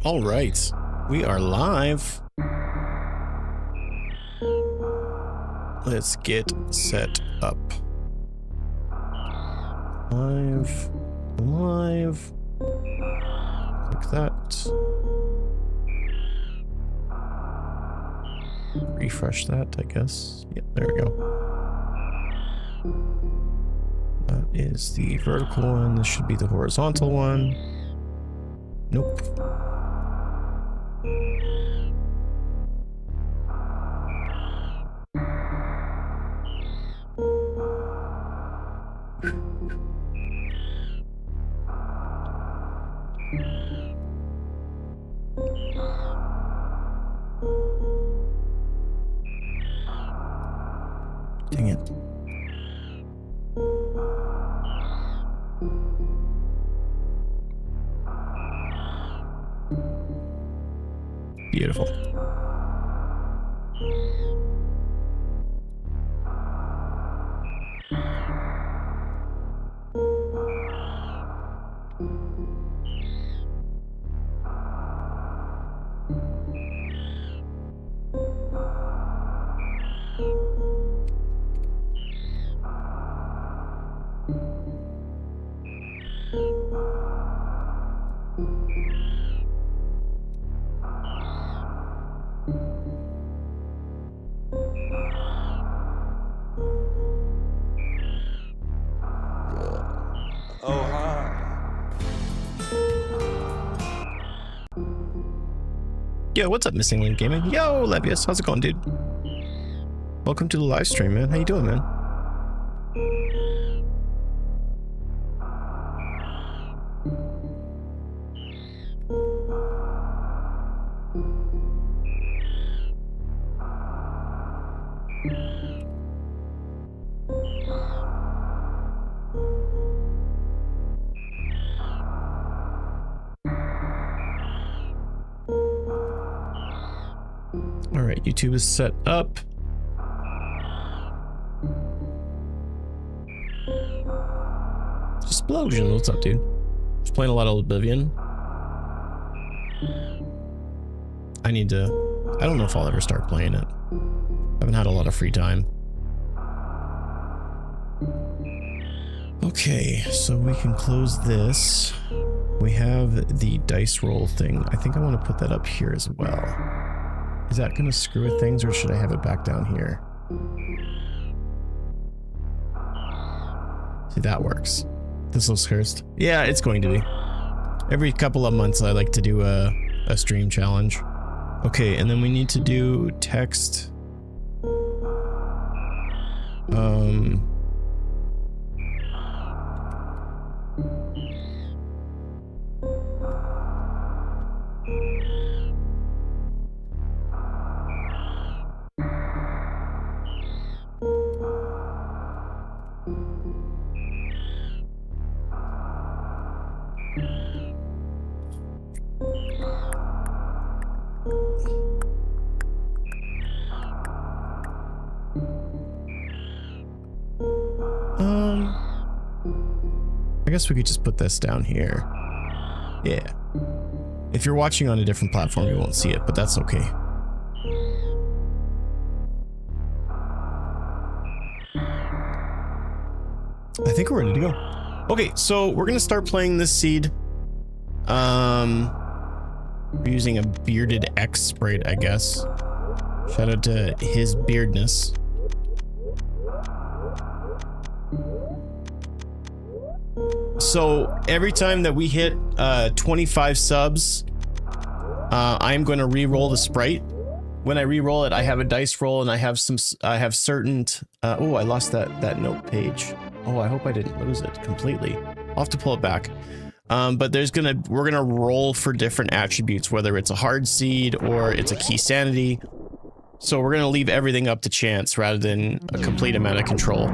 All right, we are live. Let's get set up. Live. Like that. Refresh that, I guess. Yep, there we go. That is the vertical one. This should be the horizontal one. Nope. Dang it. Beautiful. Yo, what's up, Missing Link Gaming? Yo, Levius, how's it going, dude? Welcome to the live stream, man. How you doing, man? Alright, YouTube is set up. Explosion, what's up, dude? Just playing a lot of Oblivion. I don't know if I'll ever start playing it. I haven't had a lot of free time. Okay, so we can close this. We have the dice roll thing. I think I want to put that up here as well. Is that going to screw with things, or should I have it back down here? See, that works. This looks cursed. Yeah, it's going to be. Every couple of months I like to do a stream challenge. Okay, and then we need to do text. I guess we could just put this down here. Yeah. If you're watching on a different platform, you won't see it, but that's okay. I think we're ready to go. Okay, so we're gonna start playing this seed. We're using a bearded X sprite, I guess. Shout out to his beardness. So every time that we hit 25 subs, I'm going to re-roll the sprite. When I re-roll it, I have a dice roll, and I have certain. Oh, I lost that note page. Oh, I hope I didn't lose it completely. I'll have to pull it back. But we're gonna roll for different attributes, whether it's a hard seed or it's a key sanity. So we're gonna leave everything up to chance rather than a complete amount of control.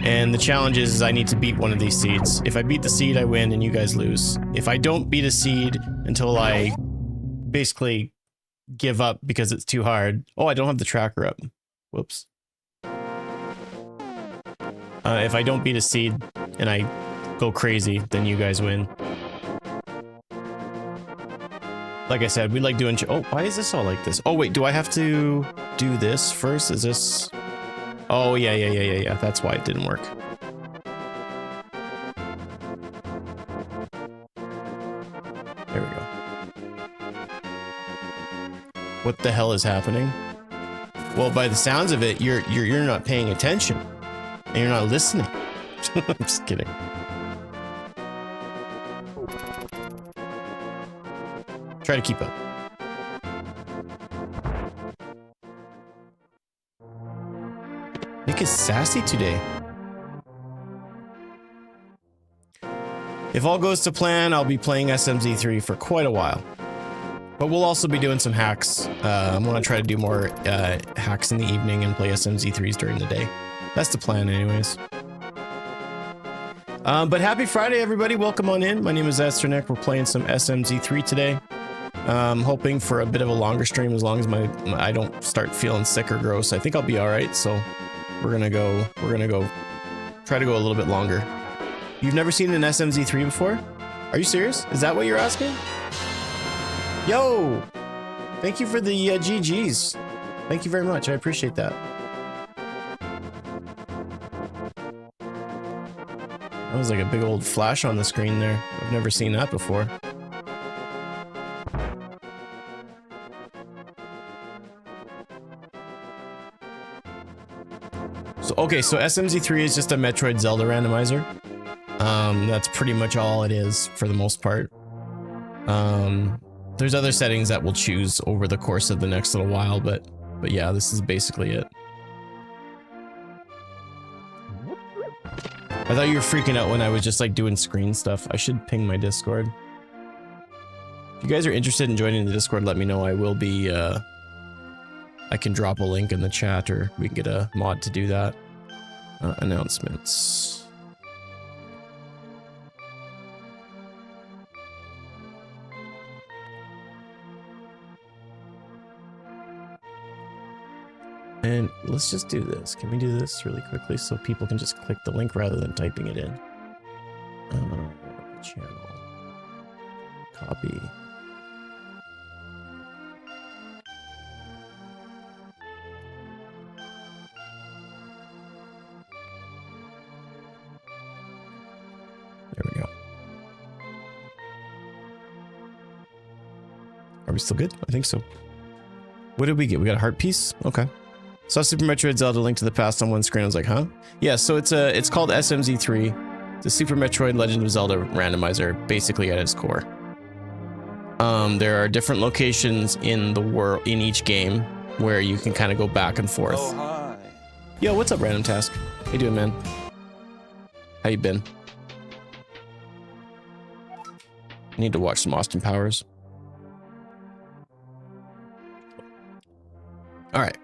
And the challenge is I need to beat one of these seeds. If I beat the seed, I win, and you guys lose. If I don't beat a seed until I basically give up because it's too hard. Oh, I don't have the tracker up. Whoops. If I don't beat a seed and I go crazy, then you guys win. like I said, we like doing... Oh, why is this all like this? Oh, wait, do I have to do this first? Is this... Oh, yeah. That's why it didn't work. There we go. What the hell is happening? Well, by the sounds of it, you're not paying attention. And you're not listening. I'm just kidding. Try to keep up. Nick is sassy today. If all goes to plan, I'll be playing SMZ3 for quite a while. But we'll also be doing some hacks. I'm gonna try to do more hacks in the evening and play SMZ3s during the day. That's the plan anyways. But happy Friday, everybody. Welcome on in. My name is Nick. We're playing some SMZ3 today. Hoping for a bit of a longer stream as long as I don't start feeling sick or gross. I think I'll be all right. So we're gonna go try to go a little bit longer. You've never seen an SMZ3 before? Are you serious? Is that what you're asking? Yo, thank you for the GGs. Thank you very much. I appreciate that. That was like a big old flash on the screen there. I've never seen that before. So, okay, so SMZ3 is just a Metroid Zelda randomizer. That's pretty much all it is for the most part. There's other settings that we'll choose over the course of the next little while, but yeah, this is basically it. I thought you were freaking out when I was just like doing screen stuff. I should ping my Discord. If you guys are interested in joining the Discord, let me know. I will be, I can drop a link in the chat or we can get a mod to do that. Announcements. And let's just do this. Can we do this really quickly so people can just click the link rather than typing it in? Channel. Copy. There we go. Are we still good? I think so. What did we get? We got a heart piece? Okay. Saw Super Metroid Zelda Link to the Past on one screen. I was like, huh? Yeah, so it's called SMZ3. It's a Super Metroid Legend of Zelda randomizer, basically at its core. There are different locations in the world, in each game, where you can kind of go back and forth. Oh, hi. Yo, what's up, Random Task? How you doing, man? How you been? I need to watch some Austin Powers. All right.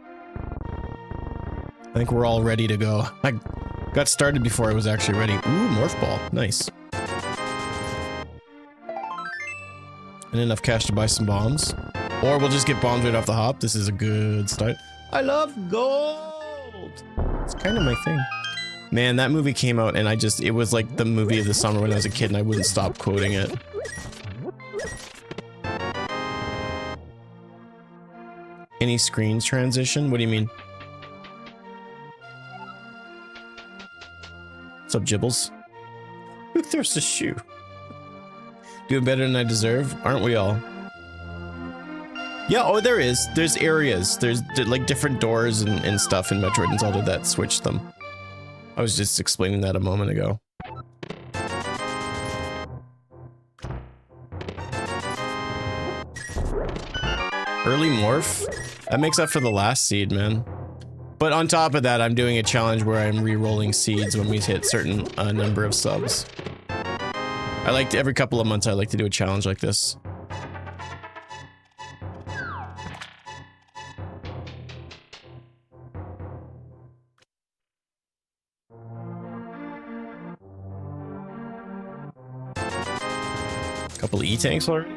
I think we're all ready to go. I got started before I was actually ready. Ooh, Morph Ball. Nice. And enough cash to buy some bombs. Or we'll just get bombs right off the hop. This is a good start. I love gold! It's kind of my thing. Man, that movie came out and it was like the movie of the summer when I was a kid and I wouldn't stop quoting it. Any screens transition? What do you mean? What's up, Jibbles? Who throws a shoe? Doing better than I deserve, aren't we all? Yeah, oh, there is. There's areas. There's like different doors and stuff in Metroid and Zelda that switch them. I was just explaining that a moment ago. Early morph? That makes up for the last seed, man. But on top of that, I'm doing a challenge where I'm re-rolling seeds when we hit certain number of subs. I like to, every couple of months I like to do a challenge like this. Couple of E-tanks already.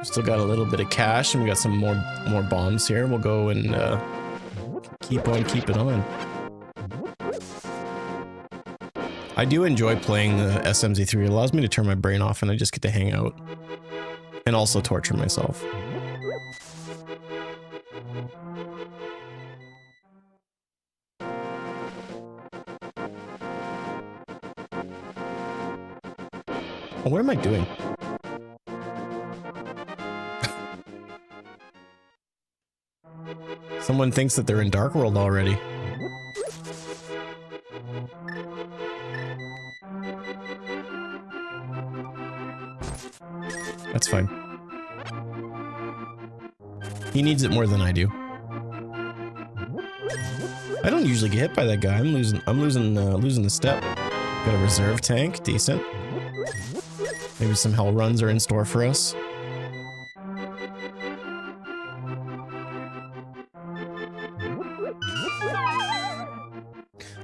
Still got a little bit of cash, and we got some more bombs here. We'll go and keep on keeping on. I do enjoy playing the SMZ3. It allows me to turn my brain off and I just get to hang out. And also torture myself. Oh, what am I doing? Someone thinks that they're in Dark World already. That's fine. He needs it more than I do. I don't usually get hit by that guy. I'm losing the step. Got a reserve tank, decent. Maybe some hell runs are in store for us.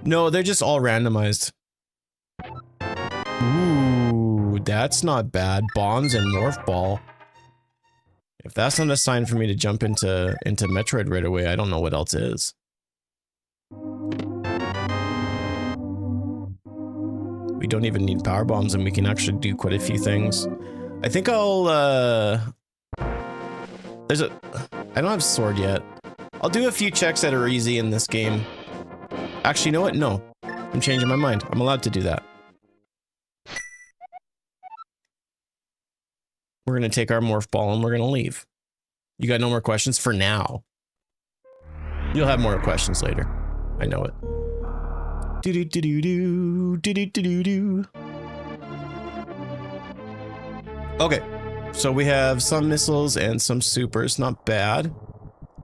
No, they're just all randomized. Ooh, that's not bad. Bombs and morph ball. If that's not a sign for me to jump into Metroid right away, I don't know what else is. We don't even need power bombs and we can actually do quite a few things. I think I'll, I don't have sword yet. I'll do a few checks that are easy in this game. Actually, you know what? No. I'm changing my mind. I'm allowed to do that. We're gonna take our morph ball and we're gonna leave. You got no more questions for now. You'll have more questions later. I know it. Okay, so we have some missiles and some supers, not bad.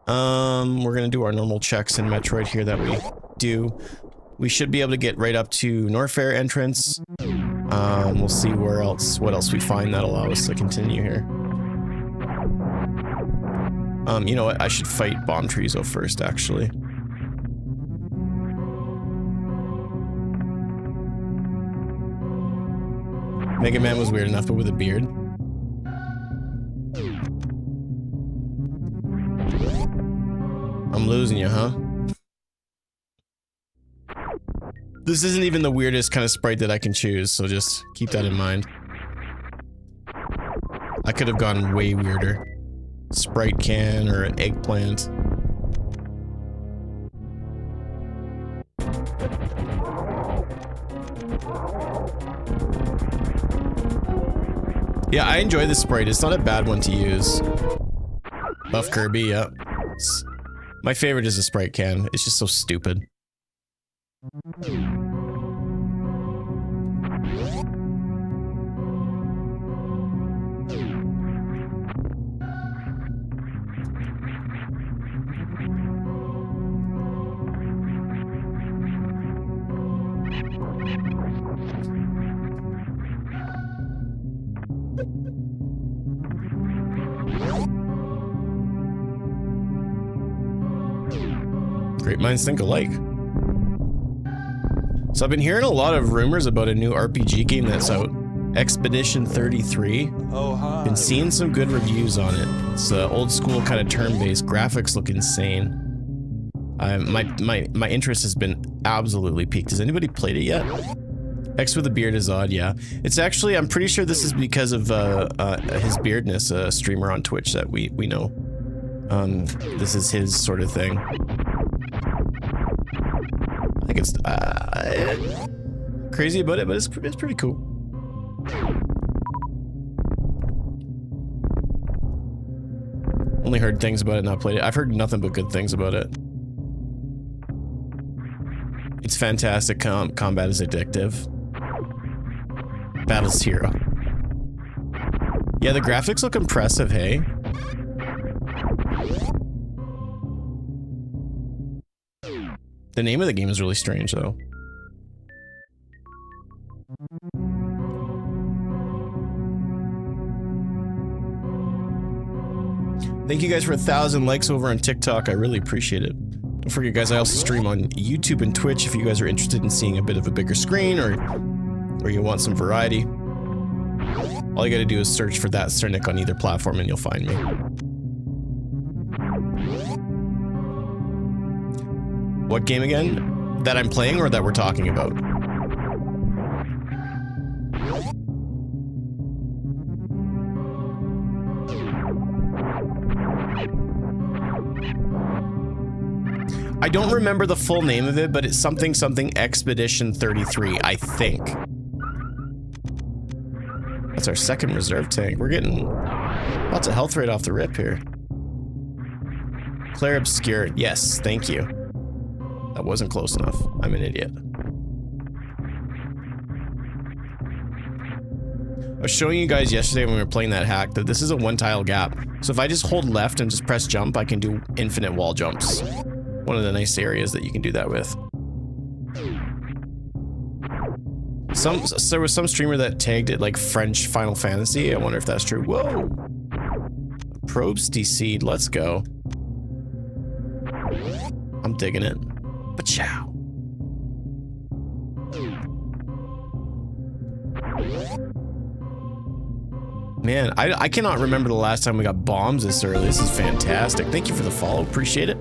We're gonna do our normal checks in Metroid here that we do. We should be able to get right up to Norfair entrance. We'll see what else we find that allow us to continue here. You know what? I should fight Bomb Treezo first, actually. Mega Man was weird enough, but with a beard. I'm losing you, huh? This isn't even the weirdest kind of sprite that I can choose, so just keep that in mind. I could have gone way weirder. Sprite can or an eggplant. Yeah, I enjoy this sprite. It's not a bad one to use. Buff Kirby, yeah. My favorite is the sprite can. It's just so stupid. Great minds think alike. So I've been hearing a lot of rumors about a new RPG game that's out. Expedition 33. Oh, hi. Been seeing some good reviews on it. It's old school kind of turn-based. Graphics look insane. My interest has been absolutely piqued. Has anybody played it yet? X with a beard is odd, yeah. It's actually, I'm pretty sure this is because of his beardness, a streamer on Twitch that we know. This is his sort of thing. I think it's crazy about it, but it's pretty cool. Only heard things about it, not played it. I've heard nothing but good things about it. It's fantastic. Combat is addictive. Battle's hero. Yeah, the graphics look impressive, hey? The name of the game is really strange, though. Thank you guys for 1,000 likes over on TikTok. I really appreciate it. Don't forget, guys, I also stream on YouTube and Twitch if you guys are interested in seeing a bit of a bigger screen or you want some variety. All you gotta do is search for That Cernic on either platform and you'll find me. What game again? That I'm playing or that we're talking about? I don't remember the full name of it, but it's something Expedition 33, I think. That's our second reserve tank. We're getting lots of health right off the rip here. Claire Obscure. Yes, thank you. That wasn't close enough. I'm an idiot. I was showing you guys yesterday when we were playing that hack that this is a one tile gap. So if I just hold left and just press jump, I can do infinite wall jumps. One of the nice areas that you can do that with. There was some streamer that tagged it like French Final Fantasy. I wonder if that's true. Whoa. Probes DC. Let's go. I'm digging it. Pachow. Man, I cannot remember the last time we got bombs this early. This is fantastic. Thank you for the follow. Appreciate it.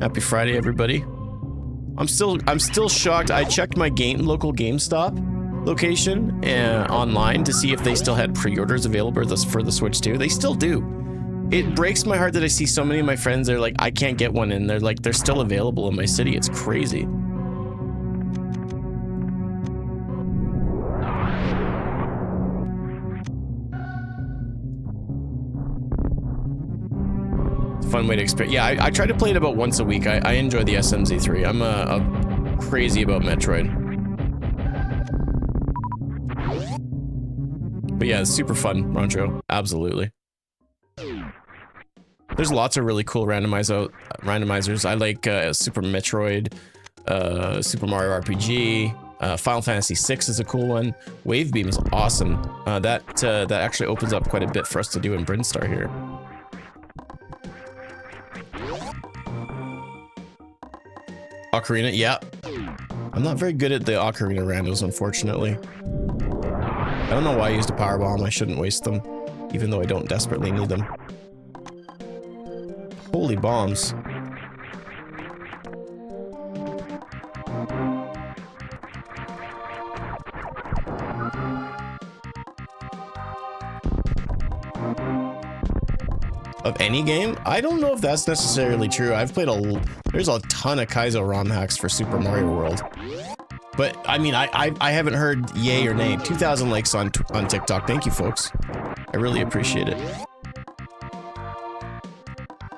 Happy Friday, everybody. I'm still shocked. I checked my local GameStop location online to see if they still had pre-orders available for the Switch 2. They still do. It breaks my heart that I see so many of my friends, they're like, I can't get one, and they're like, they're still available in my city. It's crazy. Fun way to experience. Yeah, I try to play it about once a week. I enjoy the SMZ3. I'm crazy about Metroid. But yeah, it's super fun, Roncho. Absolutely. There's lots of really cool randomizers. I like Super Metroid, Super Mario RPG, Final Fantasy VI is a cool one. Wave Beam is awesome. That actually opens up quite a bit for us to do in Brinstar here. Ocarina, yeah. I'm not very good at the Ocarina randos, unfortunately. I don't know why I used a power bomb. I shouldn't waste them, even though I don't desperately need them. Holy bombs. Of any game? I don't know if that's necessarily true. I've played there's a ton of Kaizo ROM hacks for Super Mario World. But, I mean, I haven't heard yay or nay. 2,000 likes on TikTok. Thank you, folks. I really appreciate it.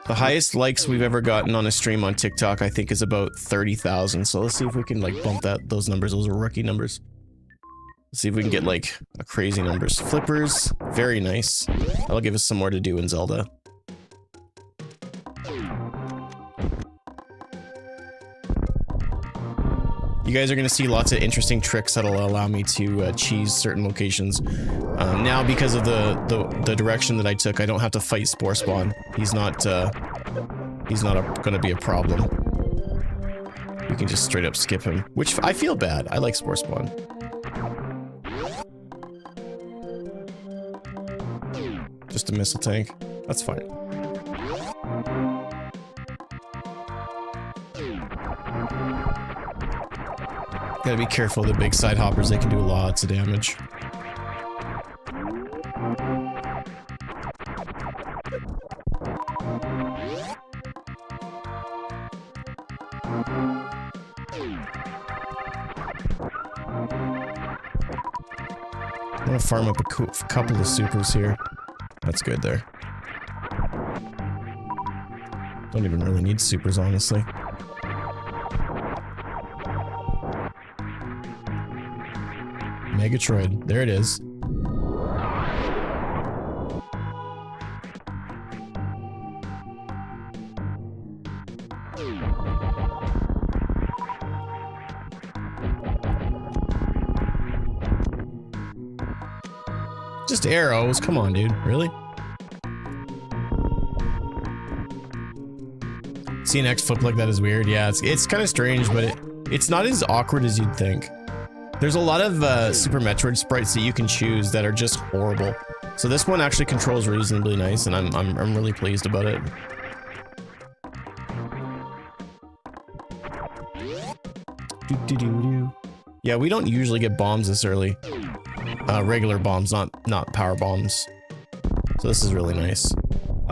The highest likes we've ever gotten on a stream on TikTok, I think, is about 30,000. So let's see if we can, like, bump those numbers. Those are rookie numbers. Let's see if we can get, like, a crazy numbers. Flippers, very nice. That'll give us some more to do in Zelda. You guys are going to see lots of interesting tricks that'll allow me to cheese certain locations. Now, because of the direction that I took, I don't have to fight Spore Spawn. He's not going to be a problem. We can just straight up skip him, which I feel bad. I like Spore Spawn. Just a missile tank. That's fine. Gotta be careful of the big side hoppers, they can do lots of damage. I'm gonna farm up a couple of supers here. That's good there. Don't even really need supers, honestly. Megatroid, there it is. Just arrows, come on, dude, really? Seeing X flip like that is weird. Yeah, it's kind of strange, but it's not as awkward as you'd think. There's a lot of Super Metroid sprites that you can choose that are just horrible. So this one actually controls reasonably nice, and I'm really pleased about it. Yeah, we don't usually get bombs this early. Regular bombs, not power bombs. So this is really nice.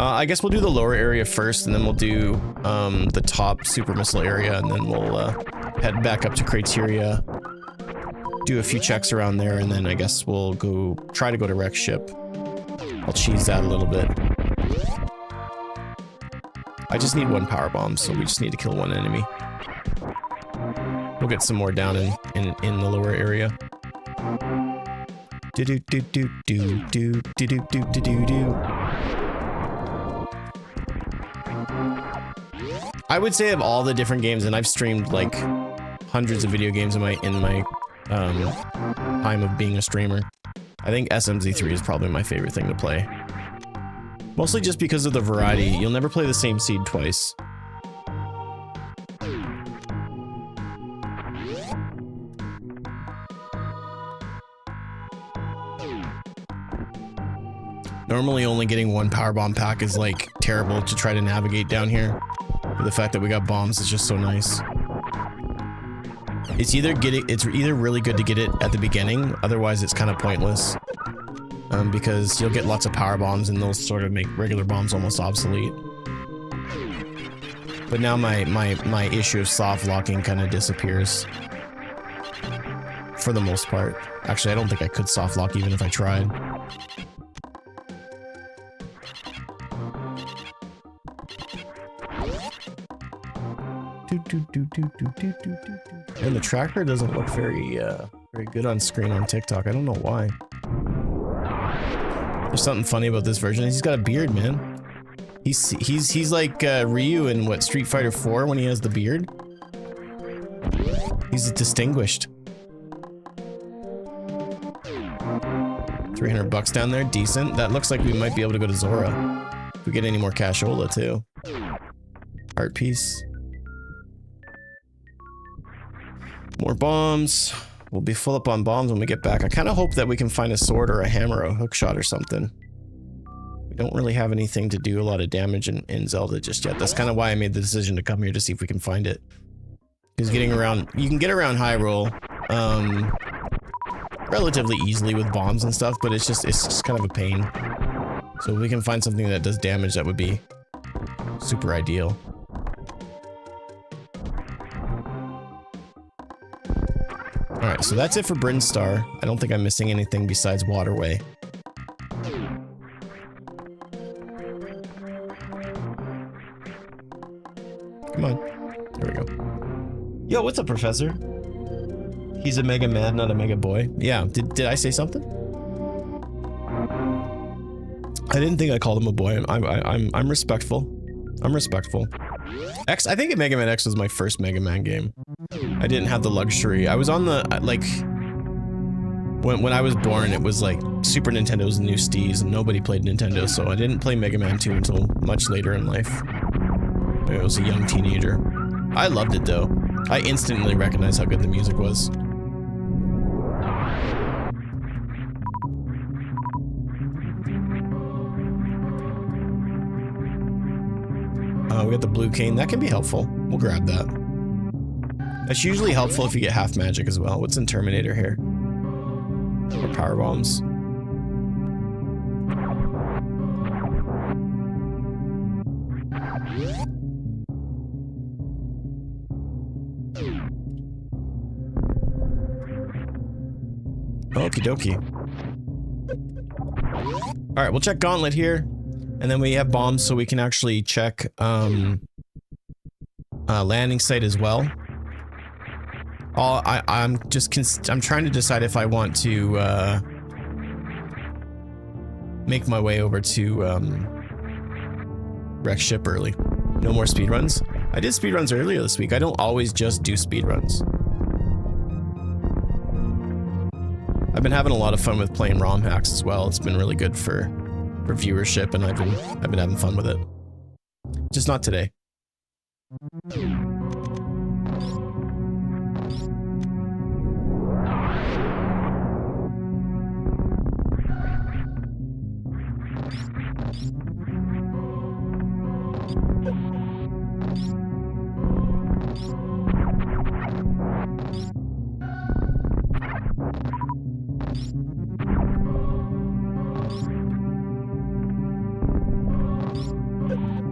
I guess we'll do the lower area first, and then we'll do the top super missile area, and then we'll head back up to Criteria, do a few checks around there, and then I guess we'll go try to go to Wreck Ship. I'll cheese that a little bit. I just need one power bomb, so we just need to kill one enemy. We'll get some more down in the lower area. Do do do do do do do do do do do do. I would say of all the different games, and I've streamed like hundreds of video games in my time of being a streamer, I think SMZ3 is probably my favorite thing to play. Mostly just because of the variety. You'll never play the same seed twice. Normally only getting one power bomb pack is like terrible to try to navigate down here. But the fact that we got bombs is just so nice. It's either really good to get it at the beginning, otherwise it's kind of pointless. Because you'll get lots of power bombs and those sort of make regular bombs almost obsolete. But now my issue of soft locking kind of disappears. For the most part. Actually, I don't think I could soft lock even if I tried. And the tracker doesn't look very good on screen on TikTok. I don't know why. There's something funny about this version. He's got a beard, man. He's like Ryu in what, Street Fighter 4 when he has the beard. He's distinguished. 300 bucks down there, decent. That looks like we might be able to go to Zora. If we get any more cashola too. Art piece. More bombs. We'll be full up on bombs when we get back. I kind of hope that we can find a sword or a hammer or a hook shot or something. We don't really have anything to do a lot of damage in Zelda just yet. That's kind of why I made the decision to come here to see if we can find it. Because getting around, you can get around Hyrule relatively easily with bombs and stuff, but it's just kind of a pain. So if we can find something that does damage, that would be super ideal. Alright, so that's it for Brinstar. I don't think I'm missing anything besides Waterway. Come on. There we go. Yo, what's up, Professor? He's a mega man, not a mega boy. Yeah, did I say something? I didn't think I called him a boy. I'm respectful. I'm respectful. X, I think Mega Man X was my first Mega Man game. I didn't have the luxury. I was on the, like, when I was born, it was like Super Nintendo's new steez and nobody played Nintendo, so I didn't play Mega Man 2 until much later in life. I was a young teenager. I loved it though. I instantly recognized how good the music was. We got the blue cane. That can be helpful. We'll grab that. That's usually helpful if you get half magic as well. What's in Terminator here? Or power bombs. Okie dokie. Alright, we'll check Gauntlet here. And then we have bombs so we can actually check landing site as well. I'm trying to decide if I want to make my way over to Wreck Ship early. No more speedruns. I did speedruns earlier this week. I don't always just do speedruns. I've been having a lot of fun with playing ROM hacks as well. It's been really good for viewership, and I've been having fun with it. Just not today.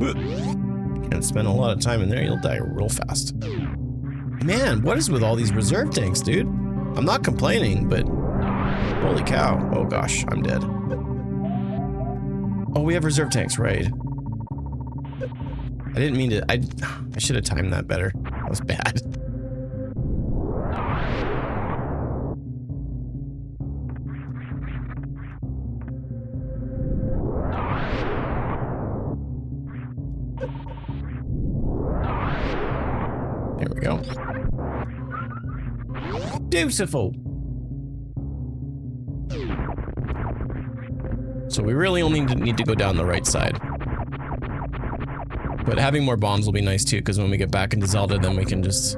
Can't spend a lot of time in there, you'll die real fast. Man, what is with all these reserve tanks, dude? I'm not complaining, but holy cow. Oh gosh, I'm dead. Oh, we have reserve tanks, right? I didn't mean to, I should have timed that better. That was bad. There we go. Beautiful. So we really only need to go down the right side. But having more bombs will be nice too, because when we get back into Zelda, then we can just...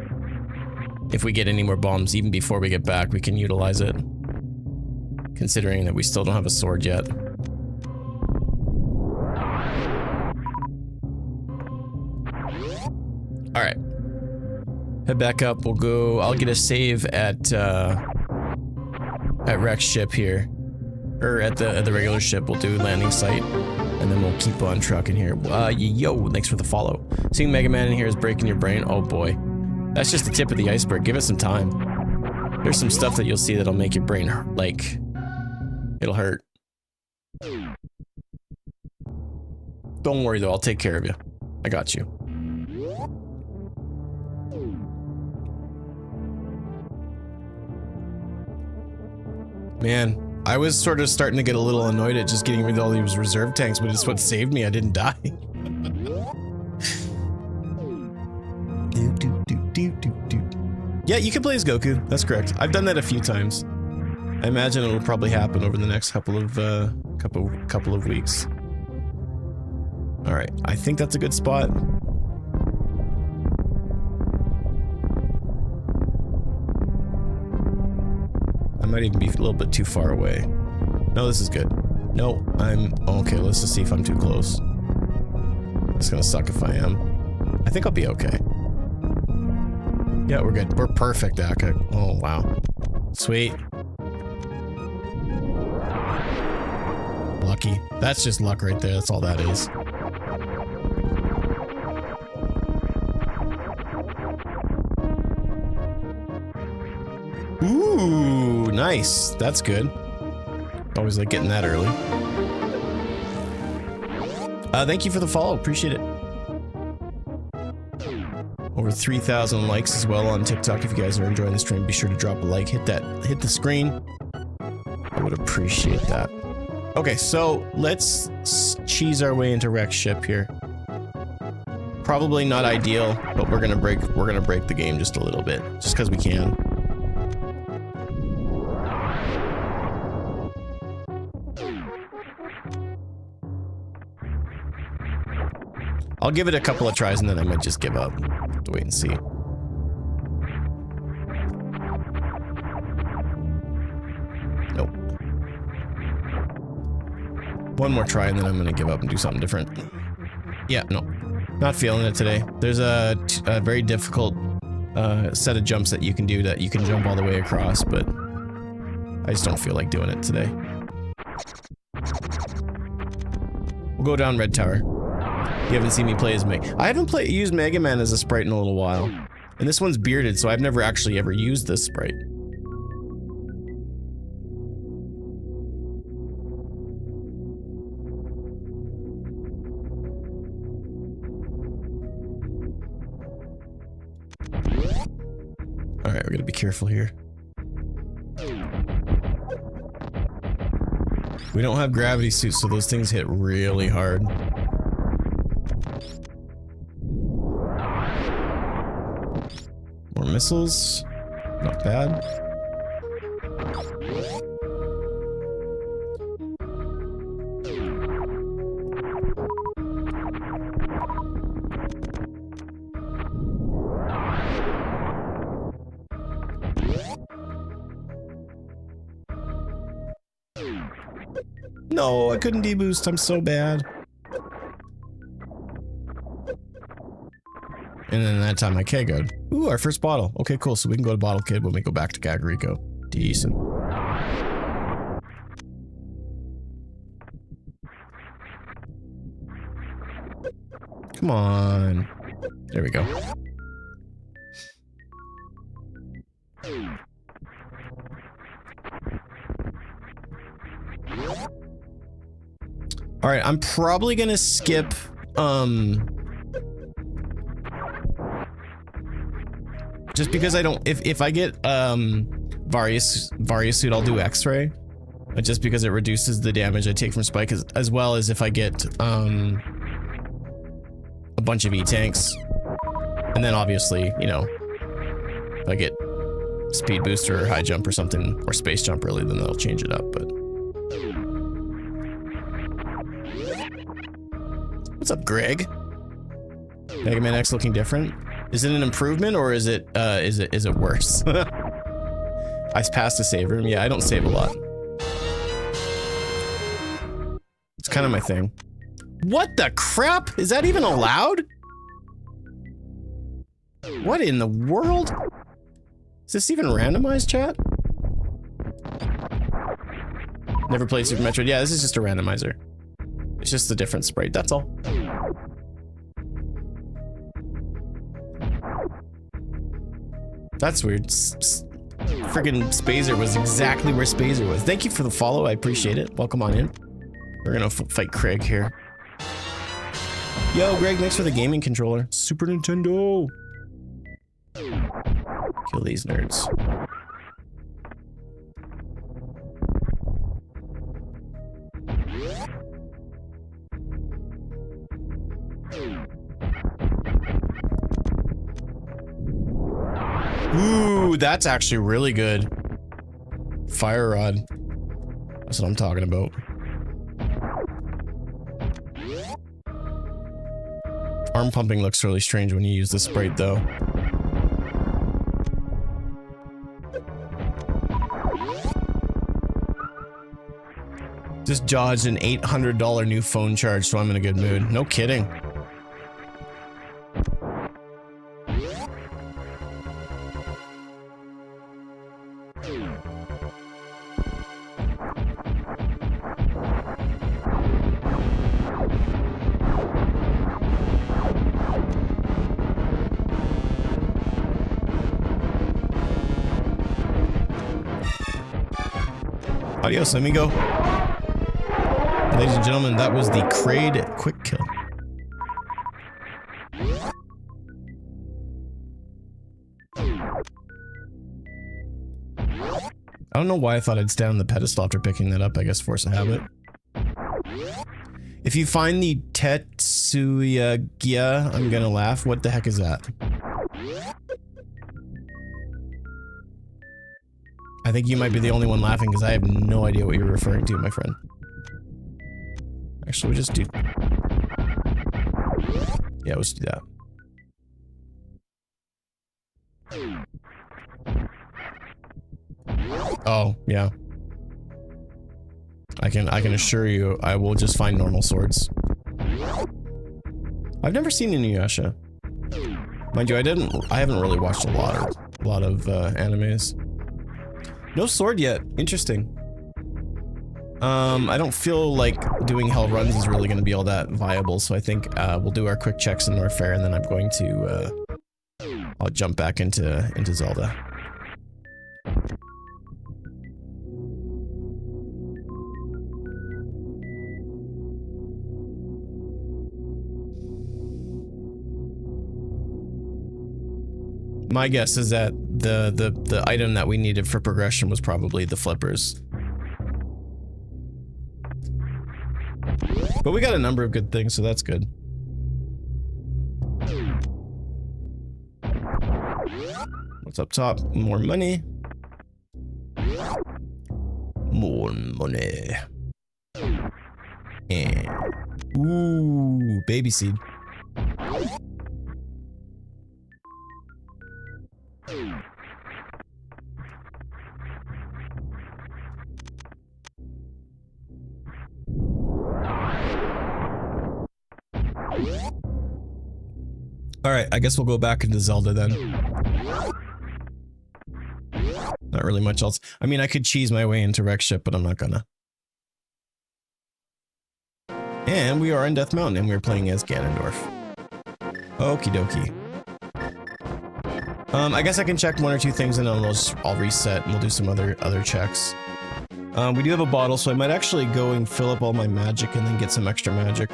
If we get any more bombs, even before we get back, we can utilize it. Considering that we still don't have a sword yet. Alright. Head back up, we'll go... I'll get a save at Rex ship here. Or at the regular ship, we'll do landing site. And then we'll keep on trucking here. Yo, thanks for the follow. Seeing Mega Man in here is breaking your brain. Oh boy. That's just the tip of the iceberg. Give it some time. There's some stuff that you'll see that'll make your brain hurt. Like, it'll hurt. Don't worry though, I'll take care of you. I got you. Man. I was sort of starting to get a little annoyed at just getting rid of all these reserve tanks, but it's what saved me. I didn't die. Yeah, you can play as Goku. That's correct. I've done that a few times. I imagine it will probably happen over the next couple of weeks. All right, I think that's a good spot. I might even be a little bit too far away. No, this is good. No, okay, let's just see if I'm too close. It's gonna suck if I am. I think I'll be okay. Yeah, we're good. We're perfect, Aka. Oh, wow. Sweet. Lucky. That's just luck right there. That's all that is. Ooh, nice. That's good. Always like getting that early. Thank you for the follow. Appreciate it. Over 3,000 likes as well on TikTok. If you guys are enjoying the stream, be sure to drop a like. Hit the screen. I would appreciate that. Okay, so let's cheese our way into Rex ship here. Probably not ideal, but we're gonna break the game just a little bit, just because we can. I'll give it a couple of tries and then I might just give up. Have to wait and see. Nope. One more try and then I'm gonna give up and do something different. Yeah, no. Not feeling it today. There's a very difficult set of jumps that you can do that you can jump all the way across, but I just don't feel like doing it today. We'll go down Red Tower. You haven't seen me play as Meg. I haven't used Mega Man as a sprite in a little while. And this one's bearded, so I've never actually ever used this sprite. Alright, we're gonna be careful here. We don't have gravity suits, so those things hit really hard. More missiles. Not bad. No, I couldn't deboost. I'm so bad. And then that time I K-Go'd. Ooh, our first bottle. Okay, cool. So we can go to Bottle Kid when we go back to Kakariko. Decent. Come on. There we go. All right, I'm probably gonna skip, just because I don't, if I get, Various suit, I'll do X-ray. Just because it reduces the damage I take from Spike, as well as if I get, a bunch of E-tanks. And then obviously, you know, if I get speed booster or high jump or something, or space jump really, then that'll change it up, but. What's up, Greg? Mega Man X looking different? Is it an improvement or is it worse? I passed a save room. Yeah, I don't save a lot. It's kind of my thing. What the crap? Is that even allowed? What in the world? Is this even randomized, chat? Never played Super Metroid. Yeah, this is just a randomizer. It's just a different sprite, that's all. That's weird. Friggin' Spazer was exactly where Spazer was. Thank you for the follow, I appreciate it. Welcome on in. We're gonna fight Craig here. Yo, Greg, thanks for the gaming controller. Super Nintendo! Kill these nerds. Ooh, that's actually really good. Fire rod. That's what I'm talking about. Arm pumping looks really strange when you use the sprite though. Just dodged an $800 new phone charge, so I'm in a good mood. No kidding. Adios, amigo. Ladies and gentlemen, that was the Kraid quick kill. I don't know why I thought I'd stand on the pedestal after picking that up. I guess force a habit. If you find the Tetsuya Gia, I'm gonna laugh. What the heck is that? I think you might be the only one laughing because I have no idea what you're referring to, my friend. Actually, we'll just do... Yeah, let's do that. Oh, yeah. I can assure you I will just find normal swords. I've never seen Inuyasha. Mind you, I haven't really watched a lot of animes. No sword yet. Interesting. I don't feel like doing hell runs is really going to be all that viable, so I think we'll do our quick checks in Norfair, and then I'm going to I'll jump back into Zelda. My guess is that the item that we needed for progression was probably the flippers. But we got a number of good things, so that's good. What's up top? More money. More money. And ooh, baby seed. Alright, I guess we'll go back into Zelda then. Not really much else. I mean, I could cheese my way into Wreck Ship, but I'm not gonna. And we are in Death Mountain, and we're playing as Ganondorf. Okie dokie. I guess I can check one or two things and then I'll reset and we'll do some other checks. We do have a bottle, so I might actually go and fill up all my magic and then get some extra magic.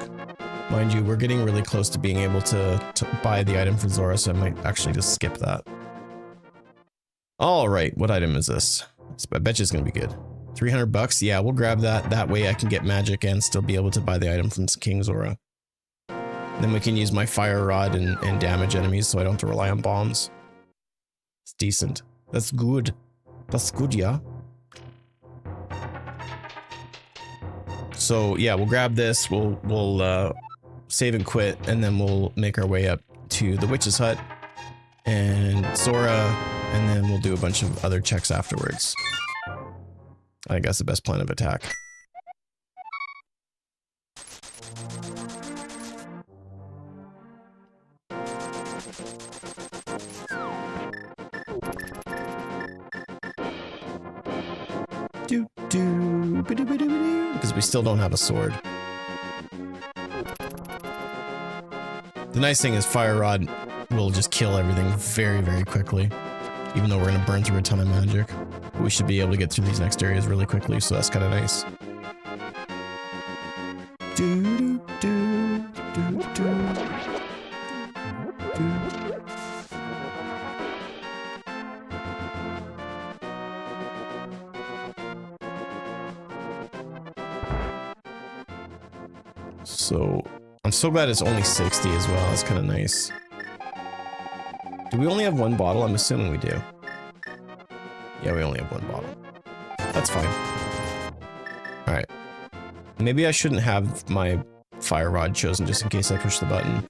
Mind you, we're getting really close to being able to buy the item for Zora, so I might actually just skip that. Alright, what item is this? I bet you it's gonna be good. 300 bucks? Yeah, we'll grab that. That way I can get magic and still be able to buy the item from King Zora. Then we can use my fire rod and damage enemies so I don't have to rely on bombs. It's decent. That's good. That's good, yeah. So yeah, we'll grab this, we'll save and quit, and then we'll make our way up to the witch's hut and Zora, and then we'll do a bunch of other checks afterwards. I think that's the best plan of attack. Because we still don't have a sword. The nice thing is Fire Rod will just kill everything very, very quickly. Even though we're going to burn through a ton of magic. We should be able to get through these next areas really quickly, so that's kind of nice. So, I'm so glad it's only 60 as well. That's kind of nice. Do we only have one bottle? I'm assuming we do. Yeah, we only have one bottle. That's fine. Alright. Maybe I shouldn't have my fire rod chosen just in case I push the button.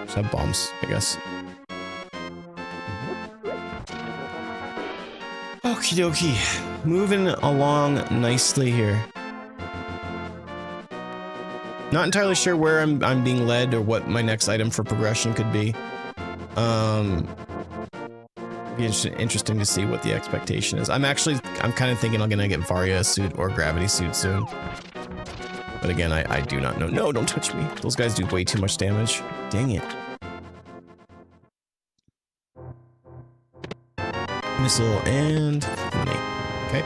Just have bombs, I guess. Okie dokie. Moving along nicely here. Not entirely sure where I'm being led or what my next item for progression could be. Be interesting to see what the expectation is. I'm kind of thinking I'm gonna get Varia suit or gravity suit soon. But again, I do not know. No, don't touch me. Those guys do way too much damage. Dang it. Missile and money. Okay.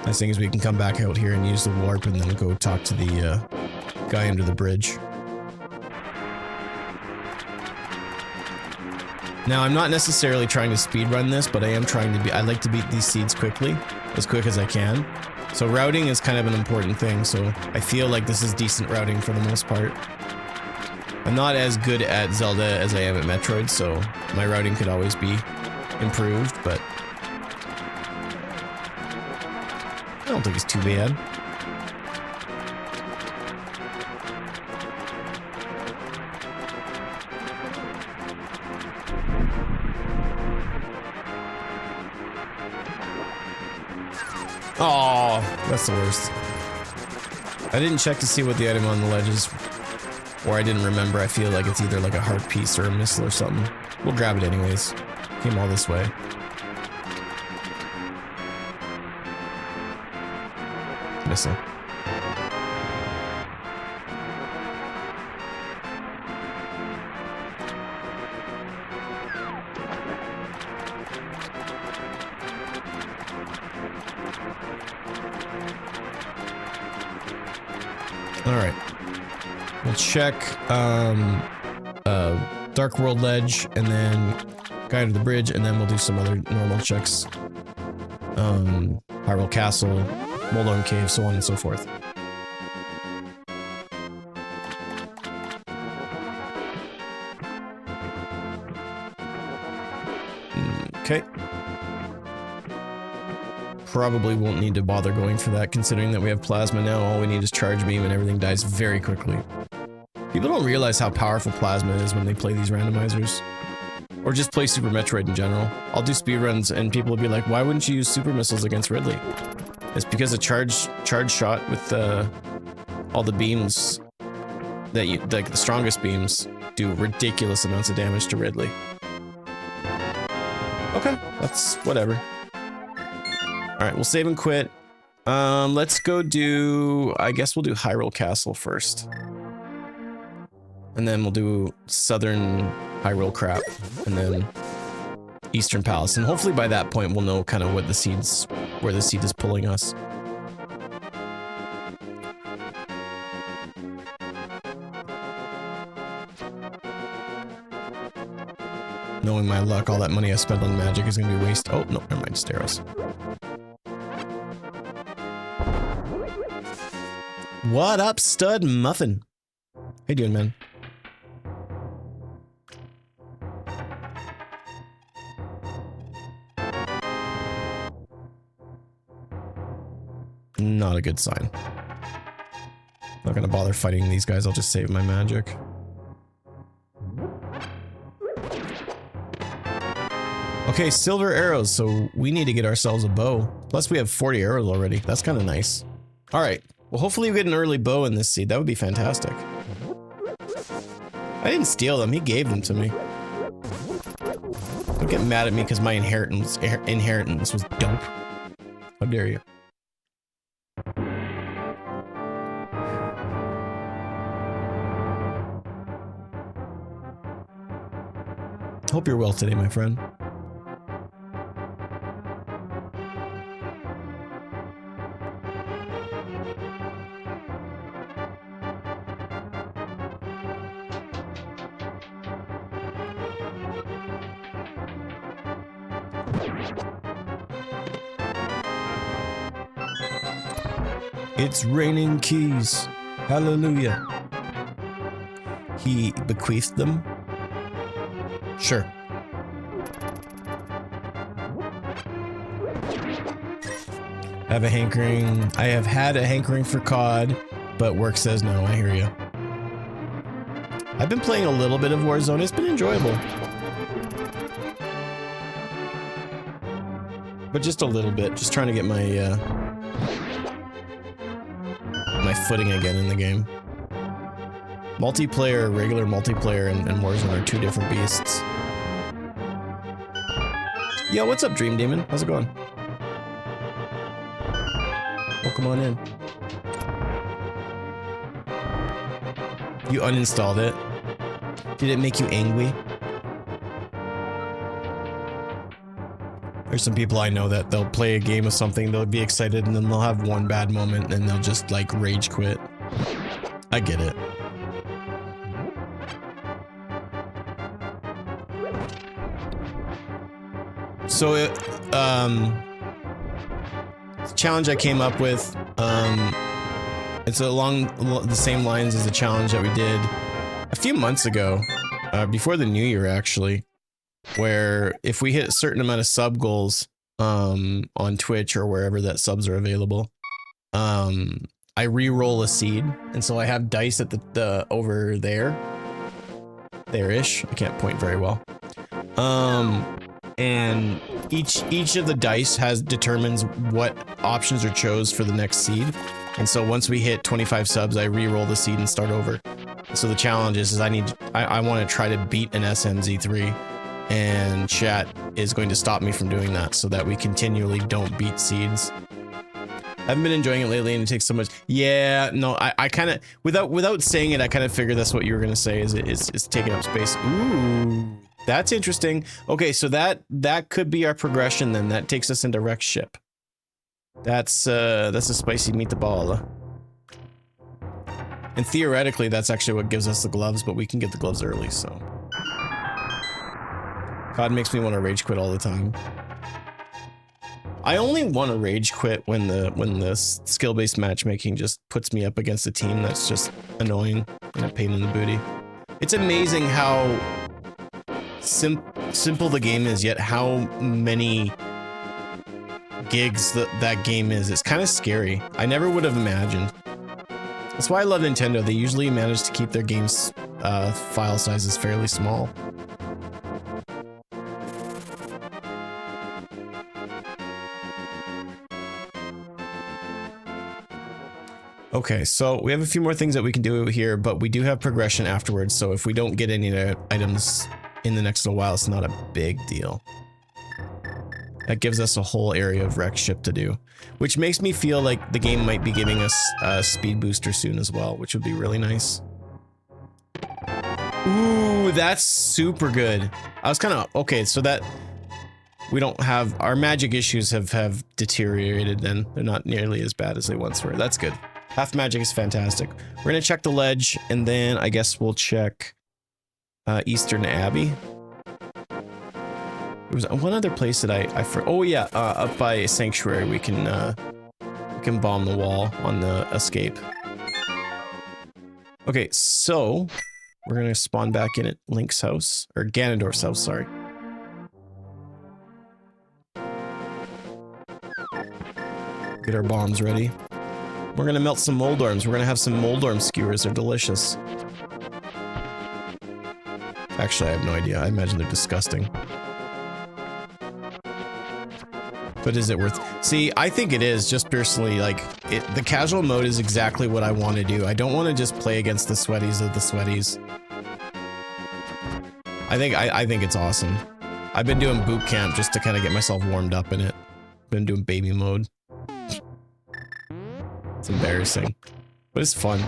Nice thing is we can come back out here and use the warp and then go talk to the guy under the bridge. Now, I'm not necessarily trying to speedrun this, but I am trying to I like to beat these seeds quickly, as quick as I can. So routing is kind of an important thing, so I feel like this is decent routing for the most part. I'm not as good at Zelda as I am at Metroid, so my routing could always be improved, but I don't think it's too bad. Oh, that's the worst. I didn't check to see what the item on the ledge is, or I didn't remember. I feel like it's either like a heart piece or a missile or something. We'll grab it anyways. Came all this way. Missile. Alright. We'll check Dark World Ledge and then Guide to the Bridge, and then we'll do some other normal checks. Hyrule Castle, Moldorm Cave, so on and so forth. Okay. Probably won't need to bother going for that, considering that we have Plasma now. All we need is Charge Beam and everything dies very quickly. People don't realize how powerful Plasma is when they play these randomizers. Or just play Super Metroid in general. I'll do speedruns and people will be like, why wouldn't you use Super Missiles against Ridley? It's because a charge shot with all the beams that you, like the strongest beams, do ridiculous amounts of damage to Ridley. Okay, that's whatever. Alright, we'll save and quit. Let's go do, I guess we'll do Hyrule Castle first. And then we'll do Southern Hyrule crap, and then Eastern Palace. And hopefully by that point we'll know kind of what the seeds, where the seed is pulling us. Knowing my luck, all that money I spent on magic is gonna be waste. Oh, no, never mind, just arrows. What up, stud muffin? How you doing, man? Not a good sign. Not gonna bother fighting these guys, I'll just save my magic. Okay, silver arrows, so we need to get ourselves a bow. Plus we have 40 arrows already, that's kind of nice. Alright, well hopefully we get an early bow in this seed, that would be fantastic. I didn't steal them, he gave them to me. Don't get mad at me because my inheritance was dope. How dare you. Hope you're well today, my friend. It's raining keys. Hallelujah. He bequeathed them. Sure. Have a hankering. I have had a hankering for COD, but work says no. I hear you. I've been playing a little bit of Warzone. It's been enjoyable. But just a little bit. Just trying to get my my footing again in the game. Multiplayer, regular multiplayer, and Warzone are two different beasts. Yo, what's up, Dream Demon? How's it going? Welcome on in. You uninstalled it? Did it make you angry? There's some people I know that they'll play a game of something, they'll be excited, and then they'll have one bad moment, and they'll just, like, rage quit. I get it. So, the challenge I came up with, it's along the same lines as the challenge that we did a few months ago, before the new year, actually, where if we hit a certain amount of sub goals, on Twitch or wherever that subs are available, I re-roll a seed, and so I have dice at the over there-ish, I can't point very well, and each of the dice determines what options are chose for the next seed. And so once we hit 25 subs, I re-roll the seed and start over. So the challenge is I want to try to beat an SMZ3, and chat is going to stop me from doing that so that we continually don't beat seeds. I haven't been enjoying it lately, and it takes so much. Yeah, no, I kind of, without saying it, I kind of figured that's what you were gonna say. Is it's taking up space. Ooh. That's interesting. Okay, so that could be our progression then. That takes us into Rex ship. That's a spicy meatball. And theoretically, that's actually what gives us the gloves, but we can get the gloves early, so. God makes me want to rage quit all the time. I only want to rage quit when the skill-based matchmaking just puts me up against a team that's just annoying and a pain in the booty. It's amazing how simple the game is, yet how many gigs that game is. It's kind of scary. I never would have imagined. That's why I love Nintendo. They usually manage to keep their games file sizes fairly small. Okay, so we have a few more things that we can do here, but we do have progression afterwards, so if we don't get any items in the next little while, it's not a big deal. That gives us a whole area of wreck ship to do, which makes me feel like the game might be giving us a speed booster soon as well, which would be really nice. Ooh, that's super good. I was kind of, okay, so that we don't have, our magic issues have deteriorated then. They're not nearly as bad as they once were. That's good. Half magic is fantastic. We're gonna check the ledge, and then I guess we'll check Eastern Abbey. There was one other place that oh yeah, up by Sanctuary we can bomb the wall on the escape. Okay, so we're gonna spawn back in at Link's house, or Ganondorf's house, sorry. Get our bombs ready. We're gonna melt some Moldorms. We're gonna have some Moldorm skewers. They're delicious. Actually, I have no idea. I imagine they're disgusting. But is it worth... See, I think it is, just personally, like, the casual mode is exactly what I want to do. I don't want to just play against the sweaties of the sweaties. I think it's awesome. I've been doing boot camp just to kind of get myself warmed up in it. Been doing baby mode. It's embarrassing. But it's fun.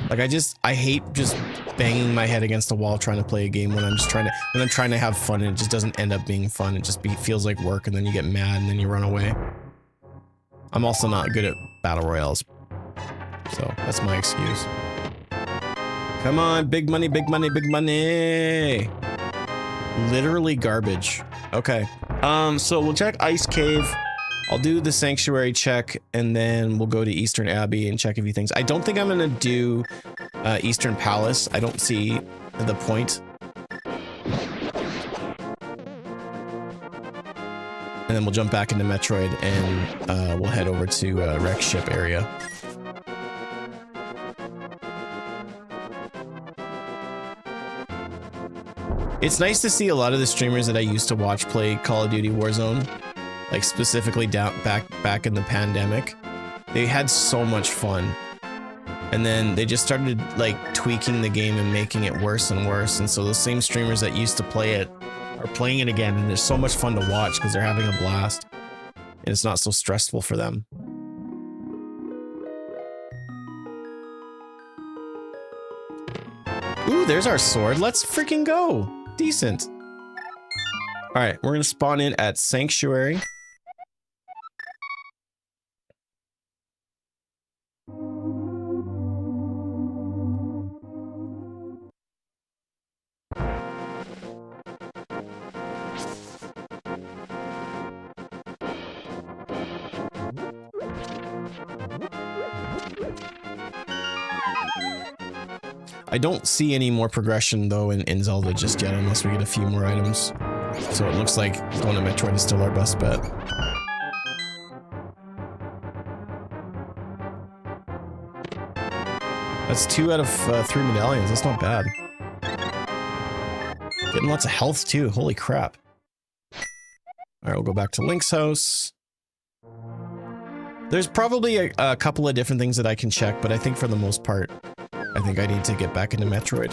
Like, I hate just banging my head against the wall trying to play a game when I'm just trying to have fun and it just doesn't end up being fun. It just feels like work and then you get mad and then you run away. I'm also not good at battle royales. So, that's my excuse. Come on, big money, big money, big money. Literally garbage. Okay. So we'll check Ice Cave. I'll do the Sanctuary check, and then we'll go to Eastern Abbey and check a few things. I don't think I'm gonna do Eastern Palace. I don't see the point. And then we'll jump back into Metroid, and we'll head over to Wreck Ship area. It's nice to see a lot of the streamers that I used to watch play Call of Duty Warzone. Like specifically back in the pandemic, they had so much fun, and then they just started like tweaking the game and making it worse and worse. And so those same streamers that used to play it are playing it again, and it's so much fun to watch because they're having a blast, and it's not so stressful for them. Ooh, there's our sword. Let's freaking go. Decent. All right, we're gonna spawn in at Sanctuary. I don't see any more progression though in Zelda just yet, unless we get a few more items. So it looks like going to Metroid is still our best bet. That's 2 out of 3 medallions. That's not bad. Getting lots of health too. Holy crap. Alright, we'll go back to Link's house. There's probably a couple of different things that I can check, but I think for the most part, I think I need to get back into Metroid.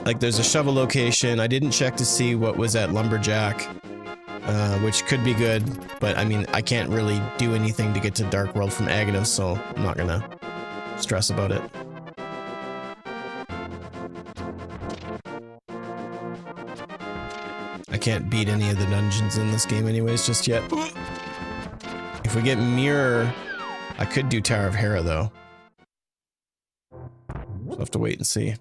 Like, there's a shovel location. I didn't check to see what was at Lumberjack, which could be good, but I mean, I can't really do anything to get to Dark World from Aghanim, so I'm not gonna stress about it. I can't beat any of the dungeons in this game anyways just yet. If we get Mirror, I could do Tower of Hera though. We'll have to wait and see.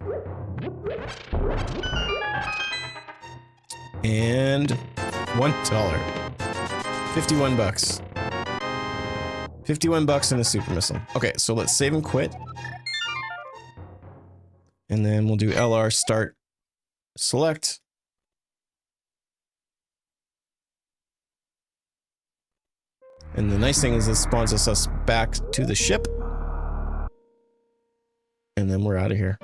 And $1. 51 bucks. 51 bucks and a super missile. Okay, so let's save and quit. And then we'll do LR start select. And the nice thing is this spawns us back to the ship. And then we're out of here.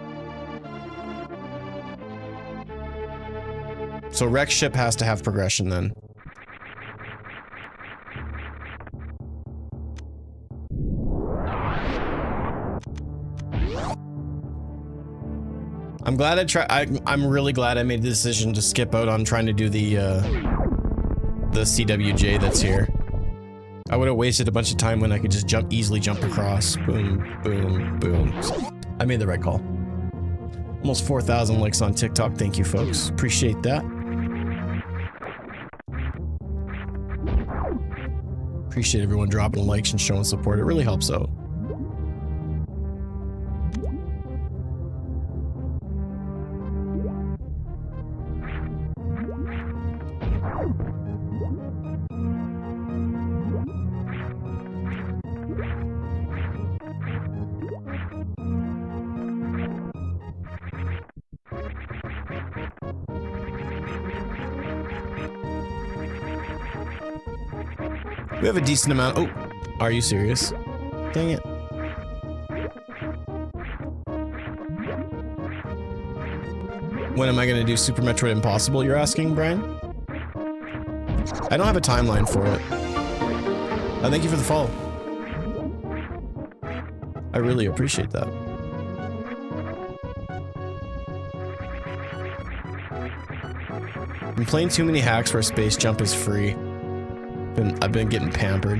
So Wreck Ship has to have progression then. I'm glad I'm really glad I made the decision to skip out on trying to do the CWJ that's here. I would have wasted a bunch of time when I could just easily jump across. Boom, boom, boom. So I made the right call. Almost 4,000 likes on TikTok. Thank you, folks. Appreciate that. Appreciate everyone dropping likes and showing support. It really helps out. We have a decent amount. Oh, are you serious? Dang it. When am I going to do Super Metroid Impossible, you're asking, Brian? I don't have a timeline for it. Thank you for the follow. I really appreciate that. I'm playing too many hacks where space jump is free. I've been getting pampered.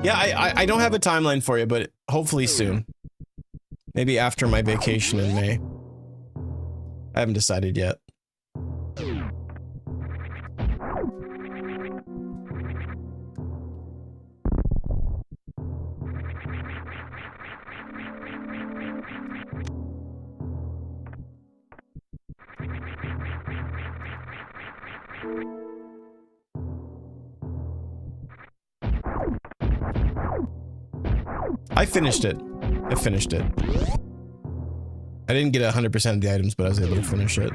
Yeah, I don't have a timeline for you, but hopefully soon. Maybe after my vacation in May. I haven't decided yet. I finished it. I finished it. I didn't get 100% of the items, but I was able to finish it.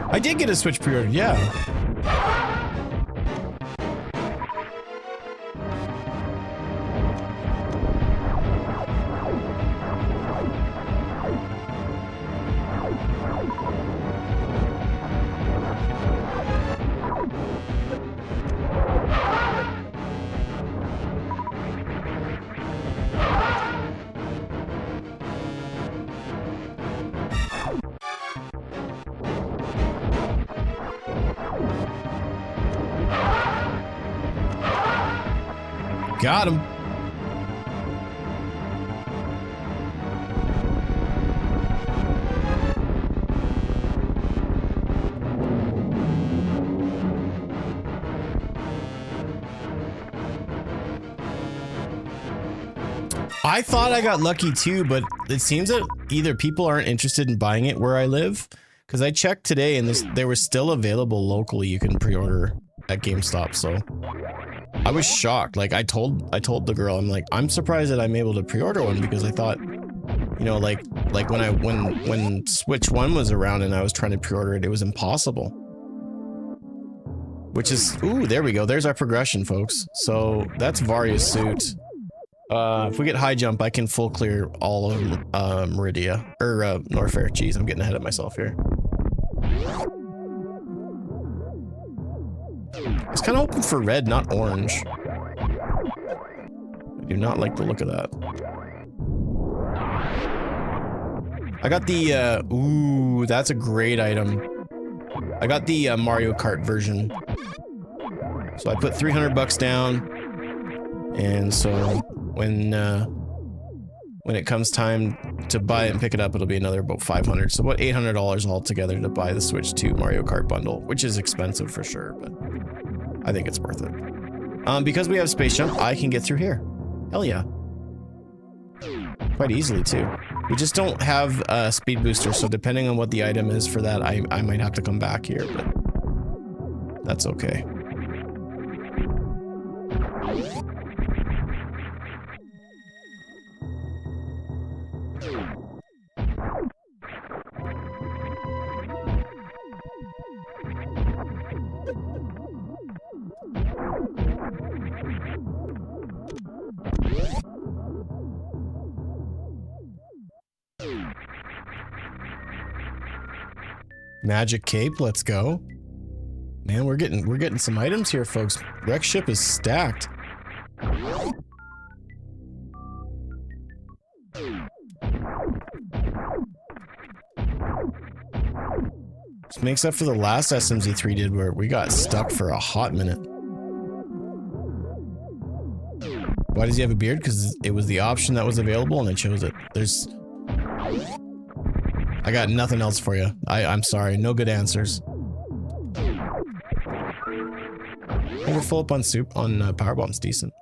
I did get a Switch pre-ordered, yeah. Got him. I thought I got lucky too, but it seems that either people aren't interested in buying it where I live, because I checked today and there was still available locally. You can pre-order at GameStop, so I was shocked. Like I told the girl, I'm like, I'm surprised that I'm able to pre-order one, because I thought, you know, like when Switch 1 was around and I was trying to pre-order it, it was impossible. Which is, ooh, there we go. There's our progression, folks. So that's Varia's suit. If we get high jump, I can full clear all of Meridia or Norfair. Jeez, I'm getting ahead of myself here. It's kind of open for red, not orange. I do not like the look of that. I got the, ooh, that's a great item. I got the Mario Kart version. So I put 300 bucks down. And so when it comes time to buy it and pick it up, it'll be another about 500. So about $800 altogether to buy the Switch 2 Mario Kart bundle, which is expensive for sure, but I think it's worth it. Because we have space jump, I can get through here. Hell yeah. Quite easily too. We just don't have a speed booster, so depending on what the item is for that, I might have to come back here, but that's okay. Magic cape, let's go. Man, we're getting some items here, folks. Wreck ship is stacked. This makes up for the last SMZ3 did where we got stuck for a hot minute. Why does he have a beard? Because it was the option that was available and I chose it. I got nothing else for you. I'm sorry, no good answers. And we're full up on power bombs, decent.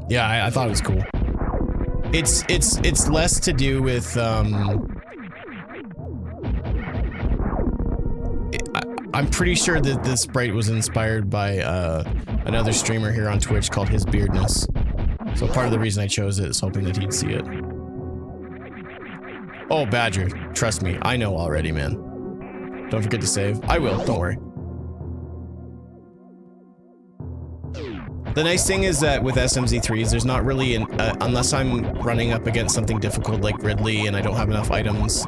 Yeah, I thought it was cool. It's less to do with I'm pretty sure that this sprite was inspired by another streamer here on Twitch called His Beardness. So part of the reason I chose it is hoping that he'd see it. Oh, Badger, trust me, I know already, man. Don't forget to save. I will, don't worry. The nice thing is that with SMZ3s, there's not really an, unless I'm running up against something difficult like Ridley and I don't have enough items,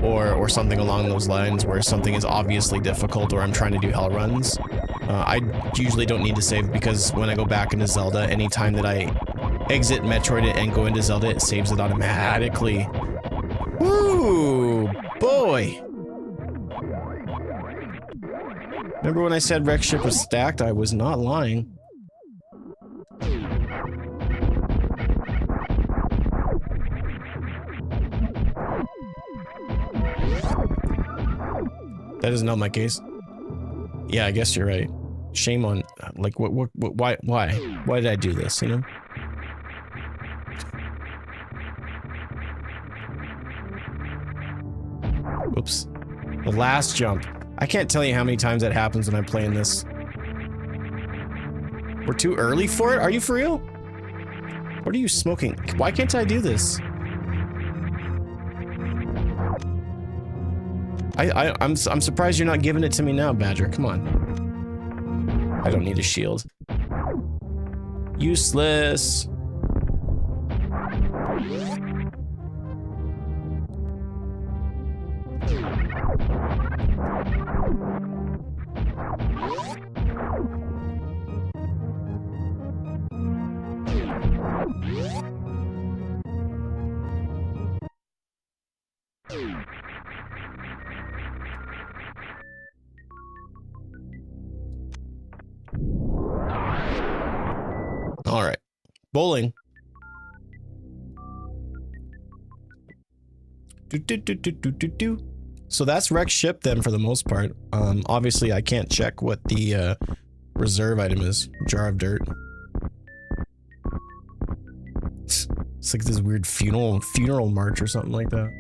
or something along those lines where something is obviously difficult or I'm trying to do hell runs, I usually don't need to save because when I go back into Zelda, anytime that I exit Metroid and go into Zelda, it saves it automatically. Woo! Boy! Remember when I said Wreck Ship was stacked? I was not lying. That isn't help my case. Yeah, I guess you're right. Shame on, like, why did I do this, you know? Oops. The last jump. I can't tell you how many times that happens when I'm playing this. We're too early for it? Are you for real? What are you smoking? Why can't I do this? I'm surprised you're not giving it to me now, Badger. Come on. I don't need a shield. Useless. All right, bowling. So that's Wreck Ship then for the most part. Obviously I can't check what the reserve item is. Jar of dirt. It's like this weird funeral march or something like that.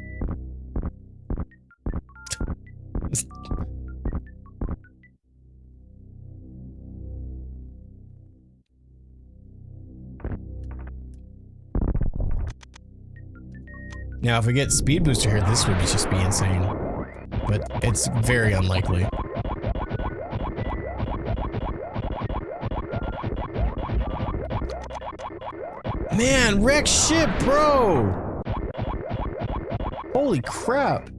Now, if we get Speed Booster here, this would just be insane. But it's very unlikely. Man, Wreck Ship, bro! Holy crap.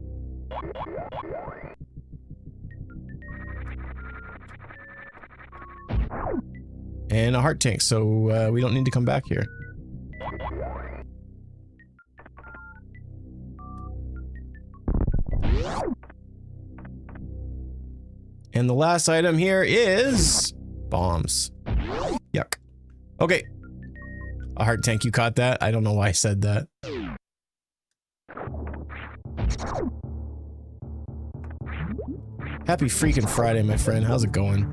And a heart tank, so we don't need to come back here. And the last item here is bombs. Yuck. Okay. A heart tank, you caught that? I don't know why I said that. Happy freaking Friday, my friend. How's it going?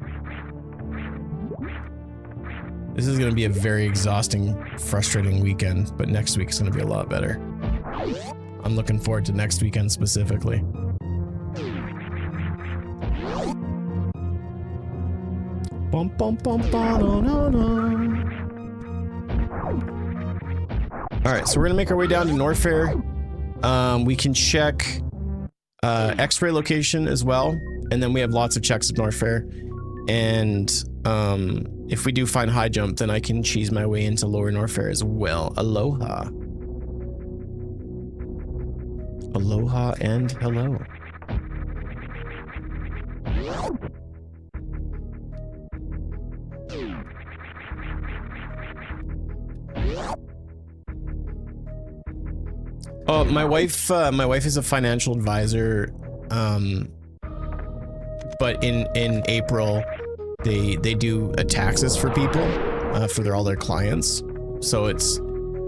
This is gonna be a very exhausting, frustrating weekend, but next week is gonna be a lot better. I'm looking forward to next weekend specifically. Bum, bum, bum, ba, no, no, no. All right, so we're gonna make our way down to Norfair. We can check X-ray location as well. And then we have lots of checks at North Fair. And if we do find high jump, then I can cheese my way into lower North Fair as well. Aloha. Aloha and hello. Oh, my wife is a financial advisor, but in April, they do taxes for people, for all their clients. So it's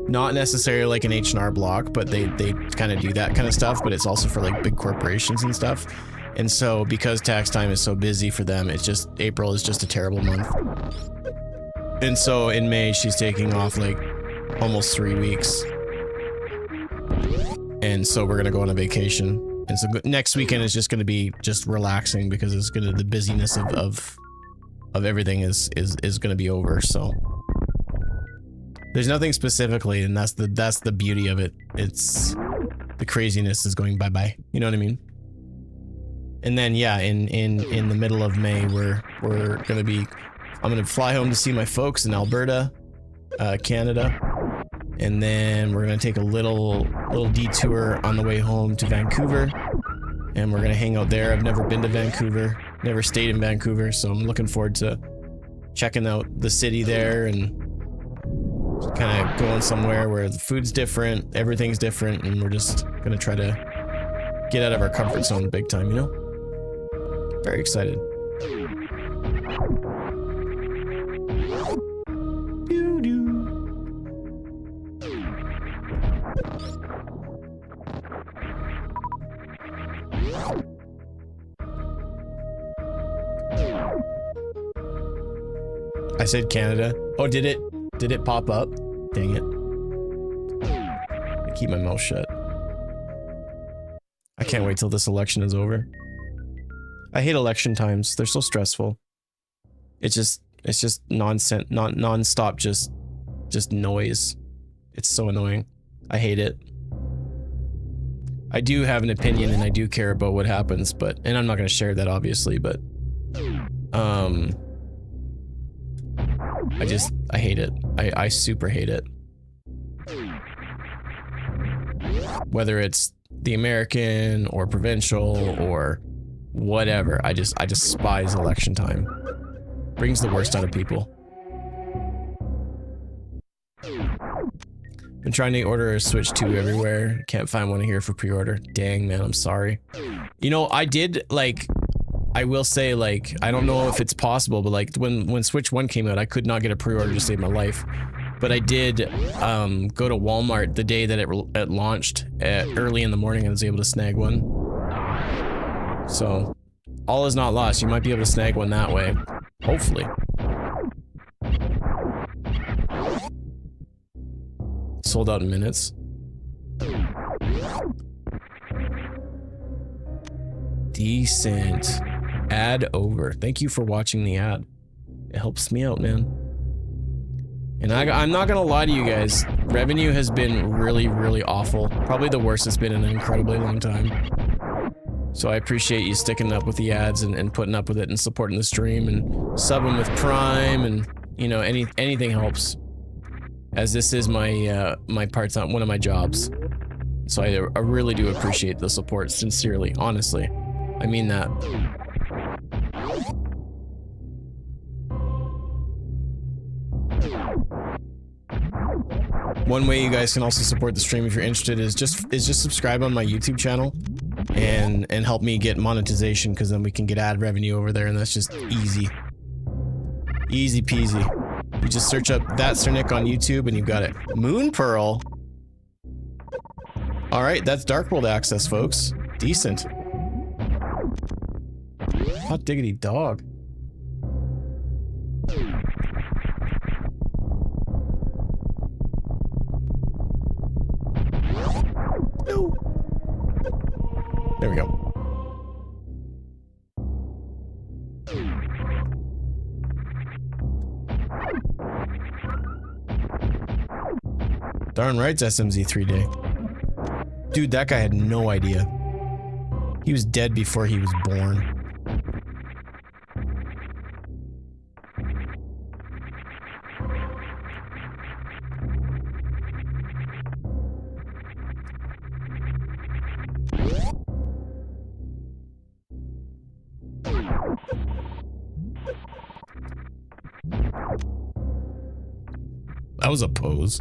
not necessarily like an H&R Block, but they kind of do that kind of stuff, but it's also for like big corporations and stuff. And so because tax time is so busy for them, it's just, April is just a terrible month. And so in May, she's taking off like almost 3 weeks. And so we're gonna go on a vacation. And so next weekend is just gonna be just relaxing because it's gonna, the busyness of everything is gonna be over. So there's nothing specifically, and that's the beauty of it. It's the craziness is going bye-bye. You know what I mean? And then yeah, in the middle of May, we're gonna be, I'm gonna fly home to see my folks in Alberta, Canada. And then we're gonna take a little detour on the way home to Vancouver, and we're gonna hang out there. I've never been to Vancouver, never stayed in Vancouver, so I'm looking forward to checking out the city there and kind of going somewhere where the food's different, everything's different, and we're just gonna try to get out of our comfort zone big time, you know? Very excited. I said Canada. Oh, did it pop up? Dang it. I keep my mouth shut. I can't wait till this election is over. I hate election times. They're so stressful. It's just nonsense, non-stop, just noise. It's so annoying. I hate it. I do have an opinion and I do care about what happens, but, and I'm not going to share that obviously, but, I hate it. I super hate it. Whether it's the American or provincial or whatever, I just despise election time. Brings the worst out of people. Been trying to order a Switch 2 everywhere. Can't find one here for pre-order. Dang, man, I'm sorry. You know, I did, like, I will say, like, I don't know if it's possible, but like when Switch 1 came out, I could not get a pre-order to save my life. But I did go to Walmart the day that it launched early in the morning and was able to snag one. So all is not lost. You might be able to snag one that way. Hopefully. Sold out in minutes. Decent. Ad over. Thank you for watching the ad. It helps me out, man. And I'm not gonna lie to you guys. Revenue has been really, really awful. Probably the worst it's been in an incredibly long time. So I appreciate you sticking up with the ads and putting up with it and supporting the stream and subbing with Prime and, you know, anything helps. As this is my my part-time, one of my jobs. So I really do appreciate the support, sincerely, honestly. I mean that. One way you guys can also support the stream if you're interested is just subscribe on my YouTube channel and help me get monetization, because then we can get ad revenue over there, and that's just easy. Easy peasy. You just search up That Sir Nick on YouTube and you've got it. Moon Pearl. Alright, that's Dark World access, folks. Decent. Hot diggity dog. No. There we go. Darn right, it's SMZ3 day. Dude, that guy had no idea. He was dead before he was born. That was a pose.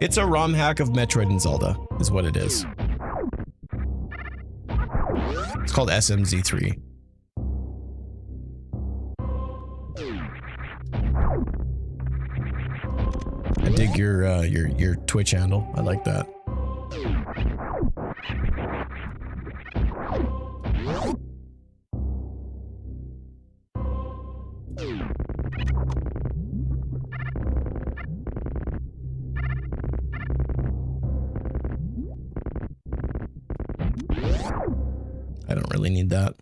It's a ROM hack of Metroid and Zelda, is what it is. It's called SMZ3. I dig your Twitch handle. I like that. I don't really need that.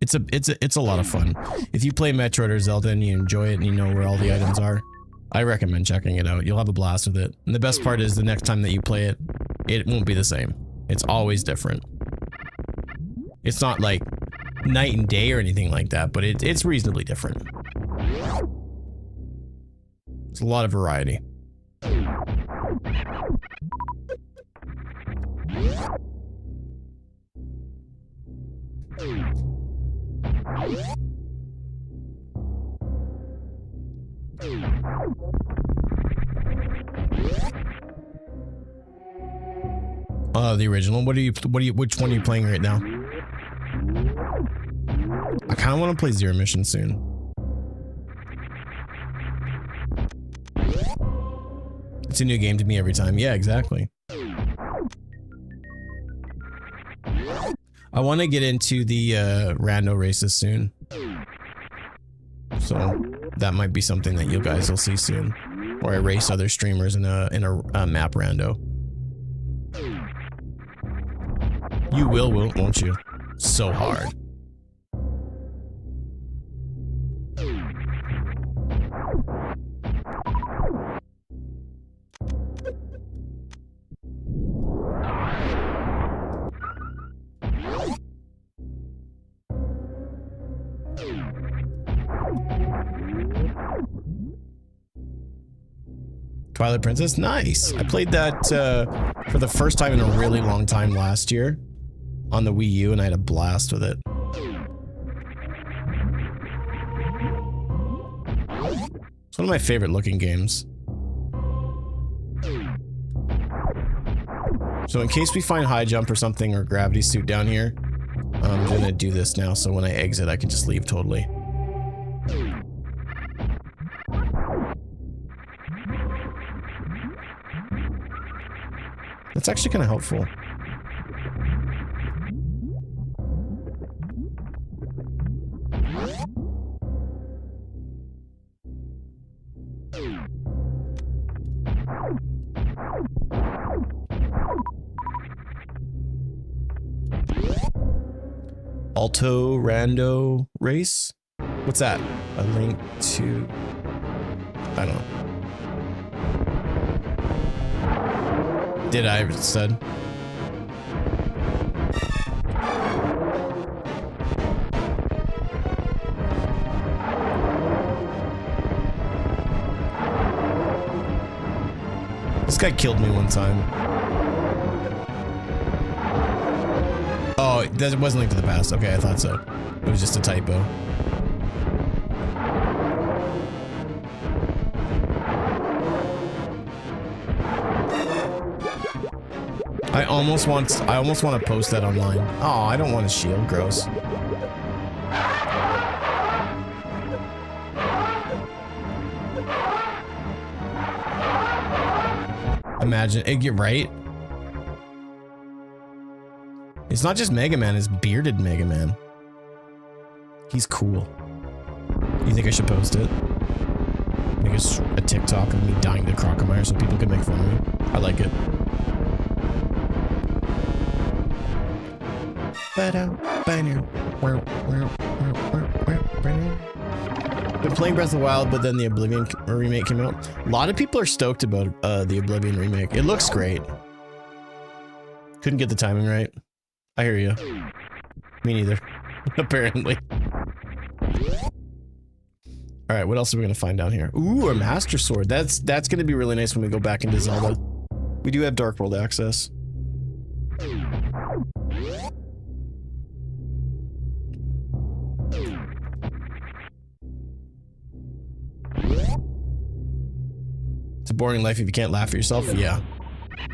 It's a lot of fun. If you play Metroid or Zelda and you enjoy it and you know where all the items are, I recommend checking it out. You'll have a blast with it. And the best part is the next time that you play it, it won't be the same. It's always different. It's not like night and day or anything like that, but it's reasonably different. It's a lot of variety. The original. Which one are you playing right now? I kind of want to play Zero Mission soon. It's a new game to me every time. Yeah, exactly. I want to get into the rando races soon. So that might be something that you guys will see soon. Or I race other streamers in a map rando. You will, won't you? So hard. Twilight Princess, nice. I played that for the first time in a really long time last year on the Wii U, and I had a blast with it. It's one of my favorite looking games. So in case we find high jump or something or gravity suit down here, I'm gonna do this now so when I exit I can just leave totally. That's actually kind of helpful. Alto Rando Race? What's that? A link to... I don't know. Did I said? This guy killed me one time. Oh, that wasn't Link to the Past. Okay, I thought so. It was just a typo. I almost want to post that online. Oh, I don't want a shield. Gross. Imagine it. Get right. It's not just Mega Man, it's bearded Mega Man. He's cool. You think I should post it? Make a TikTok of me dying to Crocomire so people can make fun of me? I like it. Been playing Breath of the Wild, but then the Oblivion remake came out. A lot of people are stoked about the Oblivion remake. It looks great. Couldn't get the timing right. I hear you. Me neither. Apparently. All right, what else are we gonna find down here? Ooh, a Master Sword. That's gonna be really nice when we go back into Zelda. We do have Dark World access. It's a boring life if you can't laugh at yourself. Yeah.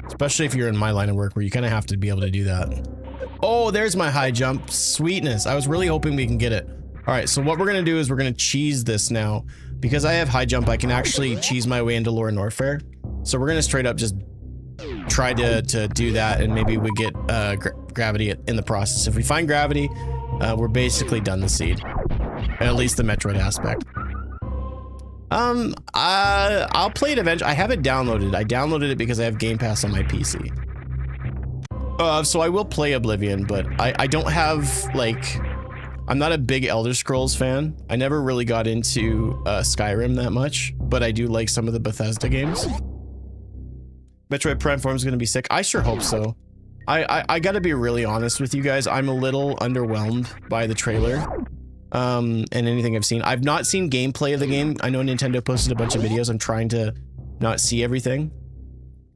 Especially if you're in my line of work where you kind of have to be able to do that. Oh, there's my high jump. Sweetness. I was really hoping we can get it. All right, so what we're going to do is we're going to cheese this now. Because I have high jump, I can actually cheese my way into Lower Norfair. So we're going to straight up just try to do that, and maybe we get gravity in the process. If we find gravity, we're basically done the seed. At least the Metroid aspect. I'll play it eventually. I have it downloaded. I downloaded it because I have Game Pass on my PC. So I will play Oblivion, but I don't have, like... I'm not a big Elder Scrolls fan. I never really got into Skyrim that much, but I do like some of the Bethesda games. Metroid Prime 4 is going to be sick. I sure hope so. I gotta be really honest with you guys. I'm a little underwhelmed by the trailer. And anything I've seen. I've not seen gameplay of the game. I know Nintendo posted a bunch of videos. I'm trying to not see everything.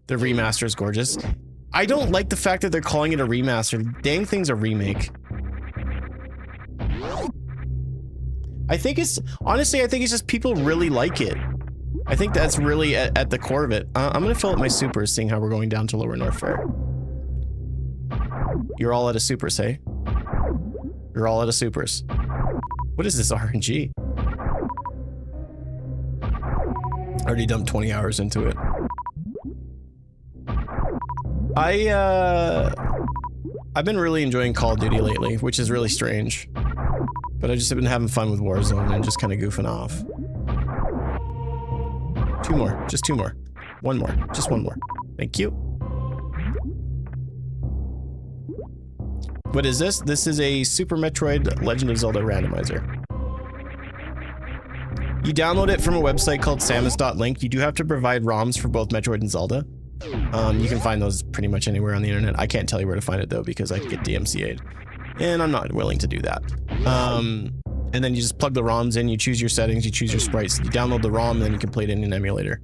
The remaster is gorgeous. I don't like the fact that they're calling it a remaster. Dang thing's a remake. I think it's, honestly, I think it's just people really like it. I think that's really at the core of it. I'm gonna fill up my supers, seeing how we're going down to Lower Norfair. You're all out of supers, hey? You're all out of supers. What is this RNG? Already dumped 20 hours into it. I've been really enjoying Call of Duty lately, which is really strange. But I just have been having fun with Warzone and just kind of goofing off. 2 more. Just 2 more. 1 more. Just 1 more. Thank you. What is this? This is a Super Metroid Legend of Zelda randomizer. You download it from a website called samus.link. You do have to provide ROMs for both Metroid and Zelda. You can find those pretty much anywhere on the internet. I can't tell you where to find it though, because I could get DMCA'd. And I'm not willing to do that. And then you just plug the ROMs in, you choose your settings, you choose your sprites, you download the ROM, and then you can play it in an emulator.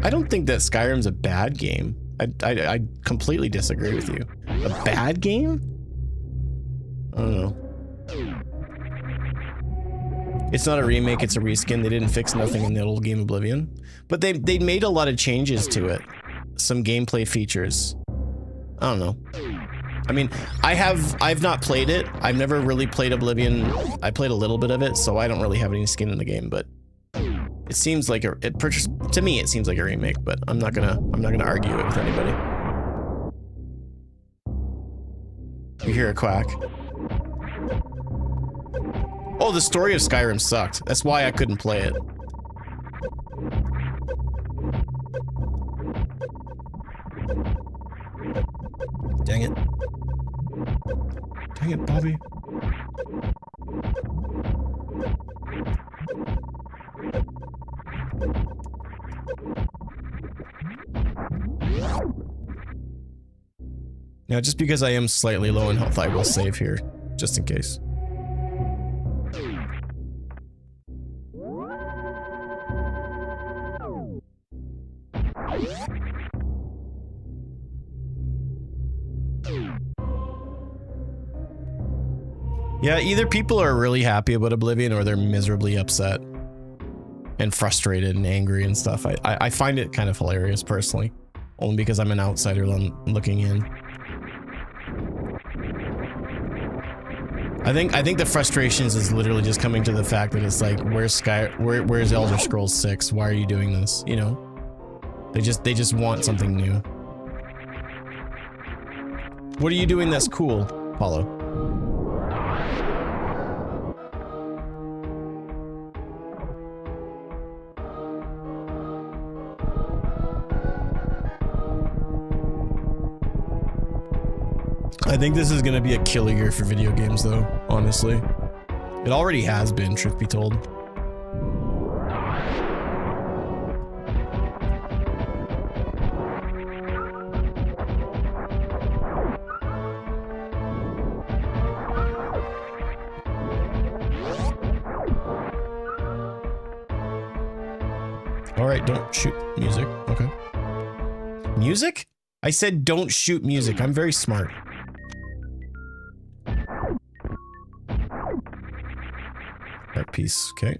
I don't think that Skyrim's a bad game. I completely disagree with you. A bad game? I don't know. It's not a remake, it's a reskin. They didn't fix nothing in the old game Oblivion. But they made a lot of changes to it. Some gameplay features. I don't know. I mean, I've not played it. I've never really played Oblivion. I played a little bit of it, so I don't really have any skin in the game, but it seems like to me it seems like a remake, but I'm not gonna argue it with anybody. You hear a quack. Oh, the story of Skyrim sucked. That's why I couldn't play it. Dang it. Dang it, Bobby. Now, just because I am slightly low in health, I will save here, just in case. Yeah, either people are really happy about Oblivion or they're miserably upset and frustrated and angry and stuff. I find it kind of hilarious personally, only because I'm an outsider looking in. I think the frustrations is literally just coming to the fact that it's like, where's Elder Scrolls 6? Why are you doing this? You know, they just want something new. What are you doing that's cool, Paulo? I think this is gonna be a killer year for video games though, honestly. It already has been, truth be told. Alright, don't shoot music. Okay. Music? I said don't shoot music. I'm very smart. That piece, okay.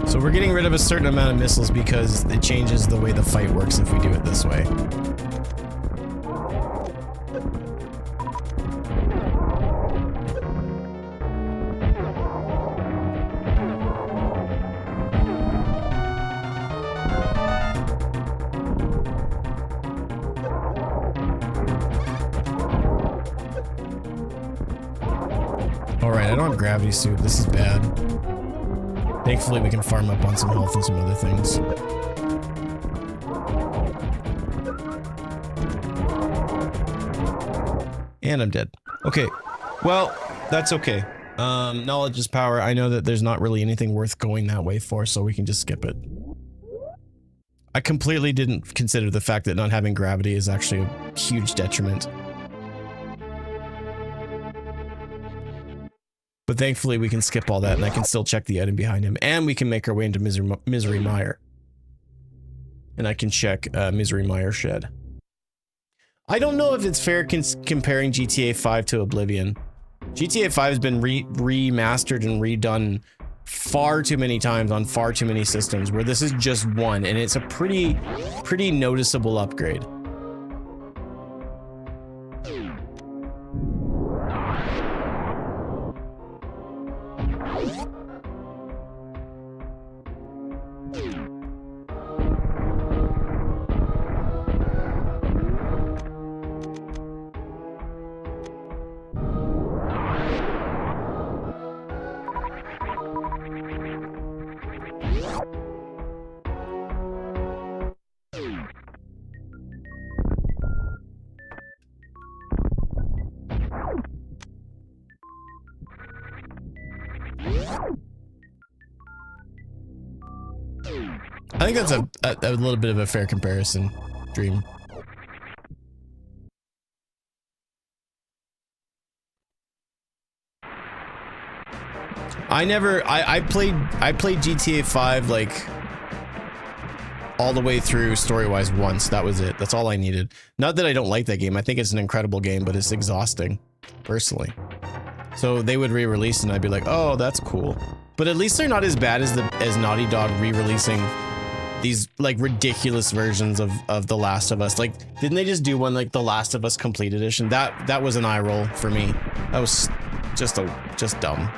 So we're getting rid of a certain amount of missiles because it changes the way the fight works if we do it this way. Alright, I don't have gravity suit. This is bad. Thankfully, we can farm up on some health and some other things. And I'm dead. Okay. Well, that's okay. Knowledge is power. I know that there's not really anything worth going that way for, so we can just skip it. I completely didn't consider the fact that not having gravity is actually a huge detriment. But thankfully we can skip all that and I can still check the item behind him. And we can make our way into Misery Mire. And I can check Misery Mire Shed. I don't know if it's fair comparing GTA 5 to Oblivion. GTA 5 has been remastered and redone far too many times on far too many systems, where this is just one, and it's a pretty noticeable upgrade. I think that's a little bit of a fair comparison, Dream. I played GTA 5 like all the way through story-wise once. That was it. That's all I needed. Not that I don't like that game. I think it's an incredible game, but it's exhausting, personally. So they would re-release and I'd be like, oh, that's cool. But at least they're not as bad as Naughty Dog re-releasing these like ridiculous versions of The Last of Us. Like, didn't they just do one like The Last of Us Complete Edition? That was an eye roll for me. That was just dumb.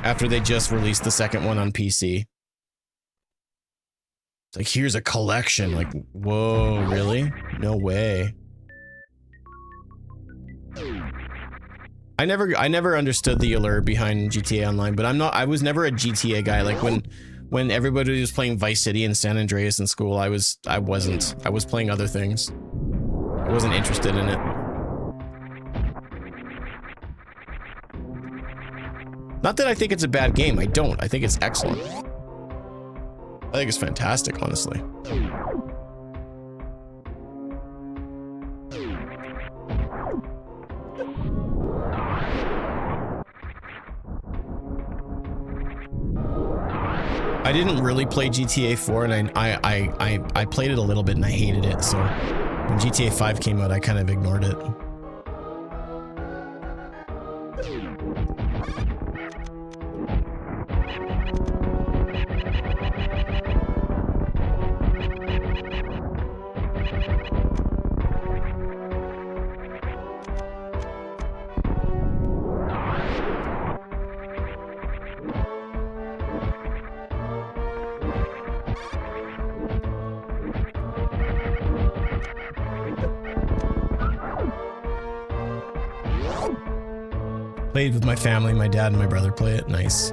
After they just released the second one on PC. It's like, here's a collection. Like, whoa, really? No way. I never understood the allure behind GTA Online, but I was never a GTA guy. Like when everybody was playing Vice City and San Andreas in school, I wasn't. I was playing other things. I wasn't interested in it. Not that I think it's a bad game. I don't. I think it's excellent. I think it's fantastic, honestly. I didn't really play GTA 4, and I played it a little bit and I hated it, so when GTA 5 came out, I kind of ignored it. Played with my family, my dad and my brother play it. Nice.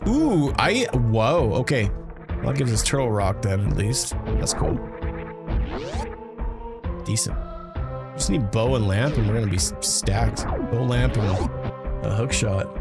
Ooh, whoa, okay. Well, that gives us Turtle Rock then, at least. That's cool. Decent. Just need bow and lamp and we're gonna be stacked. Bow, lamp, and a hook shot.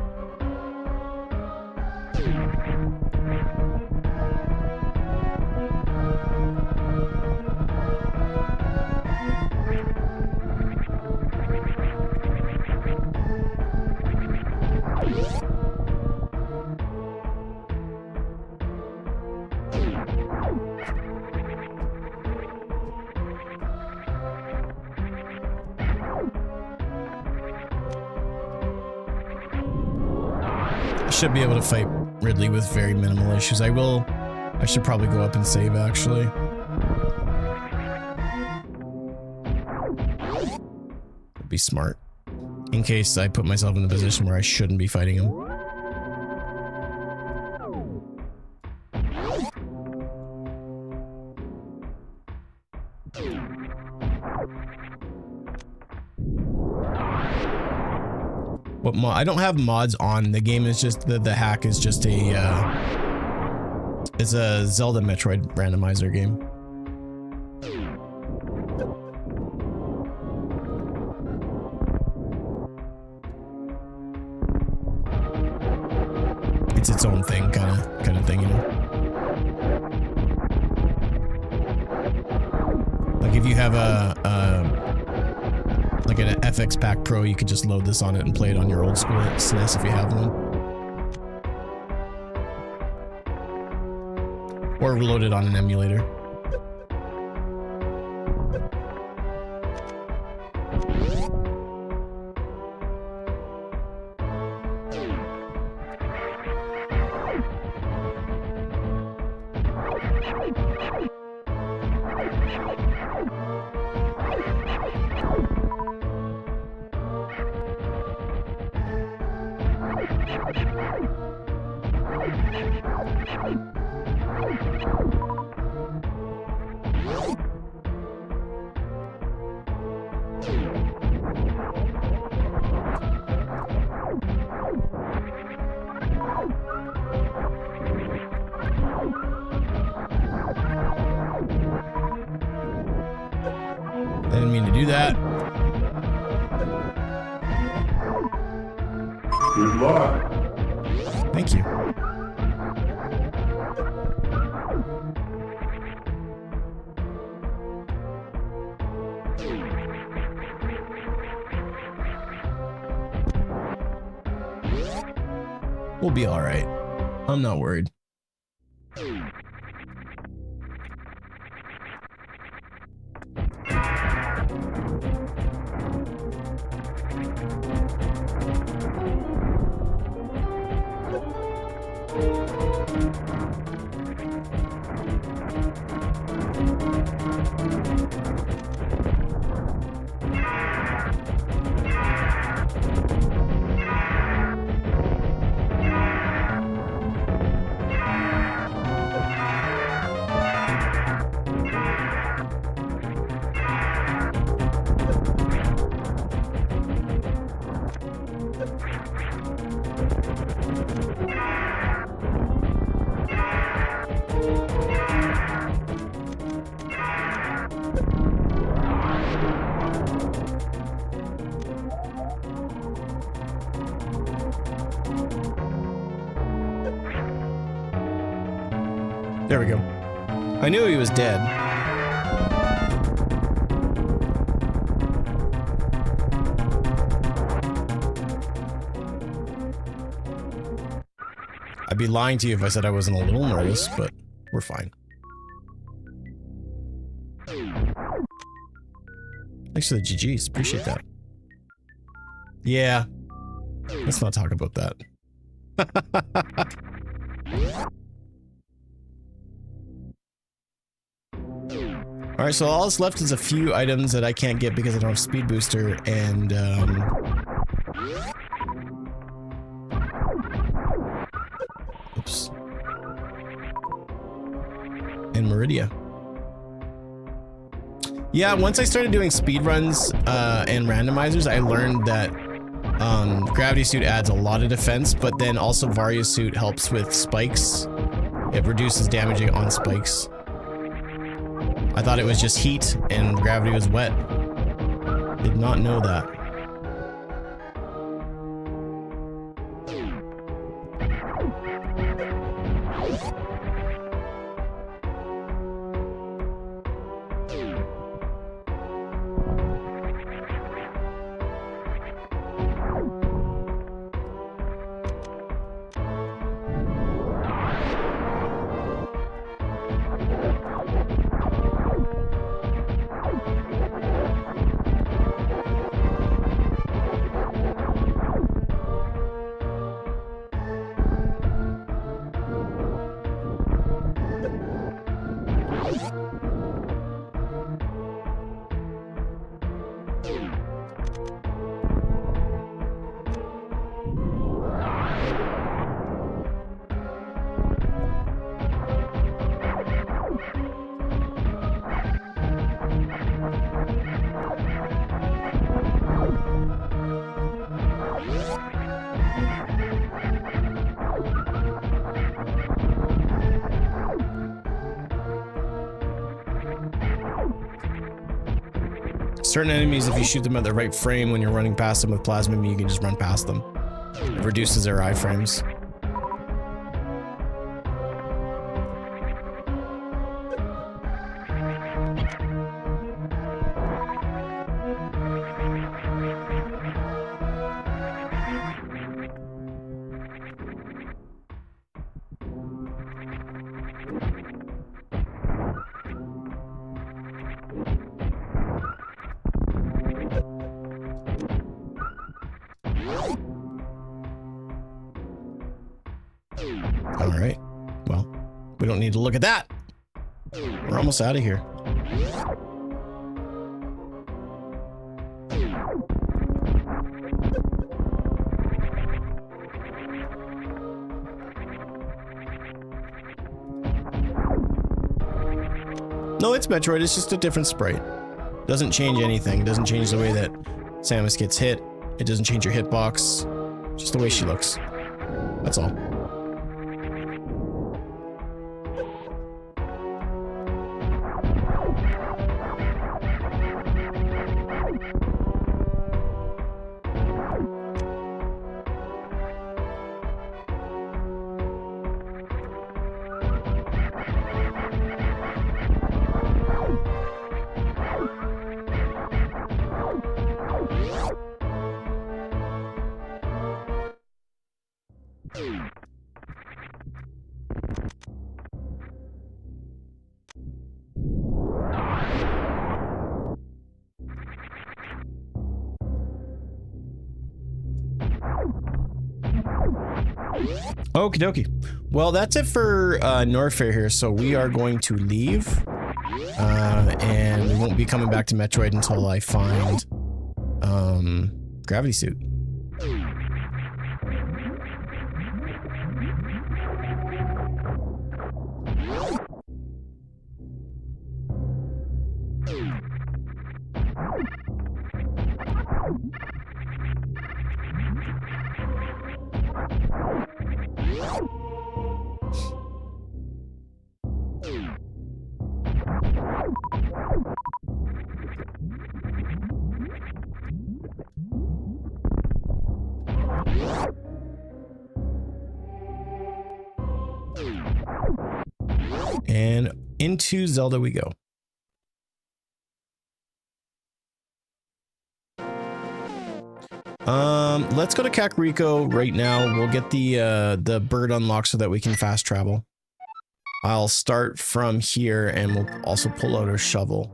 Should be able to fight Ridley with very minimal issues. I should probably go up and save actually. That'd be smart. In case I put myself in a position where I shouldn't be fighting him. What mod? I don't have mods on. The game is just the hack is just a it's a Zelda Metroid randomizer game. It's its own thing, kind of thing, you know. Like if you have like an FX Pack Pro, you could just load this on it and play it on your old school SNES if you have one. Or load it on an emulator. I didn't mean to do that. Good luck. Thank you. We'll be all right. I'm not worried. There we go. I knew he was dead. I'd be lying to you if I said I wasn't a little nervous, but we're fine. Thanks for the GGs. Appreciate that. Yeah. Let's not talk about that. Alright, so all that's left is a few items that I can't get because I don't have Speed Booster and, oops. And Meridia. Yeah, once I started doing speedruns and randomizers, I learned that Gravity Suit adds a lot of defense, but then also Varia Suit helps with spikes. It reduces damage on spikes. I thought it was just heat and gravity was wet. Did not know that. Certain enemies, if you shoot them at the right frame when you're running past them with plasma beam, you can just run past them. It reduces their iframes. Alright, well, we don't need to look at that. We're almost out of here. No, it's Metroid, it's just a different sprite. Doesn't change anything, doesn't change the way that Samus gets hit. It doesn't change your hitbox, just the way she looks. That's all. Okie dokie. Well, that's it for Norfair here. So we are going to leave, and we won't be coming back to Metroid until I find Gravity Suit. And into Zelda we go. Let's go to Kakariko right now. We'll get the bird unlocked so that we can fast travel. I'll start from here, and we'll also pull out our shovel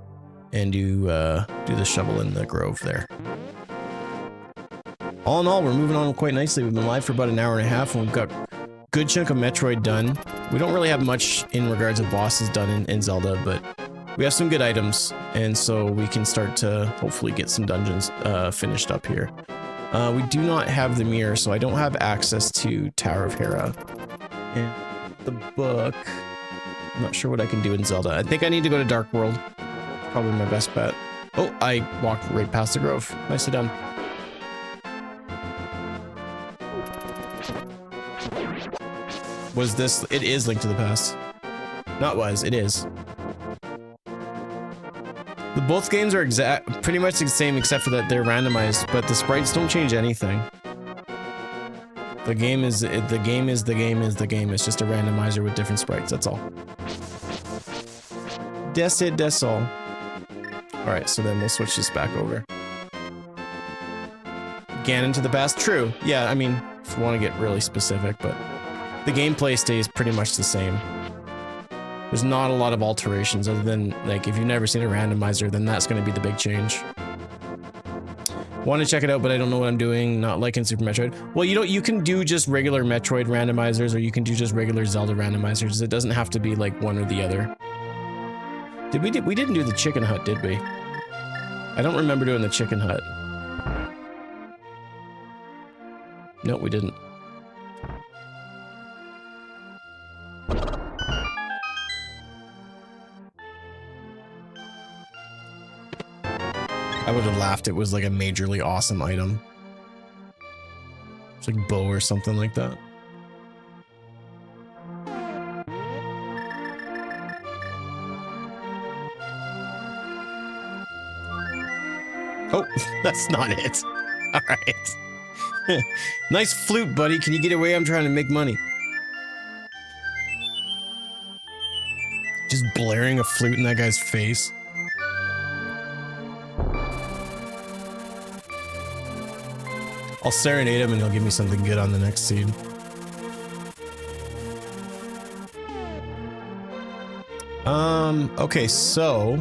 and do the shovel in the grove there. All in all, we're moving on quite nicely. We've been live for about an hour and a half, and we've got a good chunk of Metroid done. We don't really have much in regards of bosses done in Zelda, but we have some good items, and so we can start to hopefully get some dungeons finished up here. We do not have the mirror, so I don't have access to Tower of Hera. And the book, I'm not sure what I can do in Zelda. I think I need to go to Dark World. probably my best bet. Oh, I walked right past the grove. Nicely done. Was this? It is Link to the Past. Not was, it is. Both games are pretty much the same except for that they're randomized, but the sprites don't change anything. The game is the game. It's just a randomizer with different sprites, that's all. That's it, that's all. Alright, so then we'll switch this back over. Ganon to the Past, true. Yeah, I mean, if you want to get really specific, but the gameplay stays pretty much the same. There's not a lot of alterations other than, like, if you've never seen a randomizer, then that's going to be the big change. Want to check it out, but I don't know what I'm doing, not like in Super Metroid. Well, you can do just regular Metroid randomizers, or you can do just regular Zelda randomizers. It doesn't have to be, like, one or the other. We didn't do the Chicken Hut, did we? I don't remember doing the Chicken Hut. No, we didn't. I would have laughed. It was like a majorly awesome item. It's like bow or something like that. Oh, that's not it. All right. Nice flute, buddy. Can you get away? I'm trying to make money. Just blaring a flute in that guy's face. I'll serenade him and he'll give me something good on the next scene. Okay, so...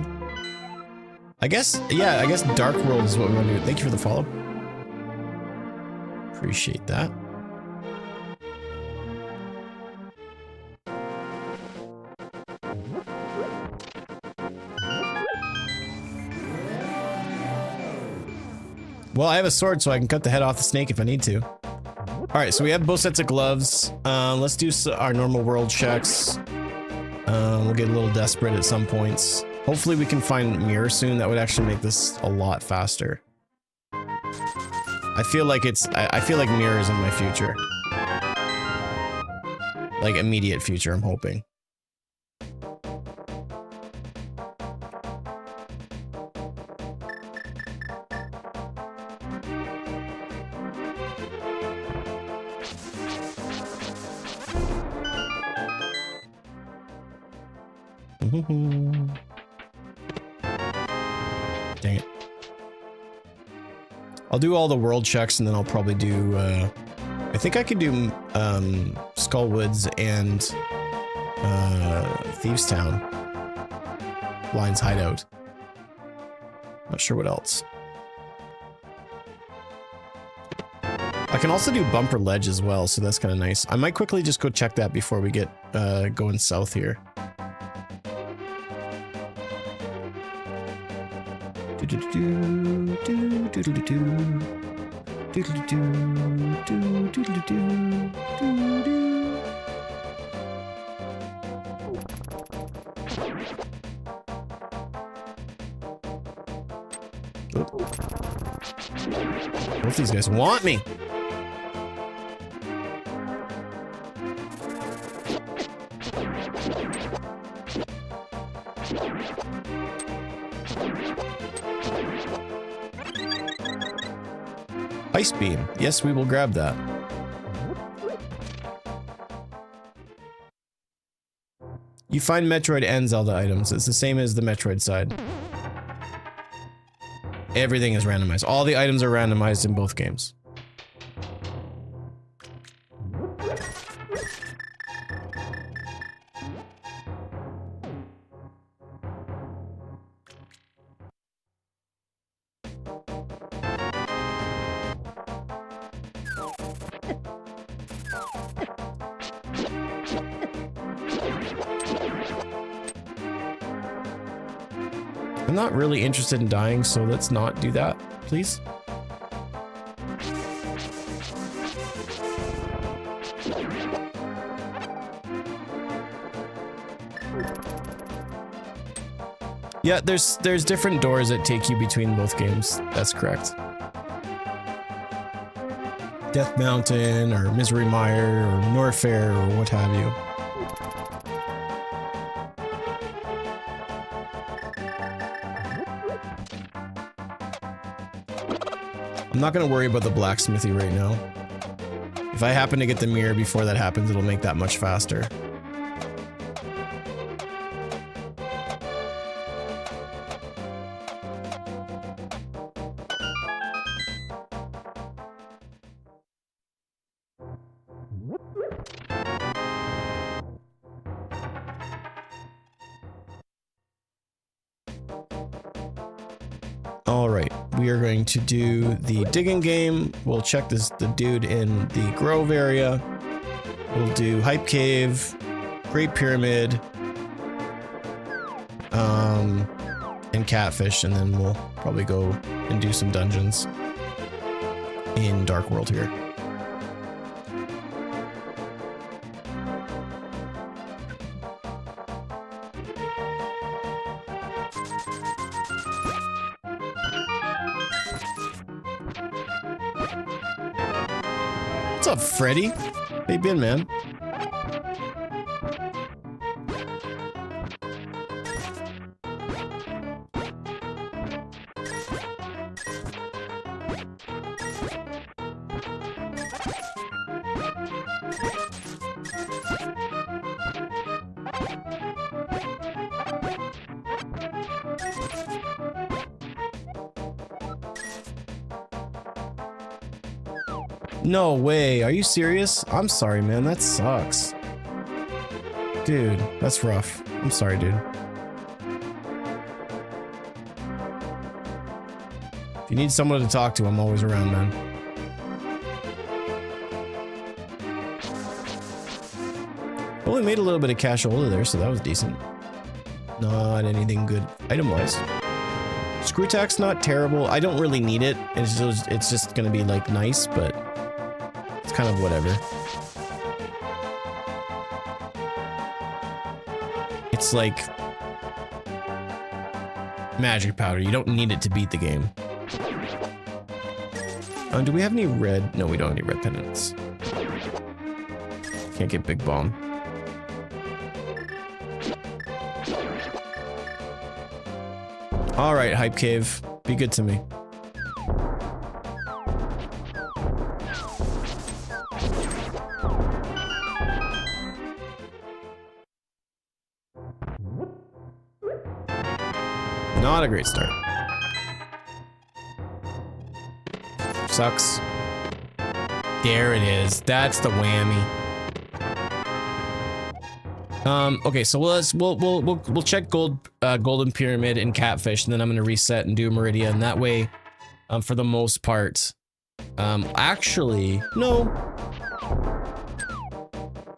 I guess Dark World is what we want to do. Thank you for the follow. Appreciate that. Well, I have a sword, so I can cut the head off the snake if I need to. Alright, so we have both sets of gloves. Let's do our normal world checks. We'll get a little desperate at some points. Hopefully we can find Mirror soon. That would actually make this a lot faster. I feel like Mirror is in my future. Like, immediate future, I'm hoping. Dang it. I'll do all the world checks and then I'll probably do, I think I could do, Skullwoods and, Thieves Town. Lion's Hideout. Not sure what else. I can also do Bumper Ledge as well, so that's kind of nice. I might quickly just go check that before we get, going south here. Both these guys want me. Ice Beam. Yes, we will grab that. You find Metroid and Zelda items. It's the same as the Metroid side. Everything is randomized. All the items are randomized in both games. I'm not really interested in dying, so let's not do that, please. Yeah, there's different doors that take you between both games. That's correct. Death Mountain or Misery Mire or Norfair or what have you. I'm not gonna worry about the blacksmithy right now. If I happen to get the mirror before that happens, it'll make that much faster. Alright, we are going to do the digging game. We'll check the dude in the grove area. We'll do Hype Cave, Great Pyramid, and Catfish, and then we'll probably go and do some dungeons in Dark World here. What's up, Freddy? How you been, man? No way, are you serious? I'm sorry, man, that sucks. Dude, that's rough. I'm sorry, dude. If you need someone to talk to, I'm always around, man. Only made a little bit of cash older there, so that was decent. Not anything good item-wise. Screw tack's not terrible. I don't really need it. It's just gonna be like nice, but it's kind of whatever. It's like magic powder. You don't need it to beat the game. Do we have any red? No, we don't have any red pendants. Can't get big bomb. All right, Hype Cave, be good to me. Not a great start. Sucks. There it is. That's the whammy. Okay, so we'll check Golden Pyramid and Catfish, and then I'm gonna reset and do Meridia, and that way, for the most part, actually, no.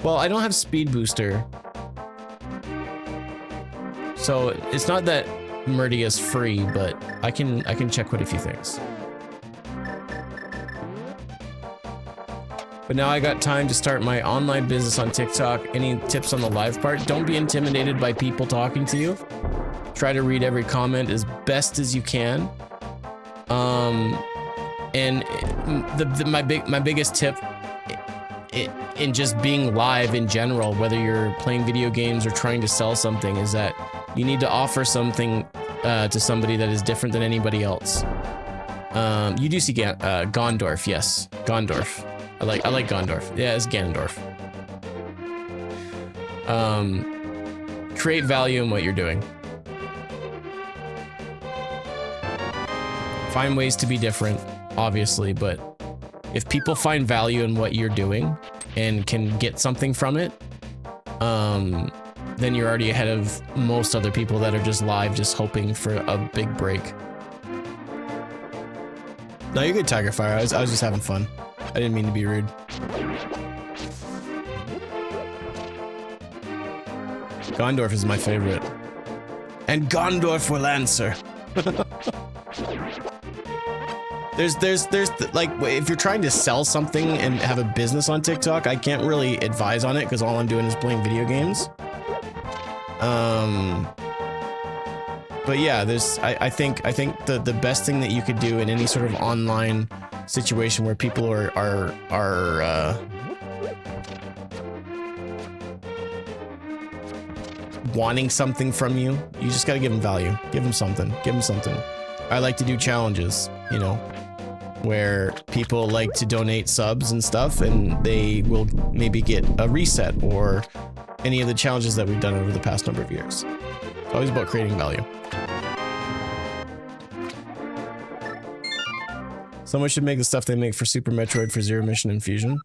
Well, I don't have Speed Booster, so it's not that Meridia is free, but I can check quite a few things. But now I got time to start my online business on TikTok. Any tips on the live part? Don't be intimidated by people talking to you. Try to read every comment as best as you can. And my biggest tip in just being live in general, whether you're playing video games or trying to sell something, is that you need to offer something to somebody that is different than anybody else. You do see Gondorf, yes, Gondorf. I like Gondorf. Yeah, it's Ganondorf. Create value in what you're doing. Find ways to be different, obviously, but if people find value in what you're doing and can get something from it, then you're already ahead of most other people that are just live, just hoping for a big break. No, you're good, Tigerfire. I was just having fun. I didn't mean to be rude. Gondorf is my favorite. And Gondorf will answer. There's like, if you're trying to sell something and have a business on TikTok, I can't really advise on it because all I'm doing is playing video games. But yeah, I think the best thing that you could do in any sort of online situation where people are wanting something from you, you just gotta give them value. Give them something. Give them something. I like to do challenges, you know, where people like to donate subs and stuff, and they will maybe get a reset or any of the challenges that we've done over the past number of years. It's always about creating value. Someone should make the stuff they make for Super Metroid for Zero Mission and Fusion.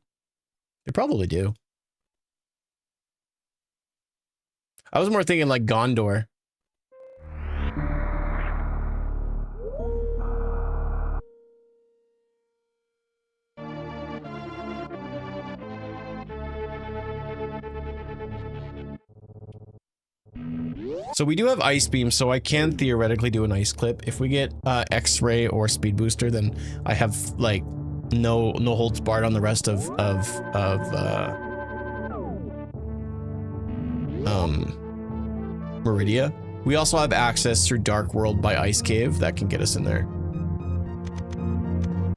They probably do. I was more thinking like Gondor. So we do have Ice Beam, so I can theoretically do an ice clip. If we get X-Ray or Speed Booster, then I have like no holds barred on the rest of Meridia. We also have access through Dark World by Ice Cave that can get us in there.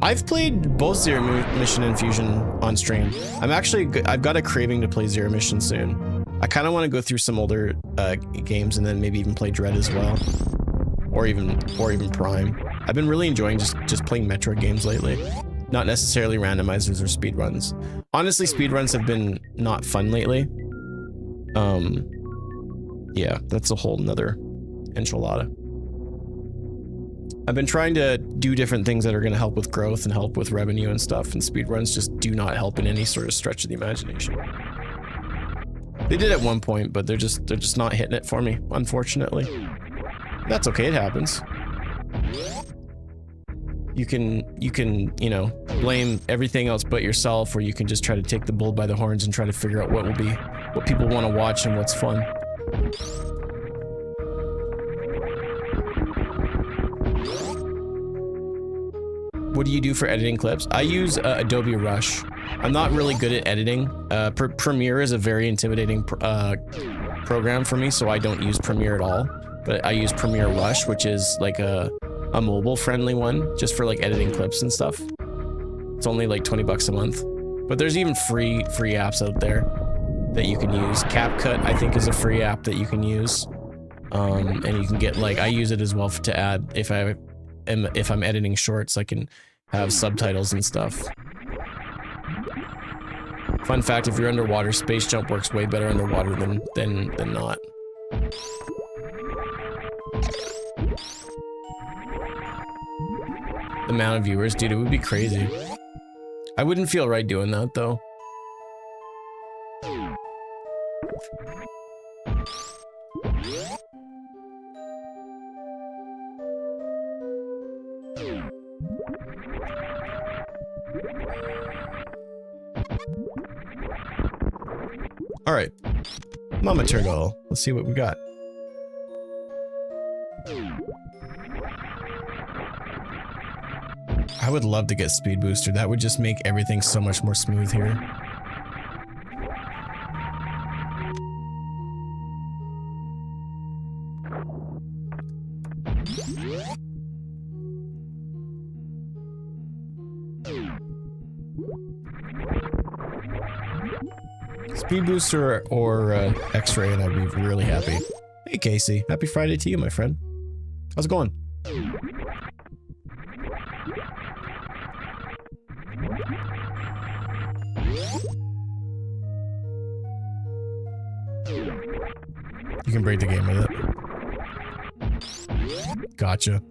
I've played both Zero Mission and Fusion on stream. I've got a craving to play Zero Mission soon. I kind of want to go through some older games and then maybe even play Dread as well, or even Prime. I've been really enjoying just playing Metroid games lately, not necessarily randomizers or speedruns. Honestly, speedruns have been not fun lately. Yeah, that's a whole nother enchilada. I've been trying to do different things that are going to help with growth and help with revenue and stuff, and speedruns just do not help in any sort of stretch of the imagination. They did at one point, but they're just not hitting it for me, unfortunately. That's okay, it happens. You can, you know, blame everything else but yourself, or you can just try to take the bull by the horns and try to figure out what people want to watch and what's fun. What do you do for editing clips? I use Adobe Rush. I'm not really good at editing. Premiere is a very intimidating program for me, so I don't use Premiere at all. But I use Premiere Rush, which is like a mobile-friendly one, just for like editing clips and stuff. It's only like 20 bucks a month. But there's even free apps out there that you can use. CapCut, I think, is a free app that you can use. And you can get, like, I use it as well to add, if I'm editing shorts, I can have subtitles and stuff. Fun fact, if you're underwater, space jump works way better underwater than not. The amount of viewers, dude, it would be crazy. I wouldn't feel right doing that, though. All right, Mama Turtle, let's see what we got. I would love to get Speed Booster. That would just make everything so much more smooth here. Speed Booster or X-Ray, and I'd be really happy. Hey Casey, happy Friday to you, my friend. How's it going? You can break the game with it. Gotcha.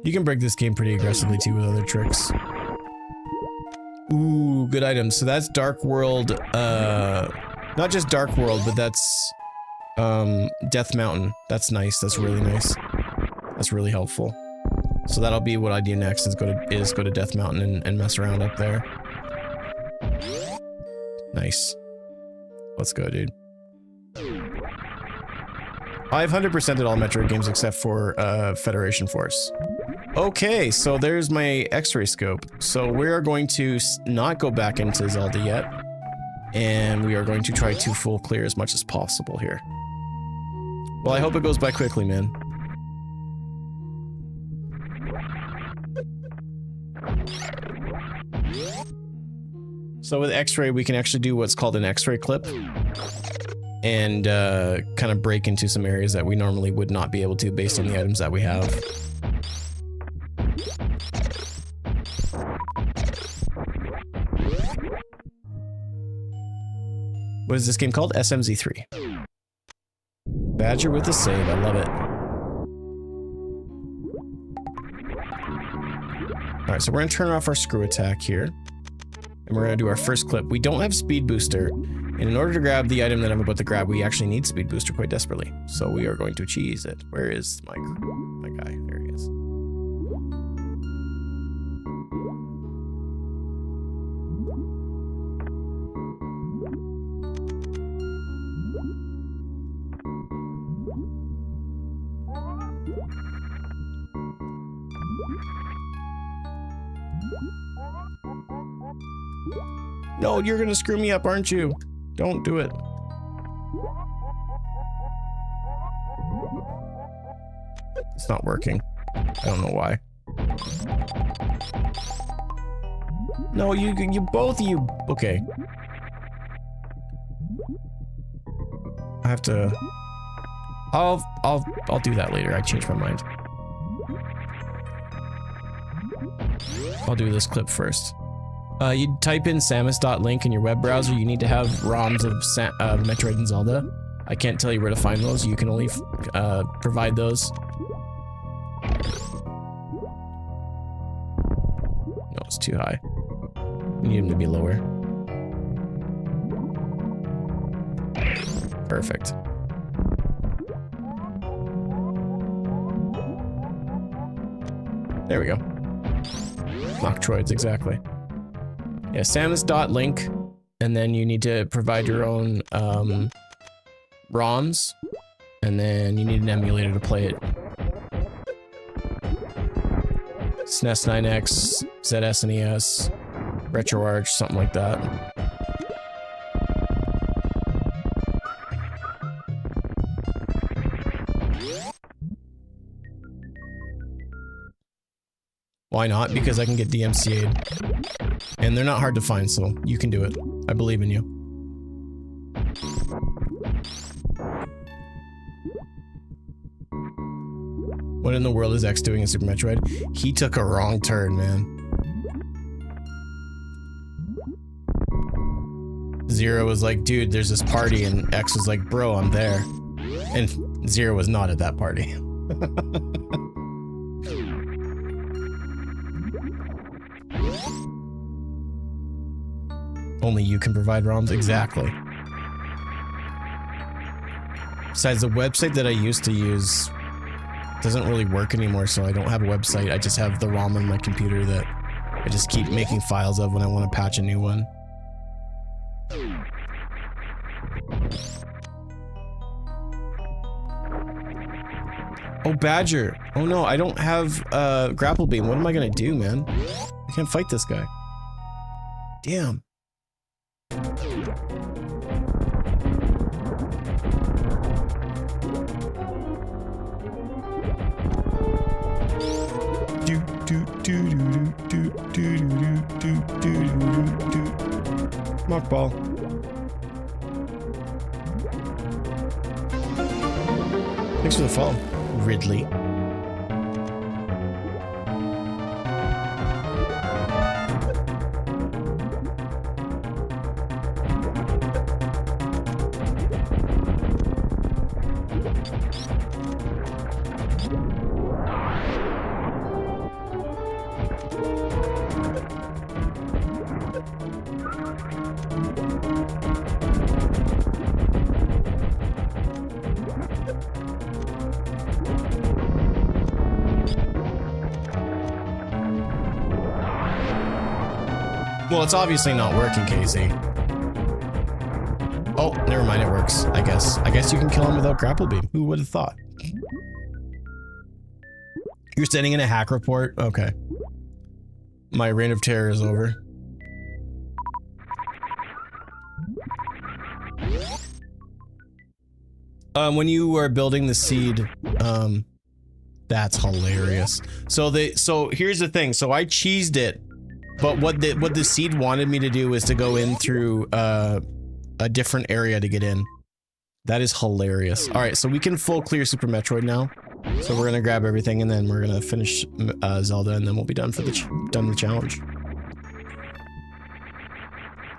You can break this game pretty aggressively too with other tricks. Ooh, good items. So that's Dark World, not just Dark World, but that's, Death Mountain. That's nice. That's really nice. That's really helpful. So that'll be what I do next, is go to Death Mountain and mess around up there. Nice. Let's go, dude. I've 100%ed all Metroid games except for, Federation Force. Okay, so there's my X-ray scope. So we are going to not go back into Zelda yet, and we are going to try to full clear as much as possible here. Well, I hope it goes by quickly, man. So with X-ray, we can actually do what's called an X-ray clip and kind of break into some areas that we normally would not be able to based on the items that we have. What is this game called? SMZ3. Badger with the save, I love it. Alright, so we're gonna turn off our screw attack here. And we're gonna do our first clip. We don't have speed booster, and in order to grab the item that I'm about to grab, we actually need speed booster quite desperately. So we are going to cheese it. Where is my guy? There he is. No, you're gonna screw me up, aren't you? Don't do it. It's not working. I don't know why. No, you both of you. Okay. I have to. I'll do that later. I changed my mind. I'll do this clip first. You type in samus.link in your web browser. You need to have ROMs of Metroid and Zelda. I can't tell you where to find those. You can only provide those. No, it's too high. You need them to be lower. Perfect. There we go. Metroids, exactly. Yeah, samus.link, and then you need to provide your own ROMs, and then you need an emulator to play it. SNES 9X, ZSNES, RetroArch, something like that. Why not? Because I can get DMCA'd. And they're not hard to find, so you can do it. I believe in you. What in the world is X doing in Super Metroid? He took a wrong turn, man. Zero was like, dude, there's this party, and X was like, bro, I'm there. And Zero was not at that party. Only you can provide ROMs? Exactly. Besides, the website that I used to use doesn't really work anymore, so I don't have a website. I just have the ROM on my computer that I just keep making files of when I want to patch a new one. Oh, Badger. Oh no, I don't have grapple beam. What am I gonna do, man? I can't fight this guy. Damn. Mockball. Thanks for the follow, Ridley. Well, it's obviously not working, Casey. Oh, never mind, it works, I guess. I guess you can kill him without grapple beam. Who would have thought? You're sending in a hack report? Okay. My reign of terror is over. When you are building the seed, that's hilarious. So here's the thing. So I cheesed it, but what the seed wanted me to do was to go in through a different area to get in. That is hilarious. All right, so we can full clear Super Metroid now. So we're gonna grab everything and then we're gonna finish Zelda, and then we'll be done for the challenge.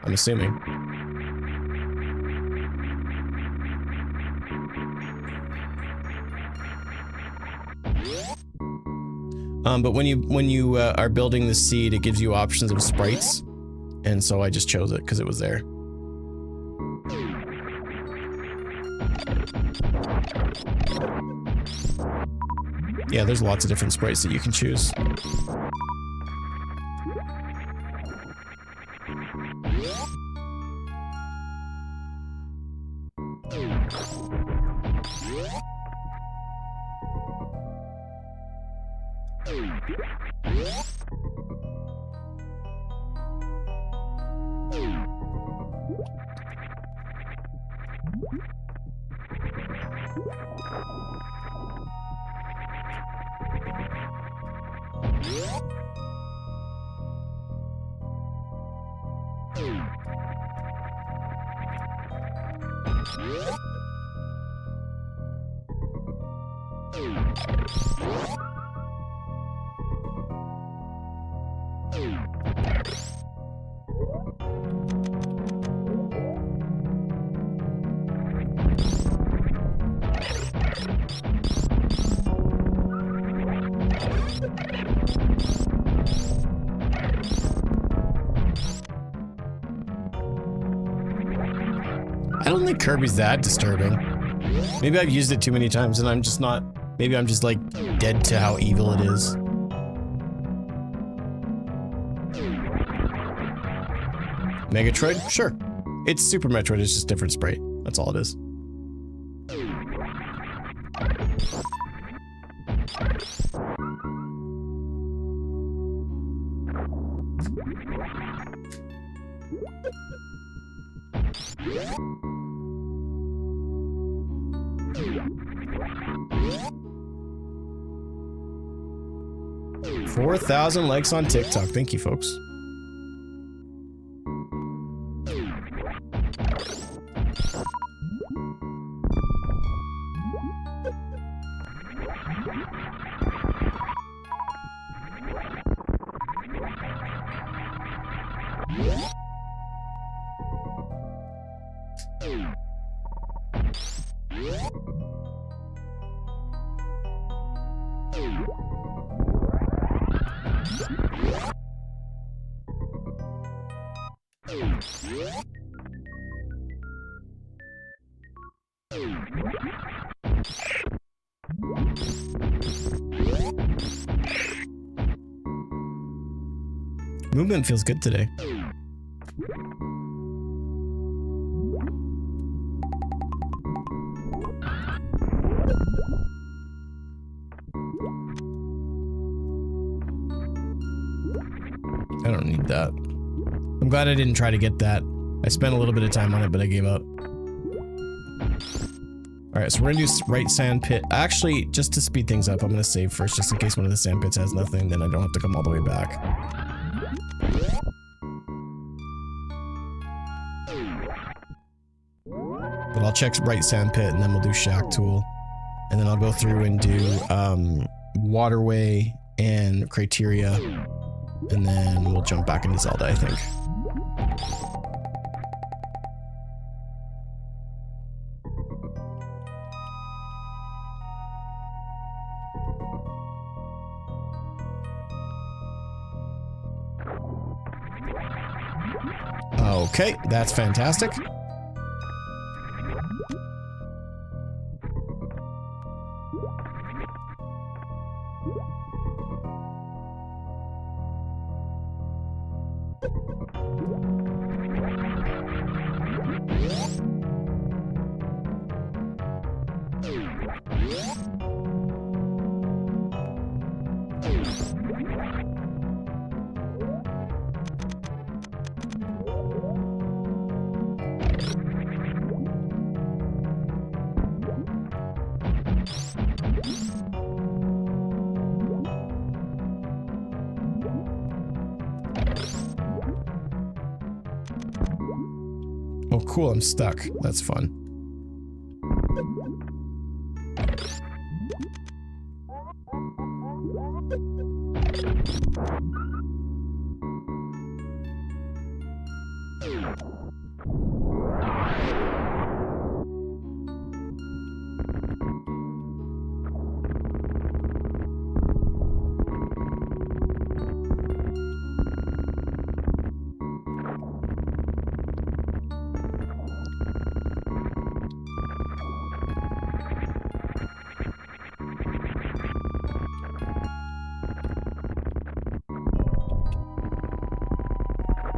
I'm assuming. But when you are building the seed, it gives you options of sprites, and so I just chose it because it was there. Yeah, there's lots of different sprites that you can choose. I don't think Kirby's that disturbing. Maybe I've used it too many times and I'm just not... Maybe I'm just like dead to how evil it is. Megatroid? Sure. It's Super Metroid, it's just different sprite. That's all it is. $4,000 likes on TikTok. Thank you, folks. Movement feels good today. I don't need that. I'm glad I didn't try to get that. I spent a little bit of time on it, but I gave up. Alright, so we're gonna do right sand pit. Actually, just to speed things up, I'm gonna save first, just in case one of the sand pits has nothing, then I don't have to come all the way back. But I'll check right sand pit, and then we'll do shack tool. And then I'll go through and do waterway and criteria. And then we'll jump back into Zelda, I think. Okay, that's fantastic. cool, I'm stuck. That's fun.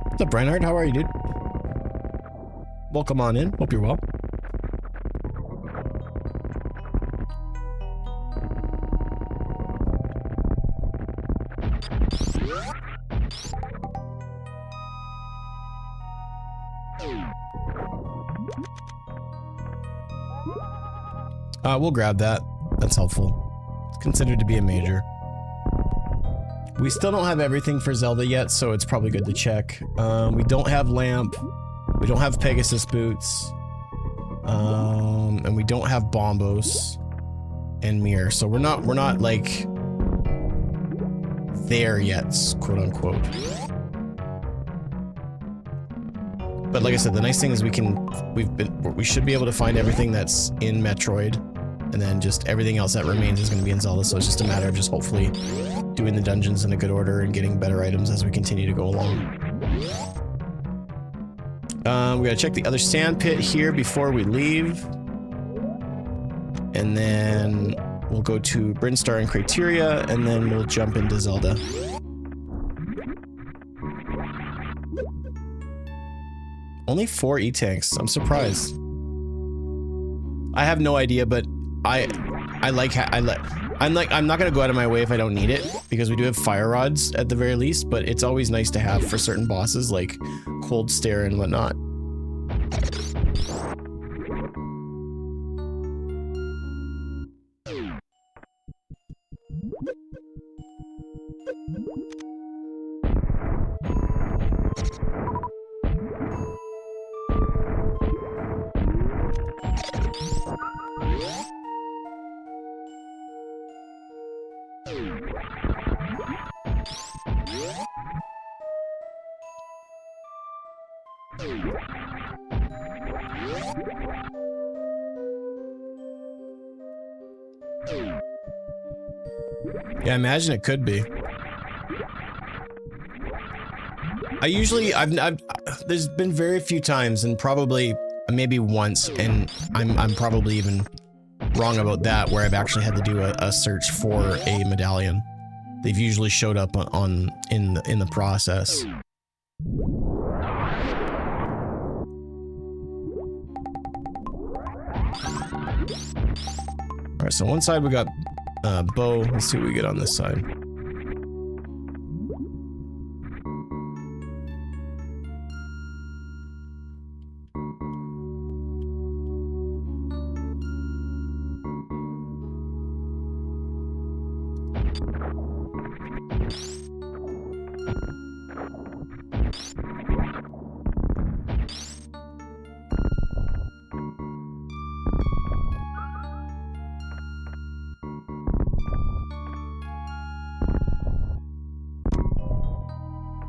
What's up, Reinhardt? How are you, dude? Welcome on in. Hope you're well. We'll grab that. That's helpful. It's considered to be a major. We still don't have everything for Zelda yet, so it's probably good to check. We don't have Lamp. We don't have Pegasus Boots. And we don't have Bombos and Mirror. So we're not like there yet, quote unquote. But like I said, the nice thing is we should be able to find everything that's in Metroid, and then just everything else that remains is going to be in Zelda. So it's just a matter of just hopefully doing the dungeons in a good order and getting better items as we continue to go along. We gotta check the other sand pit here before we leave. And then we'll go to Brinstar and Criteria, and then we'll jump into Zelda. Only 4 E-tanks. I'm surprised. I have no idea, but I'm not gonna go out of my way if I don't need it, because we do have fire rods at the very least, but it's always nice to have for certain bosses like Cold Stare and whatnot. Yeah, I imagine it could be. There's been very few times, and probably maybe once, and I'm probably even wrong about that, where I've actually had to do a search for a medallion. They've usually showed up in the process. All right, so one side we got bow. Let's see what we get on this side.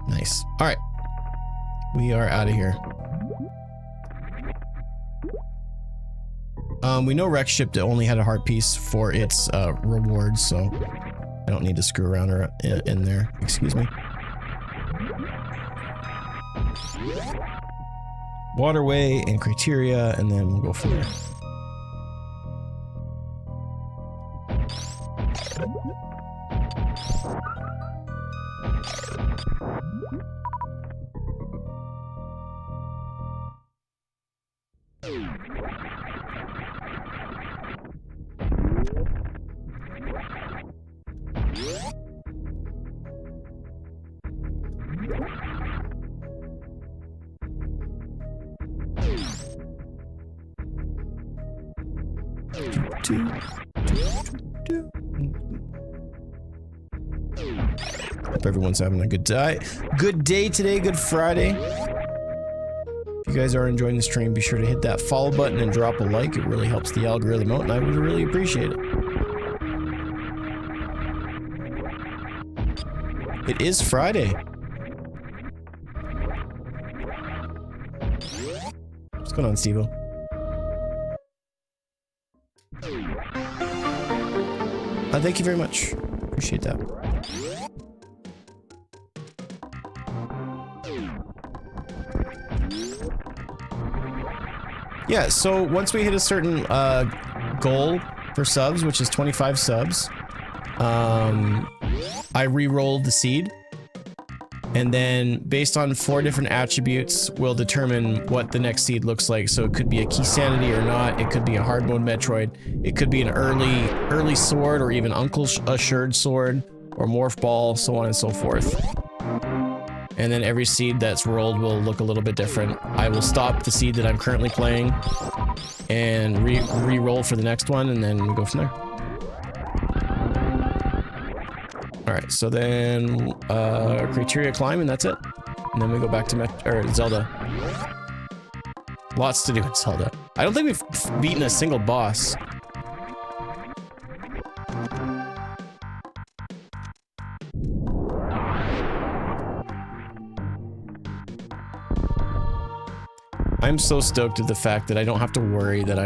Nice. All right. We are out of here. We know Rex Ship only had a heart piece for its rewards, so I don't need to screw around in there. Excuse me. Waterway and Criteria, and then we'll go from there. Hope everyone's having a good day. Good day today, good Friday. If you you guys are enjoying the stream, be sure to hit that follow button and drop a like. It really helps the algorithm out, and I would really appreciate it. It is Friday. What's going on, Steve-O? Thank you very much. Appreciate that. Yeah, so once we hit a certain goal for subs, which is 25 subs, I re-rolled the seed, and then based on 4 different attributes, we'll determine what the next seed looks like. So it could be a key sanity or not, it could be a hard mode Metroid, it could be an early sword, or even Uncle Assured sword, or morph ball, so on and so forth. And then every seed that's rolled will look a little bit different. I will stop the seed that I'm currently playing and re-roll for the next one, and then we go from there. Alright, so then criteria climb, and that's it. And then we go back to Zelda. Lots to do in Zelda. I don't think we've beaten a single boss. I'm so stoked at the fact that I don't have to worry that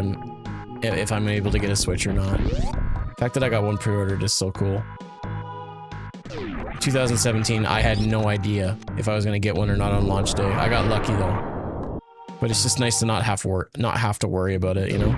if I'm able to get a Switch or not. The fact that I got one pre-ordered is so cool. 2017, I had no idea if I was gonna get one or not on launch day. I got lucky though. But it's just nice to not have to worry about it, you know?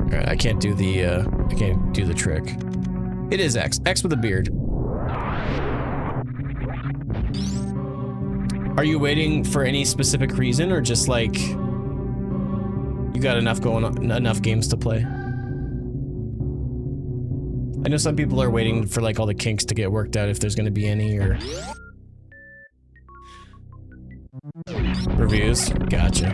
Alright, I can't do the trick. It is X. X with a beard. Are you waiting for any specific reason, or just like you got enough games to play? I know some people are waiting for like all the kinks to get worked out, if there's going to be any, or reviews. Gotcha.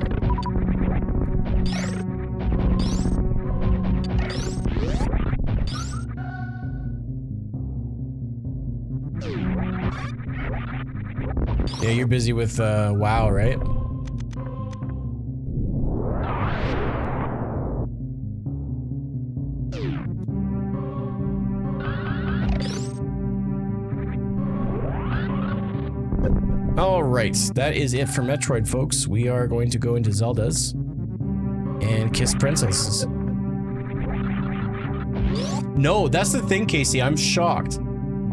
Yeah, you're busy with WoW, right? Alright, that is it for Metroid, folks. We are going to go into Zelda's and kiss princesses. No, that's the thing, Casey. I'm shocked.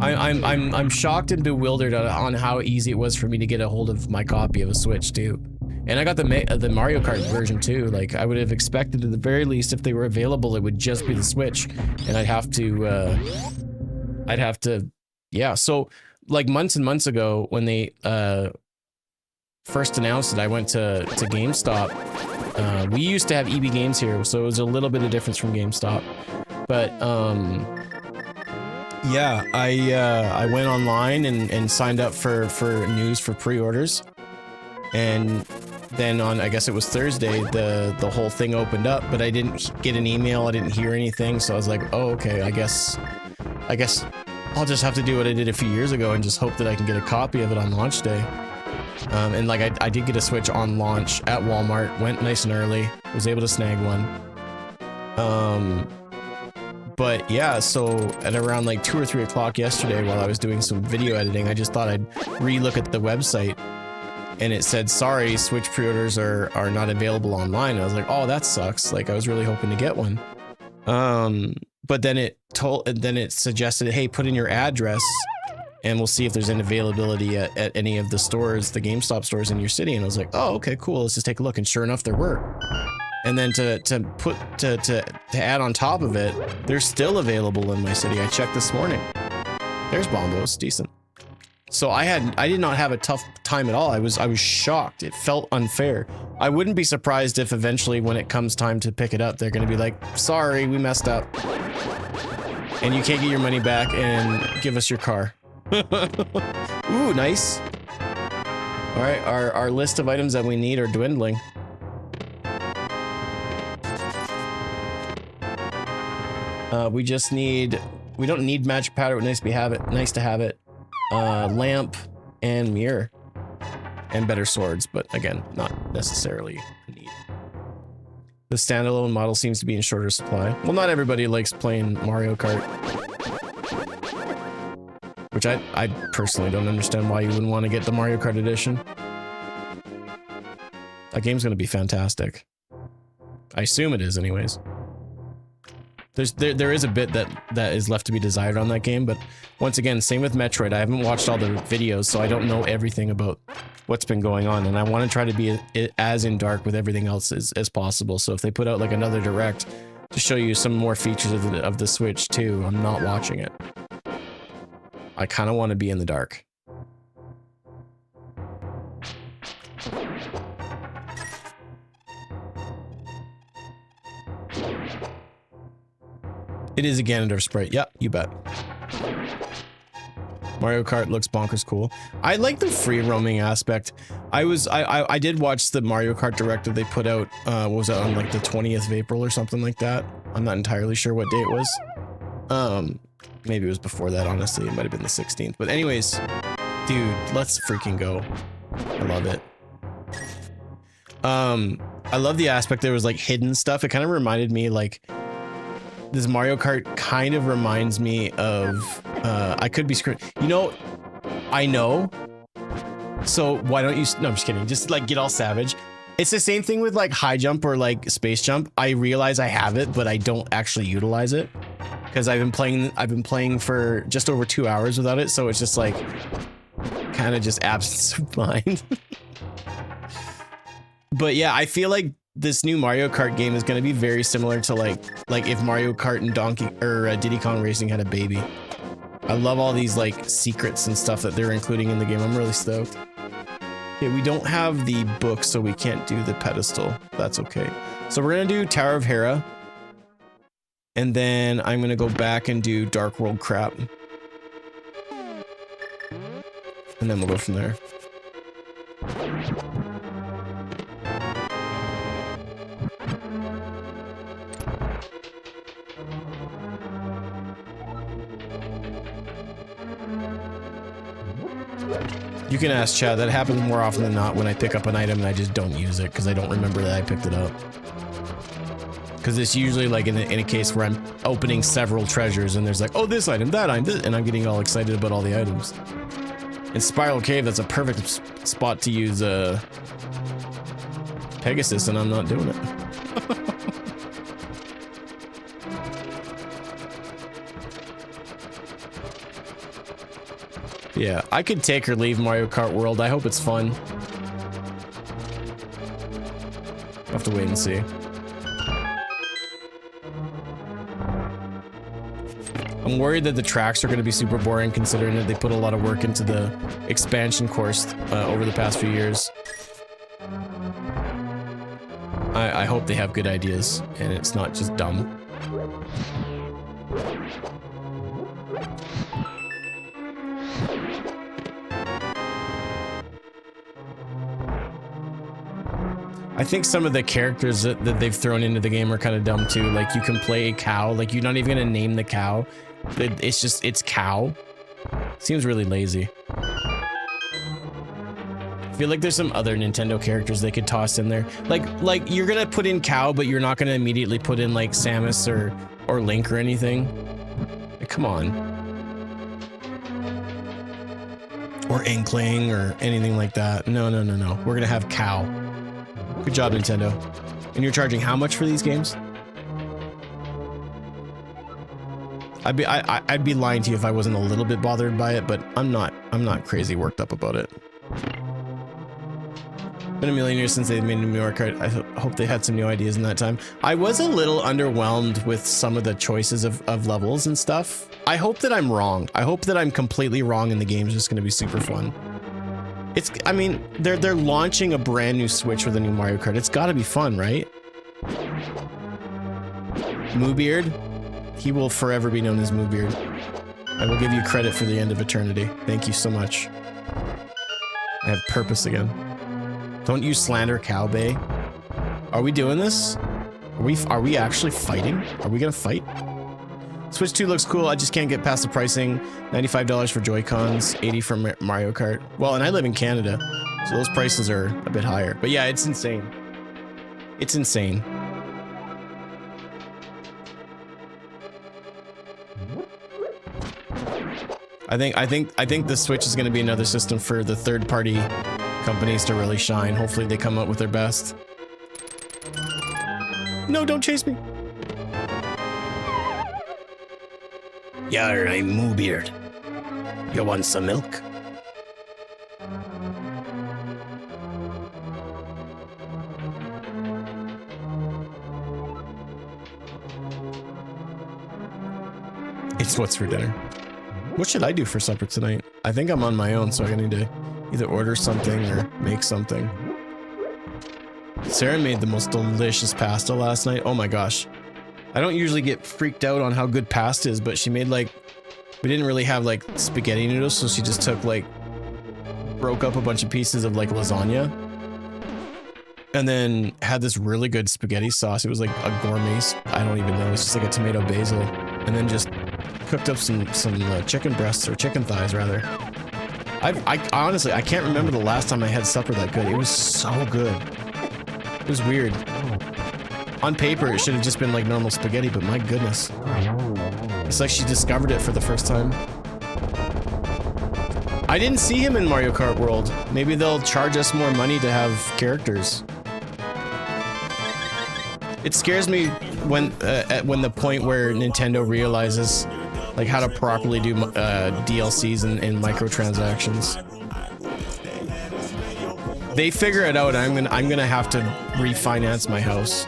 I'm shocked and bewildered on how easy it was for me to get a hold of my copy of a Switch too. And I got the Mario Kart version too. Like, I would have expected at the very least, if they were available, it would just be the Switch, and I'd have to, yeah. So like months and months ago, when they first announced it, I went to GameStop. We used to have EB Games here, so it was a little bit of difference from GameStop, but yeah, I went online and signed up for news for pre-orders, and then on, I guess it was Thursday, the whole thing opened up, but I didn't get an email, I didn't hear anything, so I was like, oh, okay, I guess I'll just have to do what I did a few years ago and just hope that I can get a copy of it on launch day. And like, I did get a Switch on launch at Walmart, went nice and early, was able to snag one. But yeah, so at around like 2 or 3 o'clock yesterday, while I was doing some video editing, I just thought I'd re-look at the website, and it said, sorry, Switch pre-orders are not available online. And I was like, oh, that sucks. Like, I was really hoping to get one. But then it suggested, hey, put in your address and we'll see if there's an availability at any of the stores, the GameStop stores in your city. And I was like, oh, okay, cool. Let's just take a look. And sure enough, there were. And then to add on top of it, they're still available in my city. I checked this morning. There's Bombos, decent. So I did not have a tough time at all. I was shocked. It felt unfair. I wouldn't be surprised if eventually, when it comes time to pick it up, they're gonna be like, sorry, we messed up, and you can't get your money back, and give us your car. Ooh, nice. All right, our list of items that we need are dwindling. We just need, we don't need magic powder, but nice to have it. Lamp and mirror. And better swords, but again, not necessarily a need. The standalone model seems to be in shorter supply. Well, not everybody likes playing Mario Kart. Which I personally don't understand why you wouldn't want to get the Mario Kart edition. That game's gonna be fantastic. I assume it is anyways. There is a bit that is left to be desired on that game, but once again, same with Metroid. I haven't watched all the videos, so I don't know everything about what's been going on, and I want to try to be as in dark with everything else as possible. So if they put out like another direct to show you some more features of the Switch too, I'm not watching it. I kind of want to be in the dark. It is a Ganondorf sprite. Yep, you bet. Mario Kart looks bonkers cool. I like the free roaming aspect. I did watch the Mario Kart Direct that they put out. What was that, on like the 20th of April or something like that? I'm not entirely sure what day it was. Maybe it was before that, honestly. It might have been the 16th. But anyways, dude, let's freaking go. I love it. I love the aspect there was like hidden stuff. It kind of reminded me like this Mario Kart kind of reminds me of I could be screwed. You know, I know. So why don't you? No, I'm just kidding. Just like get all savage. It's the same thing with like high jump or like space jump. I realize I have it, but I don't actually utilize it because I've been playing for just over 2 hours without it. So it's just like kind of just absence of mind. But yeah, I feel like this new Mario Kart game is going to be very similar to like if Mario Kart and Diddy Kong Racing had a baby. I love all these like secrets and stuff that they're including in the game. I'm really stoked. Okay, we don't have the book, so we can't do the pedestal. That's okay. So we're gonna do Tower of Hera, and then I'm gonna go back and do Dark World crap, and then we'll go from there. You can ask Chad. That happens more often than not when I pick up an item and I just don't use it because I don't remember that I picked it up. Because it's usually like in a case where I'm opening several treasures and there's like, oh, this item, that item, and I'm getting all excited about all the items. In Spiral Cave, that's a perfect spot to use Pegasus, and I'm not doing it. Yeah, I could take or leave Mario Kart World. I hope it's fun. I'll have to wait and see. I'm worried that the tracks are going to be super boring considering that they put a lot of work into the expansion course over the past few years. I hope they have good ideas and it's not just dumb. I think some of the characters that they've thrown into the game are kind of dumb too. Like you can play a cow, like you're not even gonna name the cow. It's just, it's cow. Seems really lazy. I feel like there's some other Nintendo characters they could toss in there. Like you're gonna put in cow, but you're not gonna immediately put in like Samus or Link or anything. Like, come on. Or Inkling or anything like that. No. We're gonna have cow. Good job, Nintendo. And you're charging how much for these games? I'd be lying to you if I wasn't a little bit bothered by it, but I'm not crazy worked up about it. Been a million years since they've made a New York Kart. I hope they had some new ideas in that time. I was a little underwhelmed with some of the choices of levels and stuff. I hope that I'm wrong. I hope that I'm completely wrong and the game's just gonna be super fun. I mean, they're launching a brand new Switch with a new Mario Kart. It's gotta be fun, right? Moobeard, he will forever be known as Moobeard. I will give you credit for the end of eternity. Thank you so much. I have purpose again. Don't you slander Cow Bay. Are we doing this? Are we actually fighting? Are we gonna fight? Switch 2 looks cool. I just can't get past the pricing. $95 for Joy-Cons, $80 for Mario Kart. Well, and I live in Canada, so those prices are a bit higher. But yeah, it's insane. It's insane. I think the Switch is going to be another system for the third-party companies to really shine. Hopefully they come up with their best. No, don't chase me. Yar, I'm Moobeard. You want some milk? It's what's for dinner. What should I do for supper tonight? I think I'm on my own, so I need to either order something or make something. Sarah made the most delicious pasta last night. Oh my gosh. I don't usually get freaked out on how good pasta is, but she made like... We didn't really have like spaghetti noodles, so she just took like... broke up a bunch of pieces of like lasagna. And then had this really good spaghetti sauce. It was like a gourmet... I don't even know. It's just like a tomato basil. And then just... cooked up some chicken breasts, or chicken thighs rather. I honestly, I can't remember the last time I had supper that good. It was so good. It was weird. On paper, it should have just been like normal spaghetti, but my goodness. It's like she discovered it for the first time. I didn't see him in Mario Kart World. Maybe they'll charge us more money to have characters. It scares me when the point where Nintendo realizes like how to properly do DLCs and microtransactions. They figure it out. I'm gonna have to refinance my house.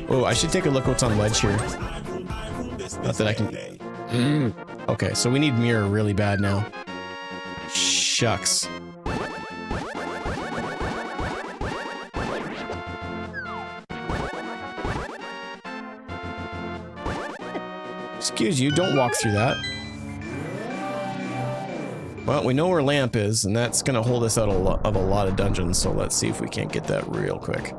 Oh, I should take a look what's on ledge here. Not that I can. Okay, so we need mirror really bad now. Shucks. Excuse you, don't walk through that. Well, we know where lamp is, and that's gonna hold us out of a lot of dungeons, so let's see if we can't get that real quick.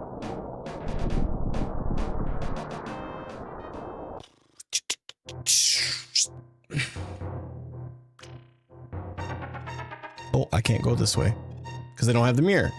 Oh, I can't go this way, because I don't have the mirror.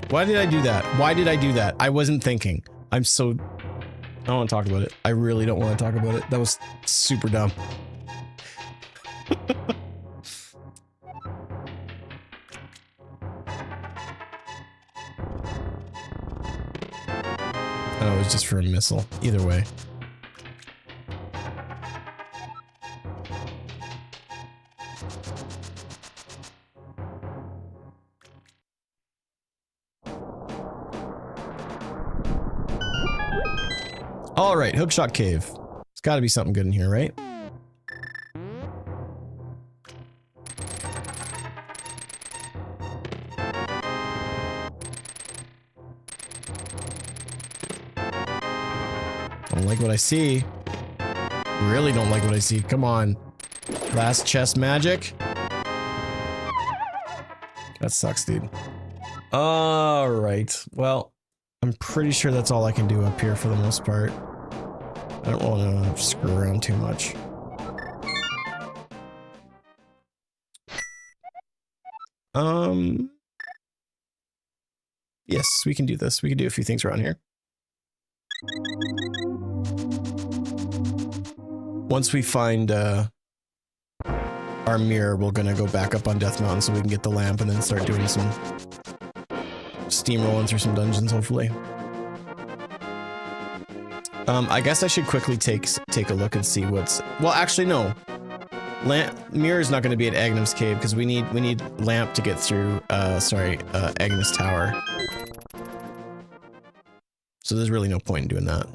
Why did I do that? Why did I do that? I wasn't thinking. I'm so... I don't want to talk about it. I really don't want to talk about it. That was super dumb. Oh, it was just for a missile. Either way. All right, Hookshot Cave. There's got to be something good in here, right? Don't like what I see. Really don't like what I see. Come on. Last chest magic. That sucks, dude. All right. Well, I'm pretty sure that's all I can do up here for the most part. I don't want to screw around too much. Yes, we can do this. We can do a few things around here. Once we find our mirror, we're gonna go back up on Death Mountain so we can get the lamp and then start doing some steamrolling through some dungeons, hopefully. I guess I should quickly take a look and see what's... Well, actually, no. Mirror's not going to be at Agnes's cave because we need Lamp to get through. Agnes Tower. So there's really no point in doing that.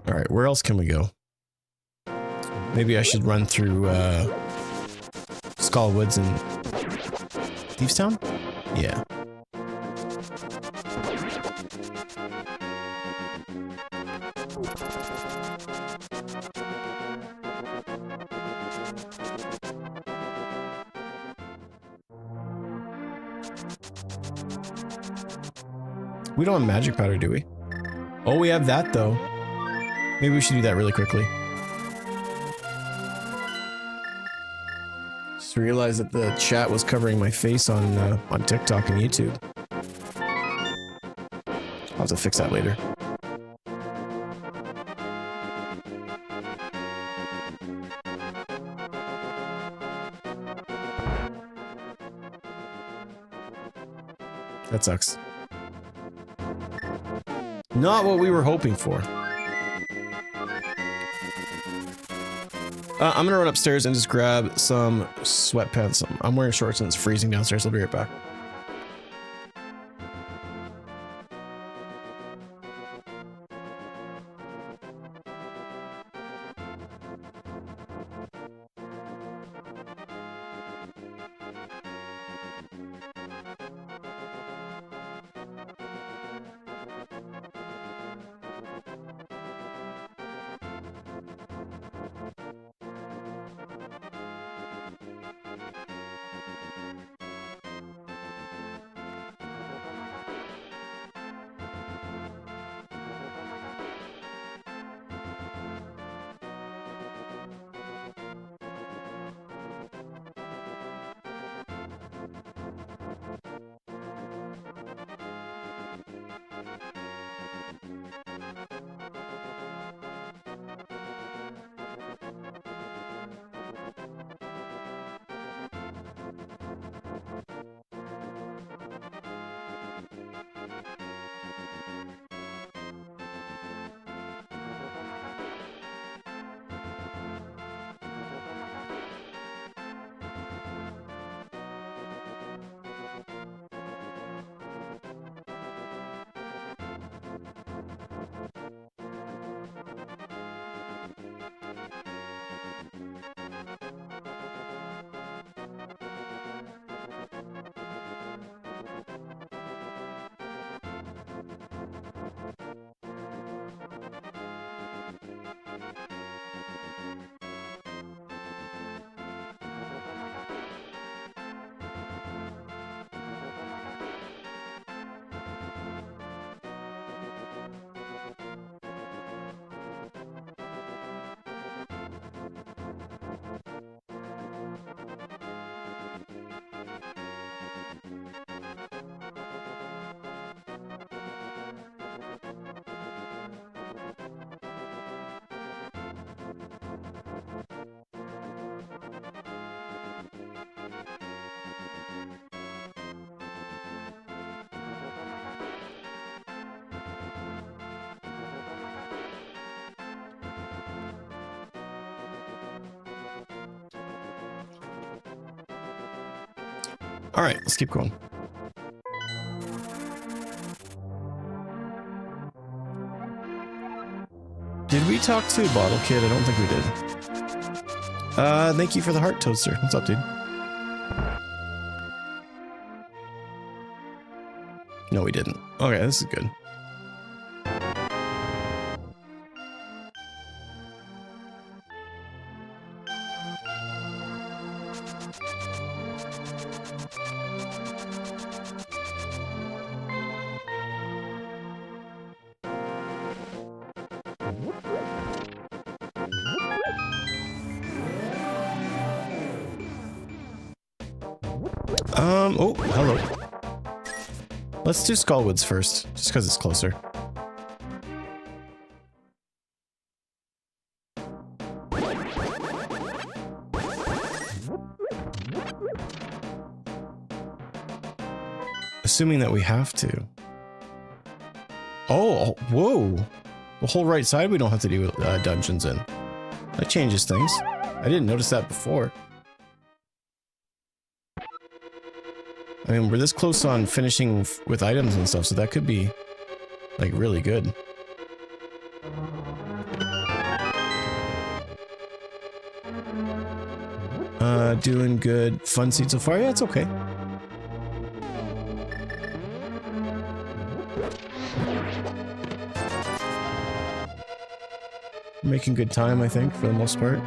Alright, where else can we go? Maybe I should run through, Skull Woods and... Thieves Town? Yeah. We don't have magic powder, do we? Oh, we have that, though. Maybe we should do that really quickly. Just realized that the chat was covering my face on TikTok and YouTube. I'll have to fix that later. That sucks. Not what we were hoping for. I'm gonna run upstairs and just grab some sweatpants. I'm wearing shorts and it's freezing downstairs. I'll be right back. All right, let's keep going. Did we talk to Bottle Kid? I don't think we did. Thank you for the heart toaster. What's up, dude? No, we didn't. Okay, this is good. Oh, hello. Let's do Skullwoods first, just because it's closer. Assuming that we have to. Oh, whoa. The whole right side we don't have to do dungeons in. That changes things. I didn't notice that before. I mean, we're this close on finishing with items and stuff, so that could be, like, really good. Doing good. Fun seat so far? Yeah, it's okay. Making good time, I think, for the most part.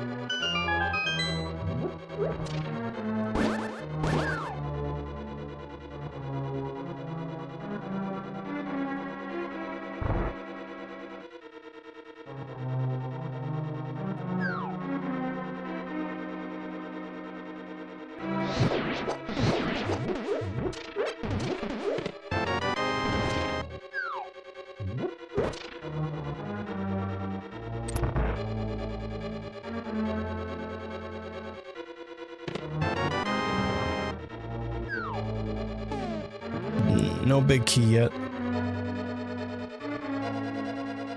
No big key yet.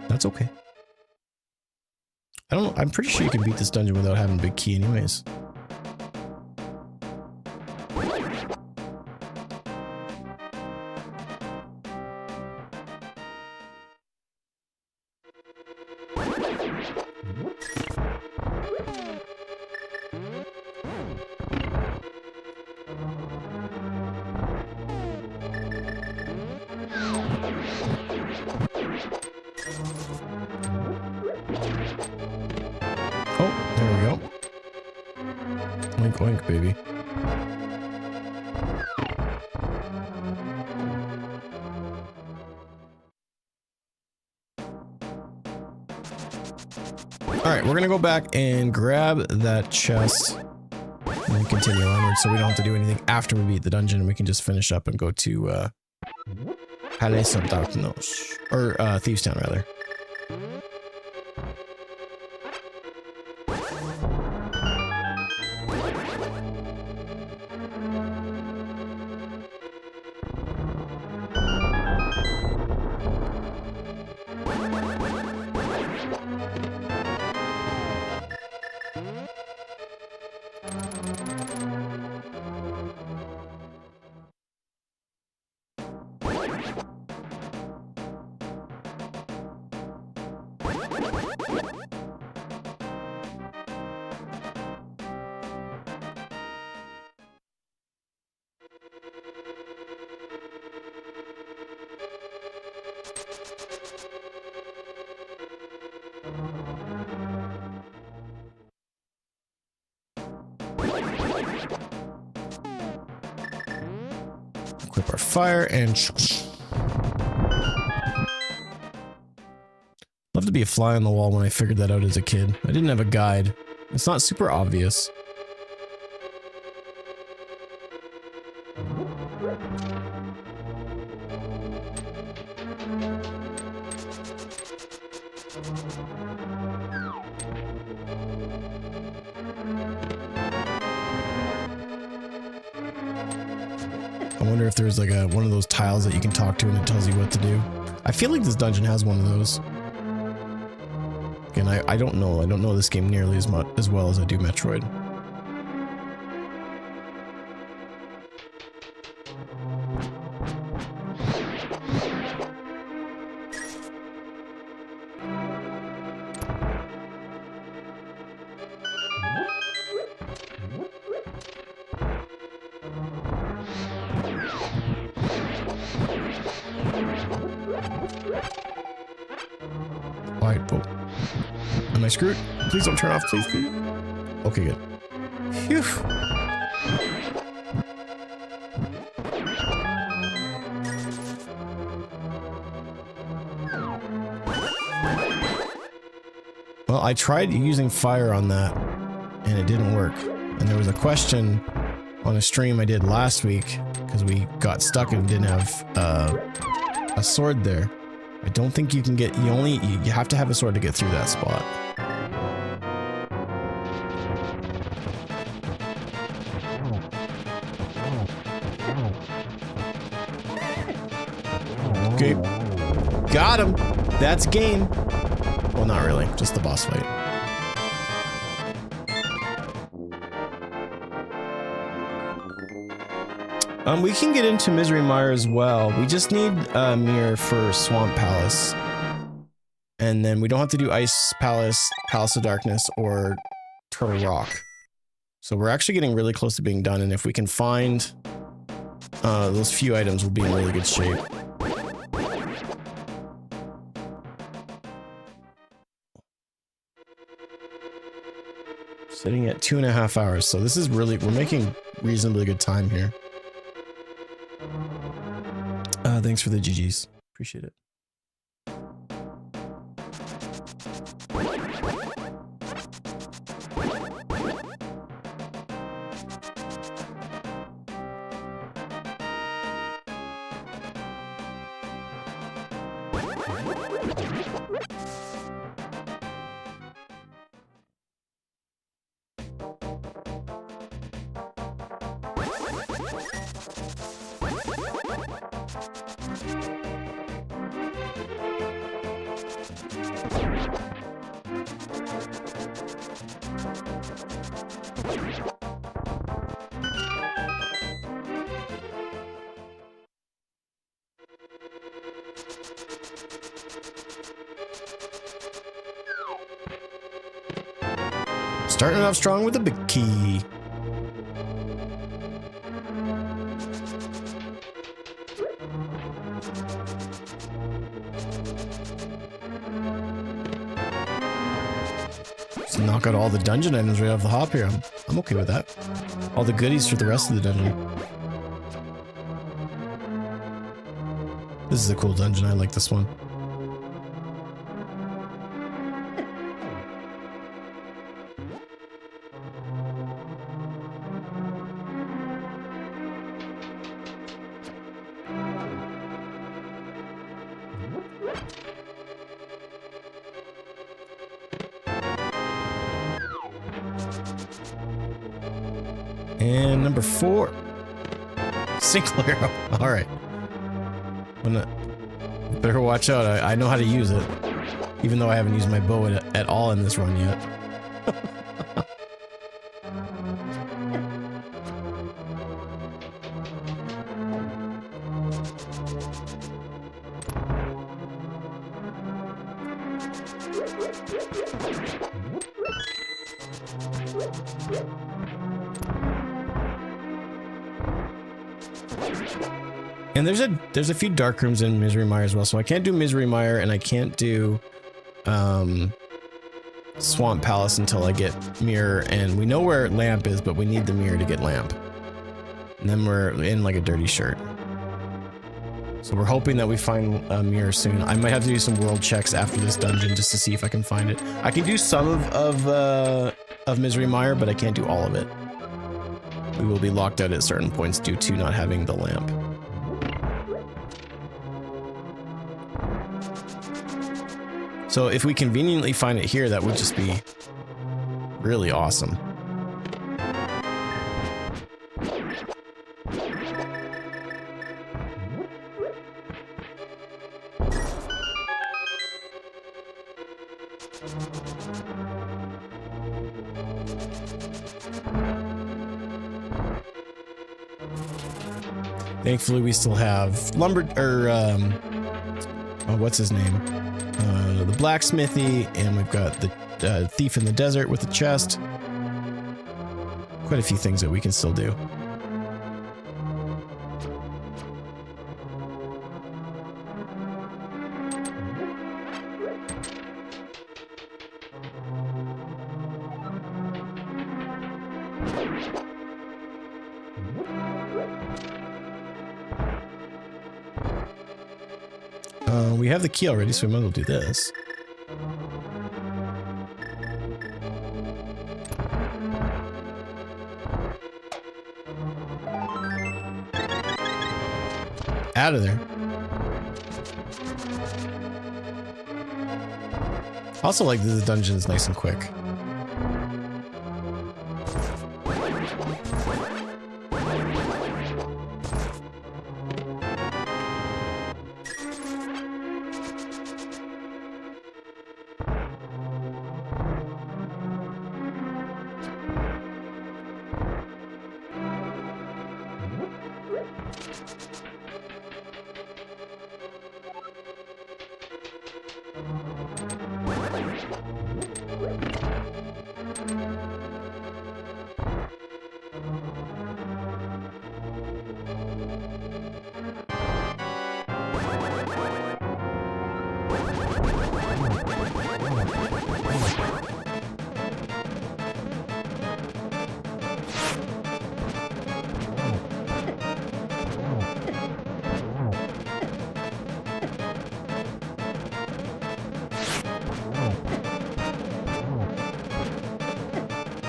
That's okay. I don't know. I'm pretty sure you can beat this dungeon without having big key anyways. Oh, there we go. Oink oink, baby. Alright, we're gonna go back and grab that chest and continue onward so we don't have to do anything after we beat the dungeon. We can just finish up and go to Palace of Darkness. Or Thieves Town, rather. Equip our fire and... Love to be a fly on the wall when I figured that out as a kid. I didn't have a guide. It's not super obvious. I wonder if there's like one of those tiles that you can talk to and it tells you what to do. I feel like this dungeon has one of those. Again, I don't know. I don't know this game nearly as well as I do Metroid. Alright, oh. Am I screwed? Please don't turn off, please. Okay, good. Phew. Well, I tried using fire on that, and it didn't work. And there was a question on a stream I did last week, because we got stuck and didn't have a sword there. I don't think you can get, you have to have a sword to get through that spot. Okay. Got him! That's game! Well, not really, just the boss fight. We can get into Misery Mire as well. We just need a mirror for Swamp Palace. And then we don't have to do Ice Palace, Palace of Darkness, or Turtle Rock. So we're actually getting really close to being done, and if we can find those few items, we'll be in really good shape. Sitting at 2.5 hours, so this is really, we're making reasonably good time here. Thanks for the GGs. Appreciate it. Starting off strong with a big key. Just knock out all the dungeon items right off the hop here. I'm okay with that. All the goodies for the rest of the dungeon. This is a cool dungeon. I like this one. And number 4. Single arrow. Alright. Better watch out. I know how to use it. Even though I haven't used my bow at all in this run yet. And there's a few dark rooms in Misery Mire as well, so I can't do Misery Mire and I can't do Swamp Palace until I get Mirror, and we know where Lamp is, but we need the Mirror to get Lamp. And then we're in like a dirty shirt. So we're hoping that we find a Mirror soon. I might have to do some world checks after this dungeon just to see if I can find it. I can do some of Misery Mire, but I can't do all of it. We will be locked out at certain points due to not having the lamp. So if we conveniently find it here, that would just be really awesome. Thankfully, we still have what's his name? The blacksmithy, and we've got the thief in the desert with the chest. Quite a few things that we can still do. We have the key already, so we might as well do this. out of there. Also, like, the dungeon is nice and quick.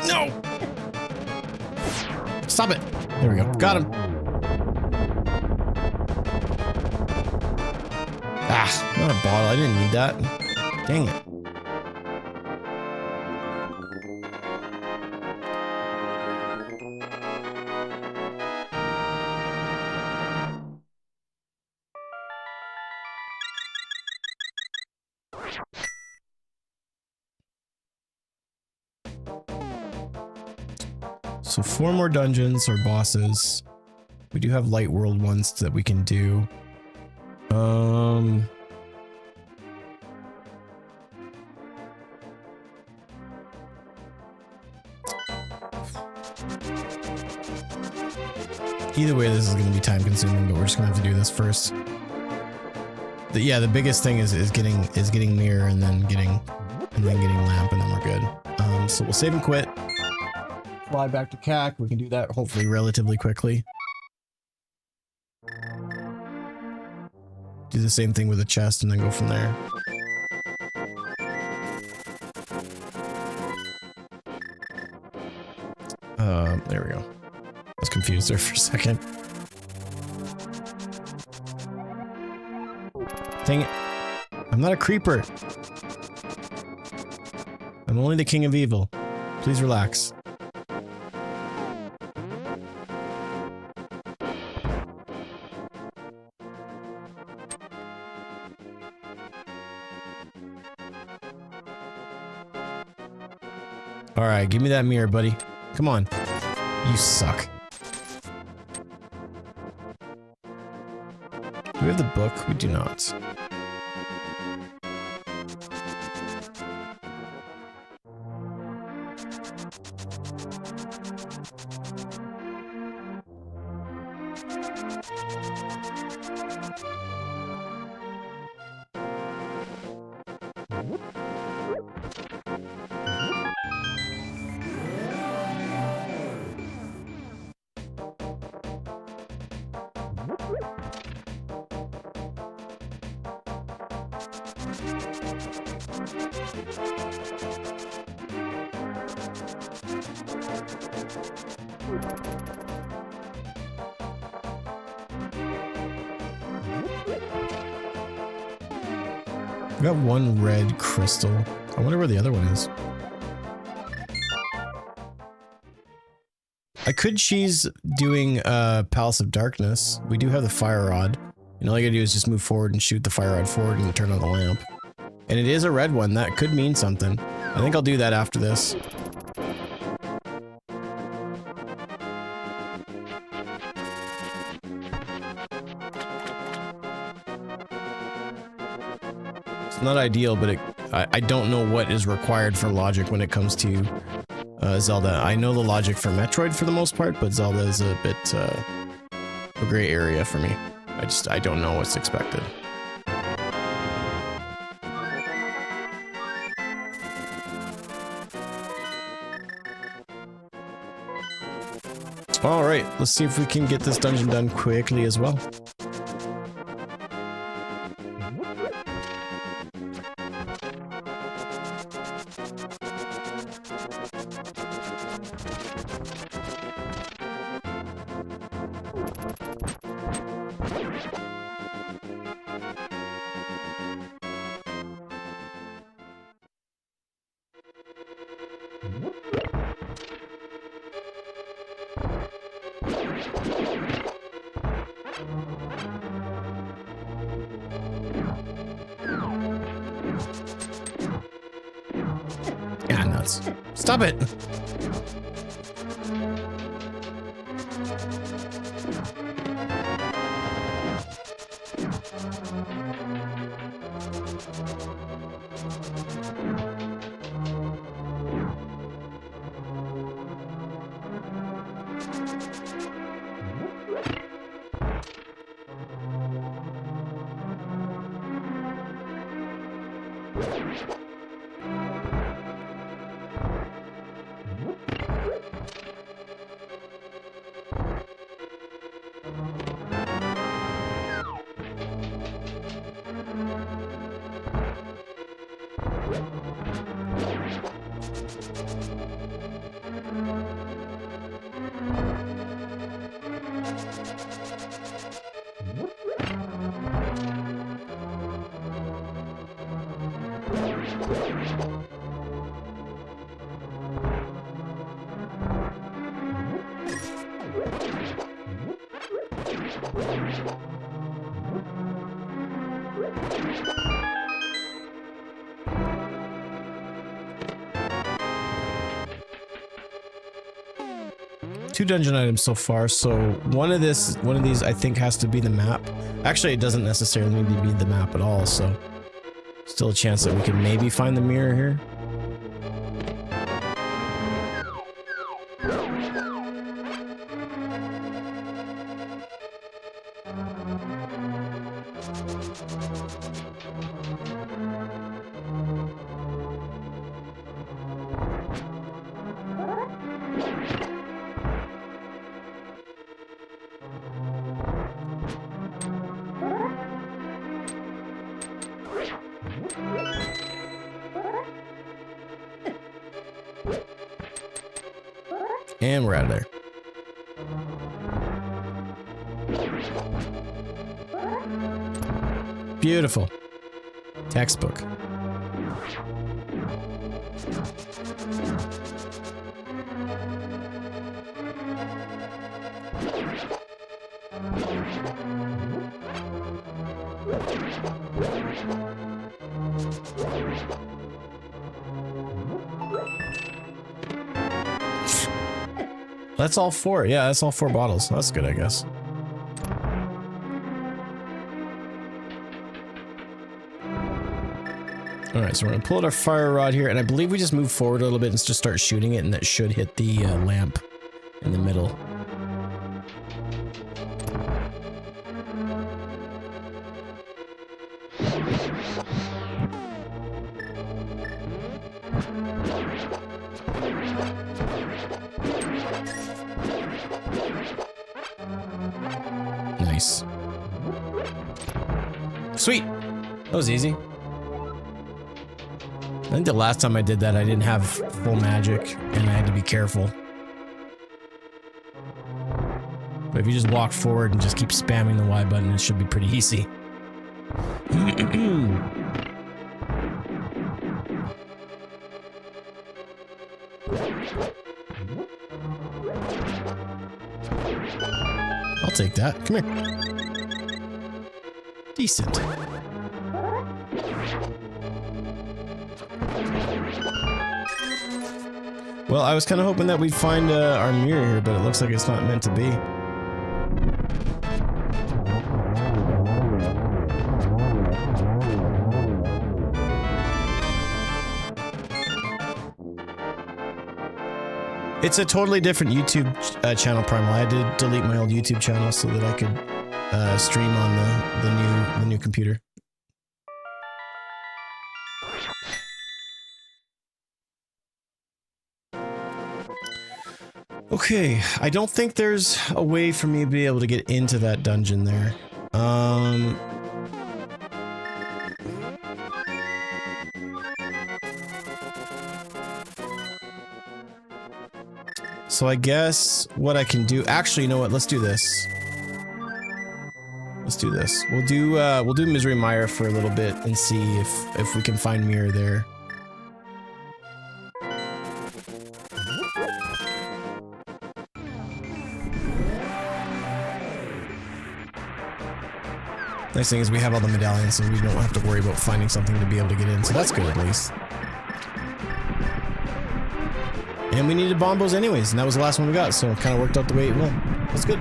No! Stop it! There we go. Got him. Ah, not a bottle. I didn't need that. Dang it. So 4 more dungeons or bosses. We do have light world ones that we can do. Either way, this is going to be time consuming, but we're just going to have to do this first. Yeah, the biggest thing is getting mirror and then getting lamp, and then we're good. So we'll save and quit. Fly back to CAC. We can do that hopefully relatively quickly. Do the same thing with the chest and then go from there. There we go. I was confused there for a second. Dang it. I'm not a creeper. I'm only the king of evil. Please relax. Alright, give me that mirror, buddy. Come on. You suck. Do we have the book? We do not. We got one red crystal. I wonder where the other one is. I could cheese doing Palace of Darkness. We do have the fire rod. And all you gotta do is just move forward and shoot the fire rod forward and turn on the lamp. And it is a red one. That could mean something. I think I'll do that after this. It's not ideal, but I don't know what is required for logic when it comes to Zelda. I know the logic for Metroid for the most part, but Zelda is a bit a gray area for me. I don't know what's expected. All right, let's see if we can get this dungeon done quickly as well. Yeah, nuts. Stop it! Two dungeon items so far, so one of these I think has to be the map. Actually, it doesn't necessarily need to be the map at all, so still a chance that we can maybe find the mirror here. And we're out of there. Beautiful. Textbook. That's all four. Yeah, that's all four bottles. That's good, I guess. All right, so we're gonna pull out our fire rod here, and I believe we just move forward a little bit and just start shooting it, and that should hit the lamp in the middle. Nice. Sweet. That was easy. I think the last time I did that, I didn't have full magic, and I had to be careful. But if you just walk forward and just keep spamming the Y button, it should be pretty easy. I'll take that. Come here. Decent. Well, I was kind of hoping that we'd find our mirror here, but it looks like it's not meant to be. It's a totally different YouTube channel, Primal. I had to delete my old YouTube channel so that I could stream on the new computer. Okay, I don't think there's a way for me to be able to get into that dungeon there. So I guess what I can do, actually, you know what? Let's do this. Let's do this. We'll do Misery Mire for a little bit and see if we can find mirror there. Nice thing is we have all the medallions, so we don't have to worry about finding something to be able to get in, so that's good at least. And we needed bombos anyways, and that was the last one we got, so it kind of worked out the way it will. That's good.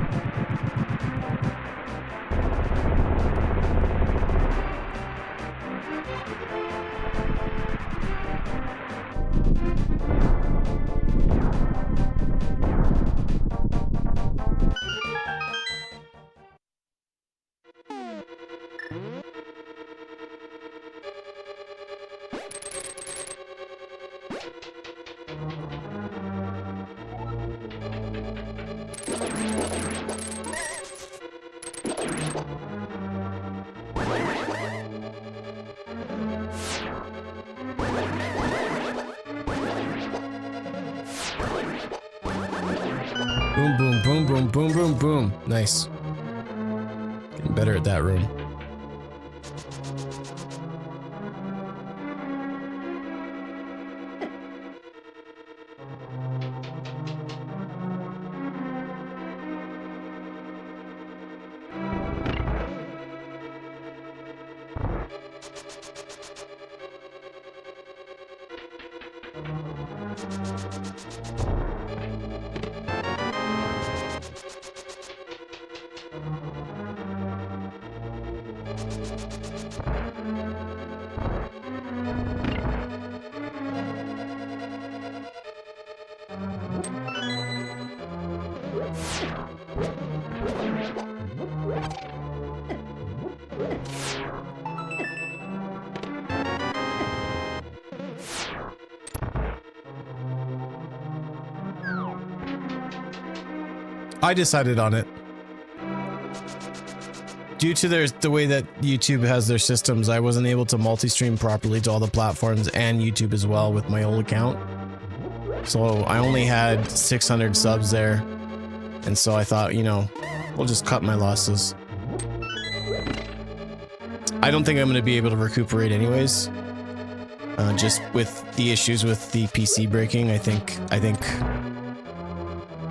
Boom, boom, boom, boom, boom, boom, boom. Nice. Getting better at that room. I decided on it. Due to the way that YouTube has their systems, I wasn't able to multi-stream properly to all the platforms and YouTube as well with my old account. So I only had 600 subs there. And so I thought, you know, we'll just cut my losses. I don't think I'm going to be able to recuperate anyways. Just with the issues with the PC breaking, I think,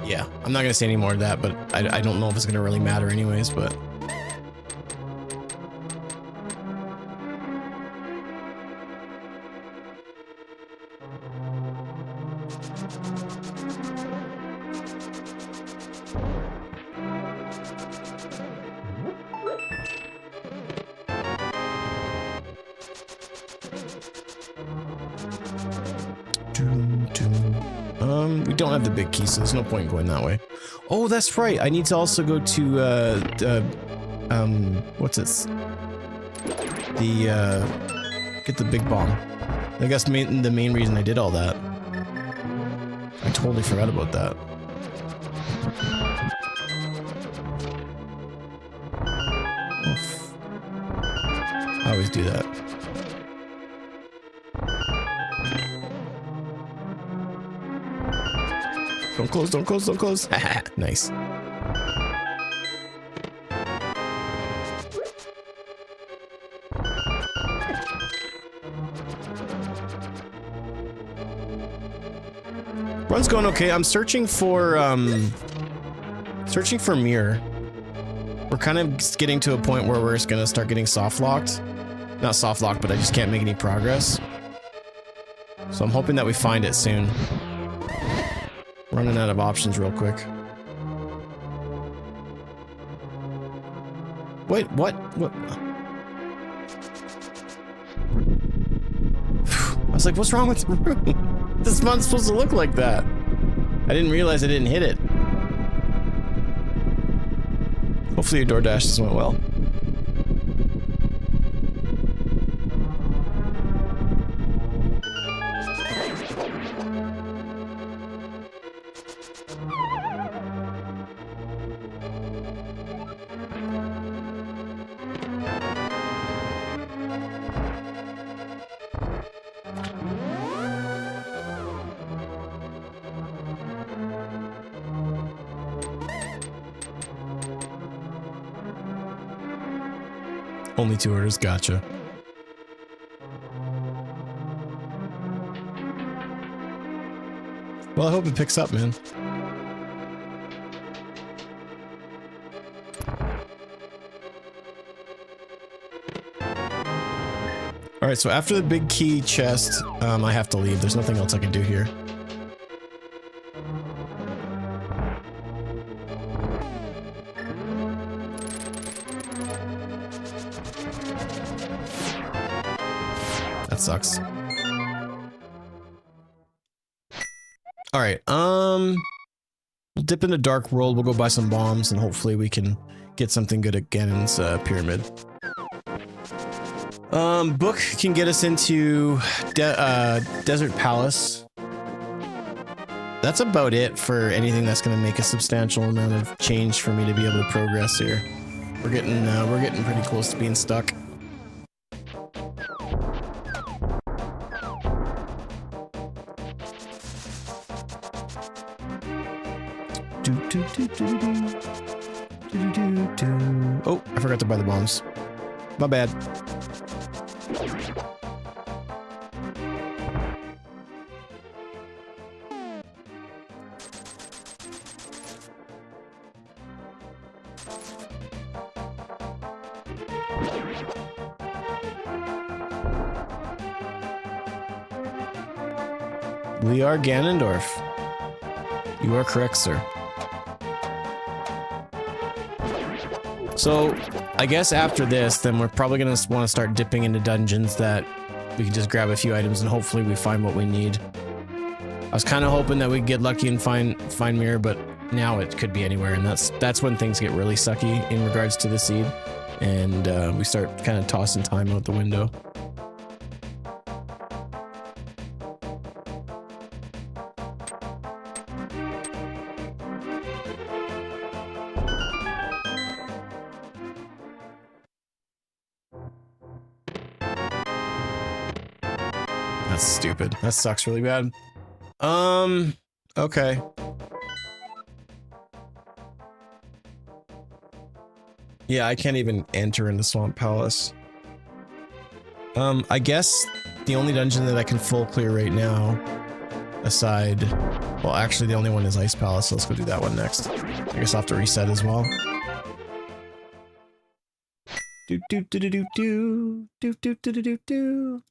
yeah, I'm not going to say any more of that, but I don't know if it's going to really matter anyways, but. We don't have the big key, so there's no point in going that way. Oh, that's right. I need to also go to, what's this? Get the big bomb. I guess the main reason I did all that. I totally forgot about that. Oof. I always do that. Don't close, don't close, don't close. Nice. Run's going okay. I'm searching for mirror. We're kind of getting to a point where we're just gonna start getting soft locked. Not soft locked, but I just can't make any progress. So I'm hoping that we find it soon. Running out of options real quick. Wait, what? What? I was like, what's wrong with the room? This one's supposed to look like that. I didn't realize I didn't hit it. Hopefully your door dashes went well. Only 2 orders, gotcha. Well, I hope it picks up, man. All right, so after the big key chest, I have to leave. There's nothing else I can do here. That sucks. All right, we'll dip into Dark World. We'll go buy some bombs, and hopefully we can get something good at Ganon's pyramid. Book can get us into Desert Palace. That's about it for anything that's going to make a substantial amount of change for me to be able to progress here. We're getting pretty close to being stuck. Oh, I forgot to buy the bombs. My bad. We are Ganondorf. You are correct, sir. So, I guess after this, then we're probably going to want to start dipping into dungeons that we can just grab a few items and hopefully we find what we need. I was kind of hoping that we'd get lucky and find Mirror, but now it could be anywhere, and that's when things get really sucky in regards to the seed, and we start kind of tossing time out the window. That's stupid. That sucks really bad. Okay. Yeah, I can't even enter into Swamp Palace. I guess the only dungeon that I can full clear right now, aside... Well, actually the only one is Ice Palace, so let's go do that one next. I guess I'll have to reset as well. Do do do do do do do do do do do do.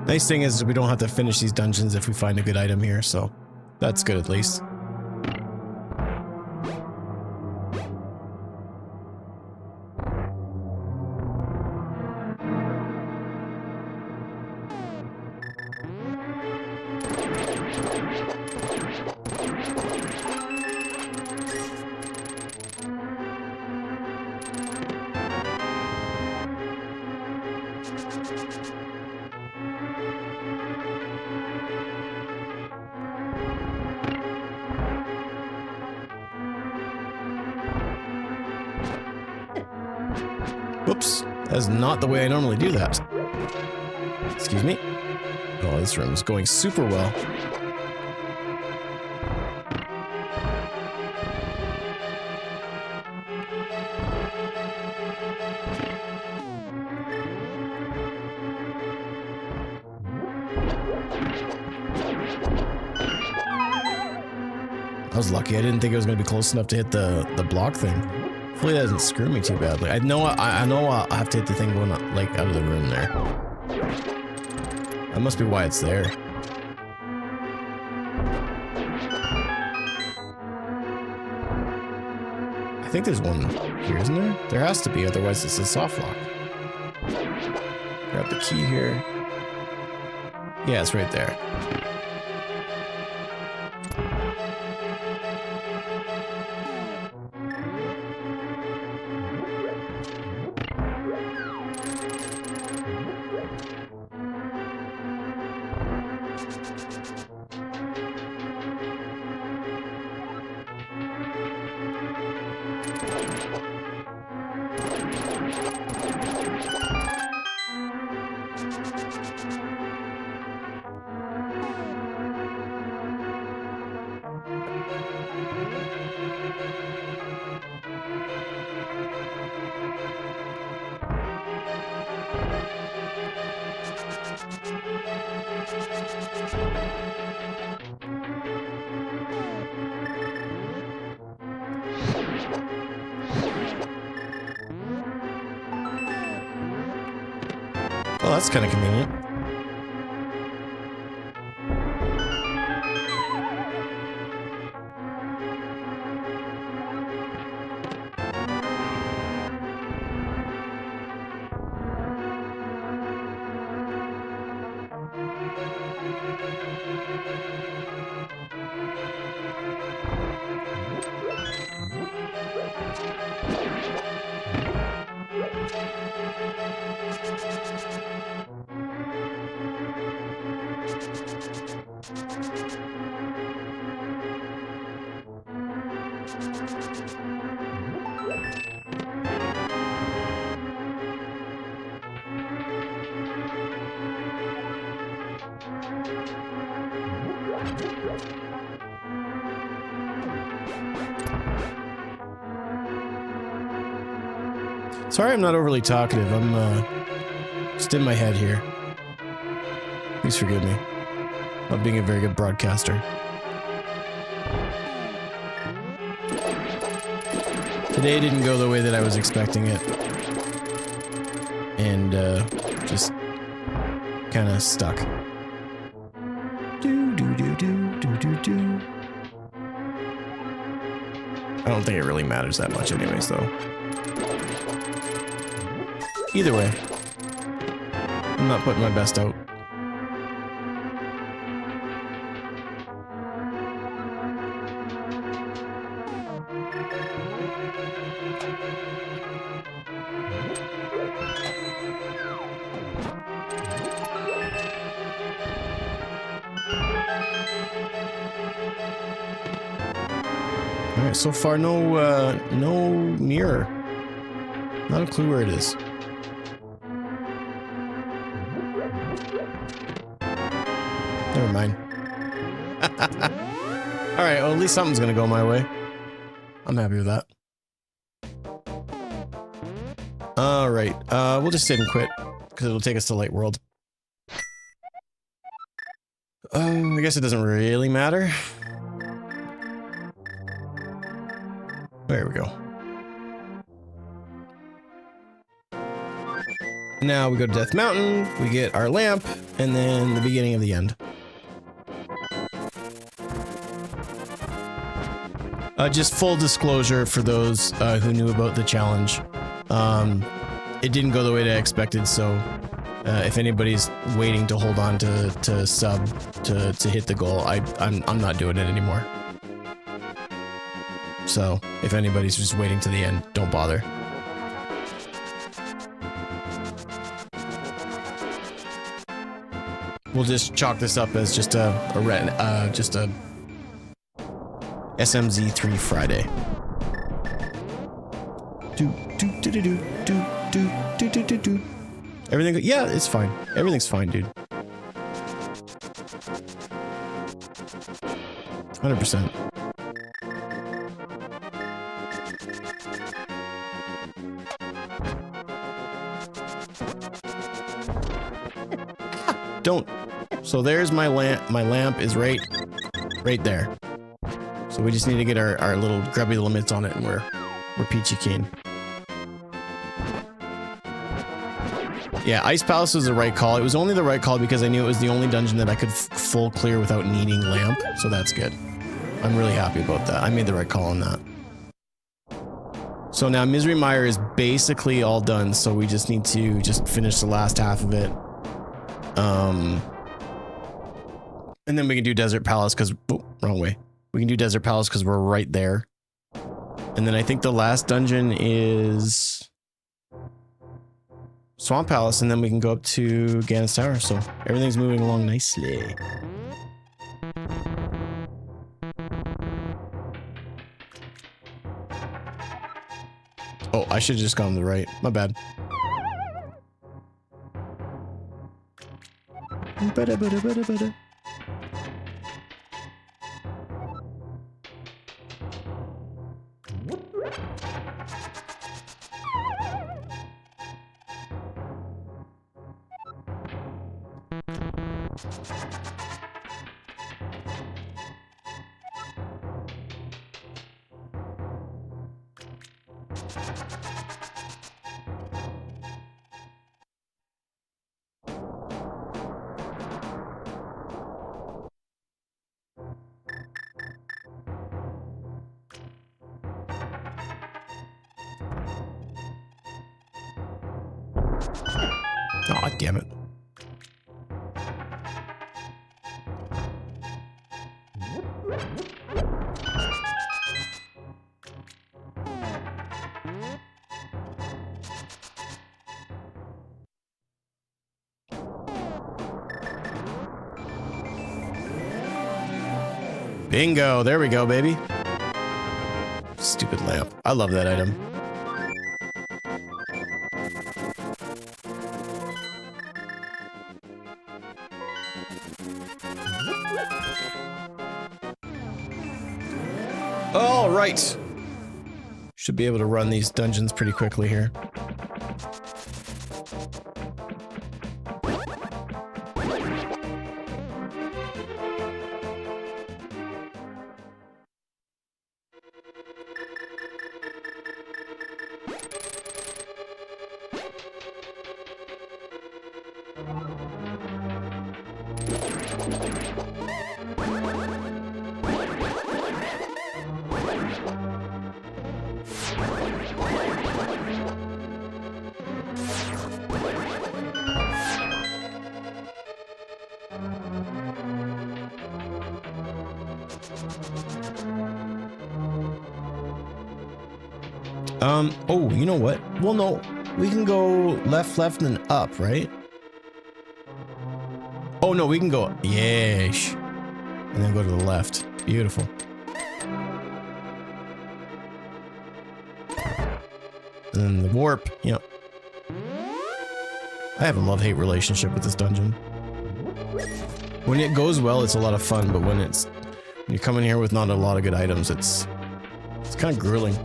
Nice thing is we don't have to finish these dungeons if we find a good item here, so that's good at least. Whoops, that's not the way I normally do that. Excuse me. Oh, this room is going super well. I was lucky. I didn't think it was going to be close enough to hit the block thing. Hopefully that doesn't screw me too badly. I know I'll have to hit the thing going like out of the room there. That must be why it's there. I think there's one here, isn't there? There has to be, otherwise it's a soft lock. Grab the key here. Yeah, it's right there. Well, that's kind of convenient. Sorry I'm not overly talkative. I'm just in my head here. Please forgive me. Not being a very good broadcaster. Today didn't go the way that I was expecting it. And just kind of stuck. Do do do do do do do. I don't think it really matters that much anyways though. Either way, I'm not putting my best out. All right, so far no mirror. Not a clue where it is. Never mind. Alright, well, at least something's gonna go my way. I'm happy with that. Alright, we'll just save and quit, because it'll take us to Light World. I guess it doesn't really matter. There we go. Now we go to Death Mountain, we get our lamp, and then the beginning of the end. Just full disclosure for those who knew about the challenge. It didn't go the way that I expected, so if anybody's waiting to hold on to sub to hit the goal, I'm not doing it anymore. So if anybody's just waiting to the end, don't bother. We'll just chalk this up as just a SMZ3 Friday. Everything, yeah, it's fine. Everything's fine, dude. 100%. Don't. So there's my lamp. My lamp is right there. So we just need to get our little grubby limits on it, and we're peachy keen. Yeah, Ice Palace was the right call. It was only the right call because I knew it was the only dungeon that I could full clear without needing lamp. So that's good. I'm really happy about that. I made the right call on that. So now Misery Mire is basically all done. So we just need to just finish the last half of it. And then we can do Desert Palace because, oh, wrong way. We can do Desert Palace because we're right there. And then I think the last dungeon is Swamp Palace, and then we can go up to Ganon's Tower. So everything's moving along nicely. Oh, I should have just gone to the right. My bad. Ba-da-ba-da-ba-da-ba-da. Aw, damn it. Bingo, there we go, baby. Stupid lamp. I love that item. All right. Should be able to run these dungeons pretty quickly here. Oh, you know what? Well, no, we can go left, left, and then up, right? Oh, no, we can go, yeesh. And then go to the left. Beautiful. And then the warp, yep. I have a love-hate relationship with this dungeon. When it goes well, it's a lot of fun, but when you come in here with not a lot of good items, it's kind of grueling.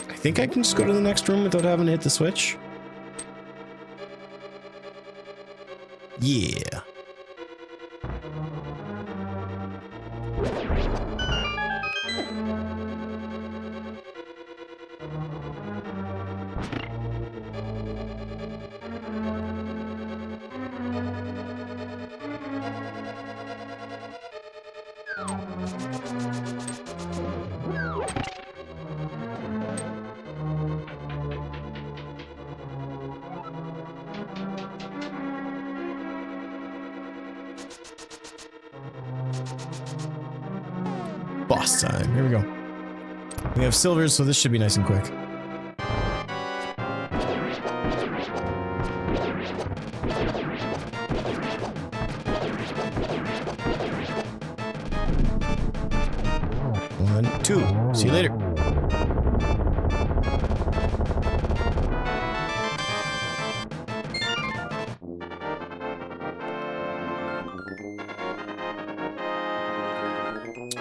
I think I can just go to the next room without having to hit the switch. Yeah. Boss time. Here we go. We have silvers, so this should be nice and quick. One, two. See you later.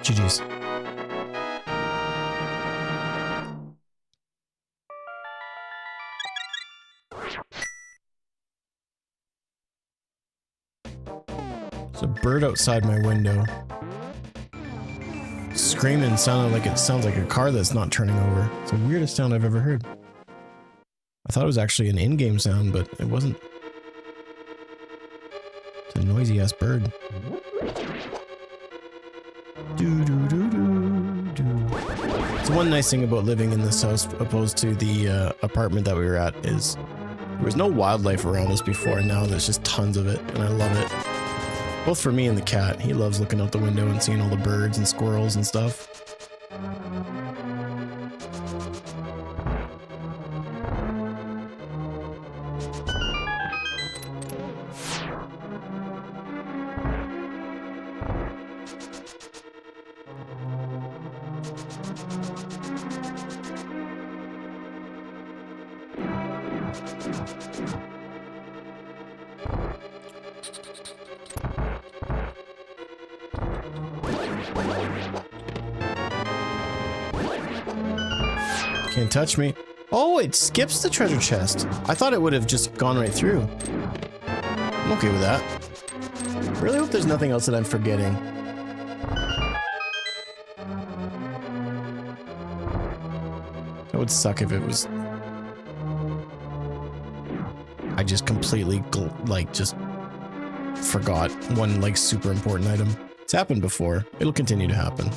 GG's. There's a bird outside my window. Screaming sounded like it sounds like a car that's not turning over. It's the weirdest sound I've ever heard. I thought it was actually an in-game sound, but it wasn't. It's a noisy ass bird. So one nice thing about living in this house opposed to the apartment that we were at is there was no wildlife around us before, and now there's just tons of it, and I love it. Both for me and the cat. He loves looking out the window and seeing all the birds and squirrels and stuff. Can't touch me. Oh, it skips the treasure chest. I thought it would have just gone right through. I'm okay with that. I really hope there's nothing else that I'm forgetting. would suck if it was... I just completely, like, just forgot one, like, super important item. It's happened before. It'll continue to happen.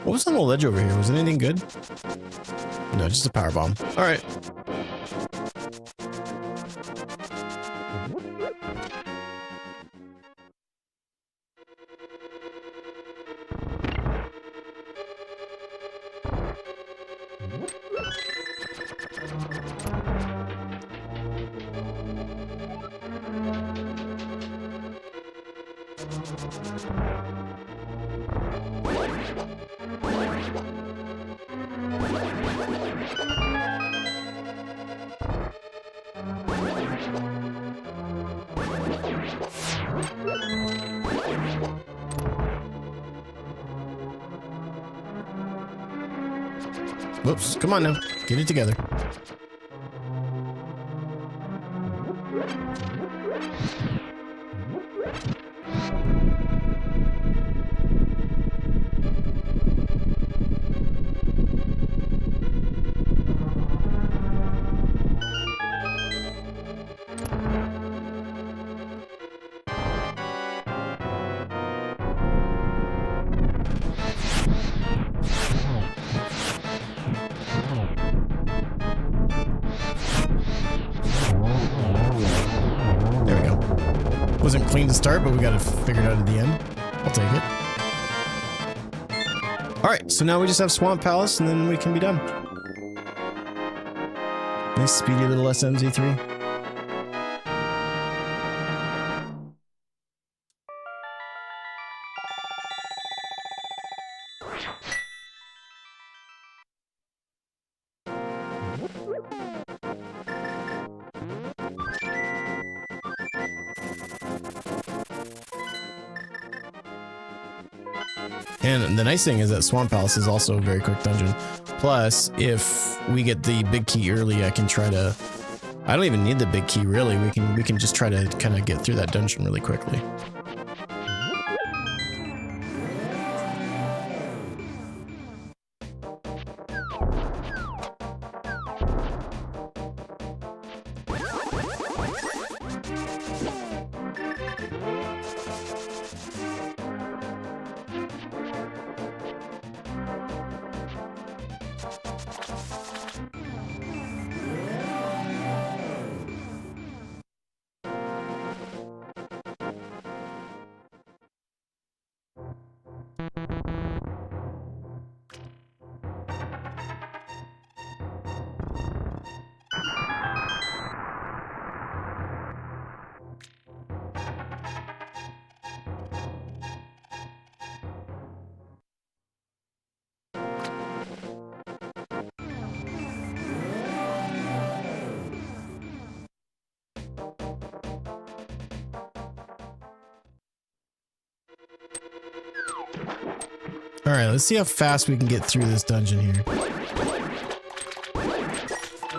What was on the ledge over here? Was it anything good? No, just a power bomb. All right. Whoops, come on now. Get it together. Wasn't clean to start, but we got it figured out at the end. I'll take it. Alright, so now we just have Swamp Palace, and then we can be done. Nice speedy little SMZ3. And the nice thing is that Swamp Palace is also a very quick dungeon. Plus, if we get the big key early, I can try to... I don't even need the big key, really. We can just try to kind of get through that dungeon really quickly. Alright, let's see how fast we can get through this dungeon here.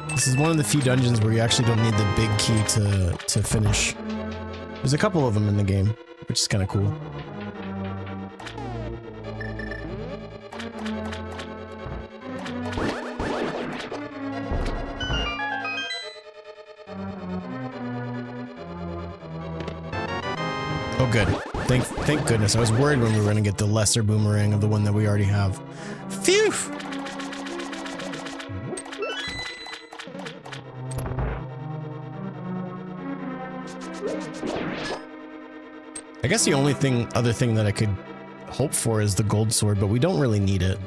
This is one of the few dungeons where you actually don't need the big key to finish. There's a couple of them in the game, which is kind of cool. Oh good. Thank goodness. I was worried when we were going to get the lesser boomerang of the one that we already have. Phew! I guess the only other thing that I could hope for is the gold sword, but we don't really need it.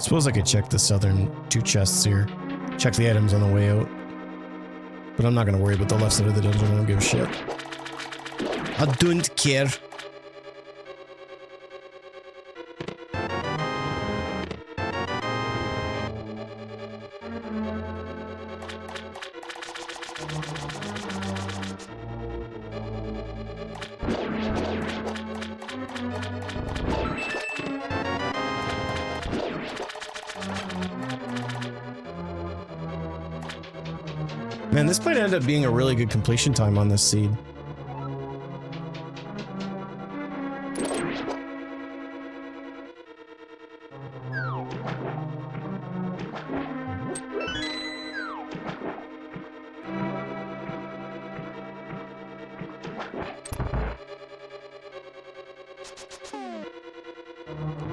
Suppose I could check the southern 2 chests here. Check the items on the way out. But I'm not gonna worry about the left side of the dungeon. I don't give a shit. I don't care. Man, this might end up being a really good completion time on this seed.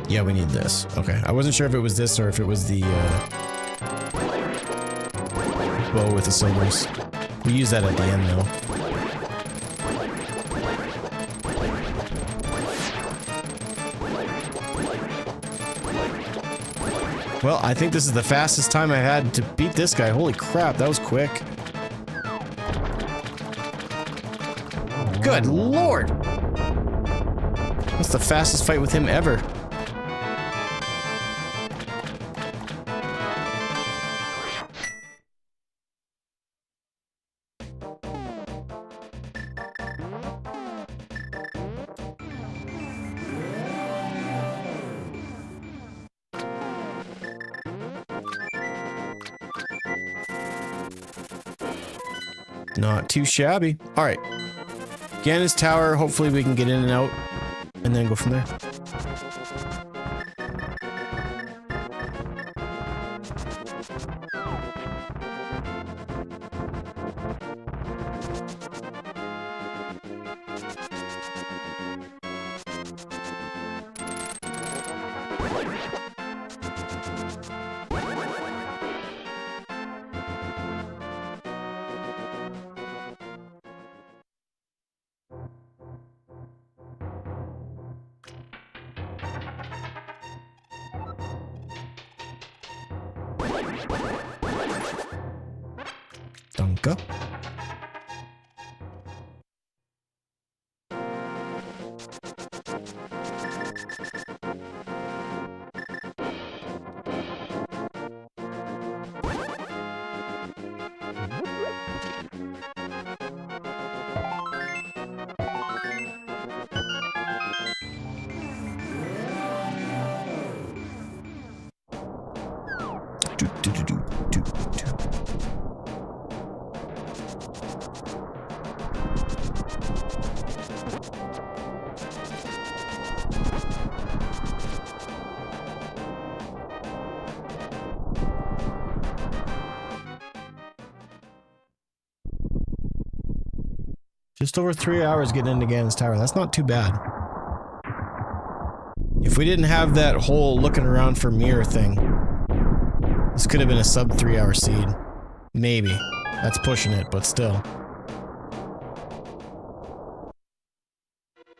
Yeah, we need this. Okay, I wasn't sure if it was this or if it was the bow with the silvers. We use that at the end though. Well, I think this is the fastest time I've had to beat this guy. Holy crap, that was quick. Good lord! That's the fastest fight with him ever. Not too shabby. Alright. Ganon's Tower, hopefully we can get in and out, and then go from there. Danke. Just over 3 hours getting into Ganon's Tower. That's not too bad. If we didn't have that whole looking around for mirror thing, this could have been a sub 3 hour seed. Maybe. That's pushing it, but still.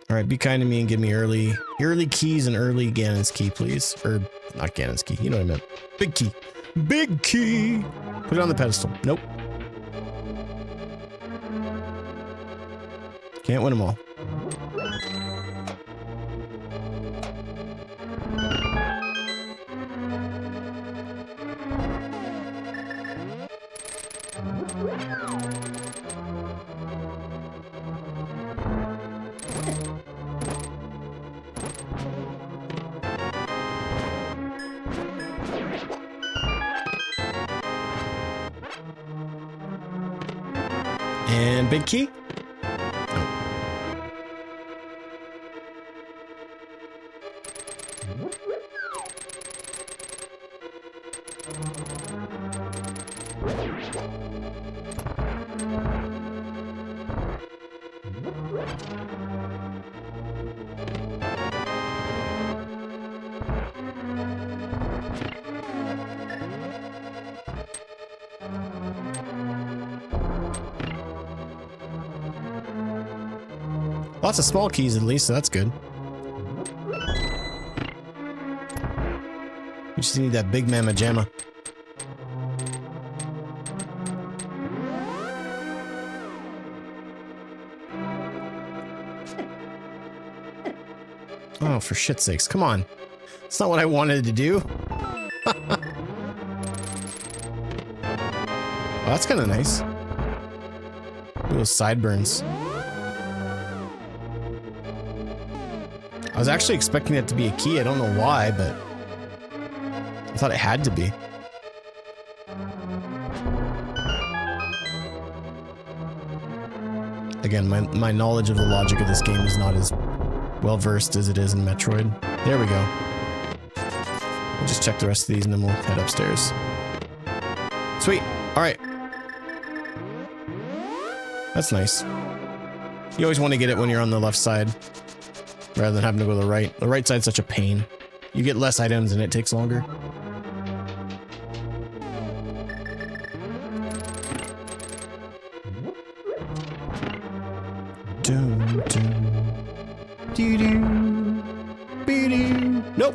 Alright, be kind to me and give me early keys and early Ganon's key, please. Or, not Ganon's key, you know what I meant. Big key. Big key! Put it on the pedestal. Nope. Can't win them all. And big key? Lots of small keys at least, so that's good. We just need that big mamma jamma. Oh, for shit's sakes, come on. It's not what I wanted to do. Oh, that's kind of nice. Those sideburns. I was actually expecting that to be a key. I don't know why, but I thought it had to be. Again, my knowledge of the logic of this game is not as well versed as it is in Metroid. There we go. We'll just check the rest of these and then we'll head upstairs. Sweet. All right. That's nice. You always want to get it when you're on the left side rather than having to go to the right. The right side's such a pain. You get less items and it takes longer. Dun, dun. Doo-doo. Be-doo. Nope.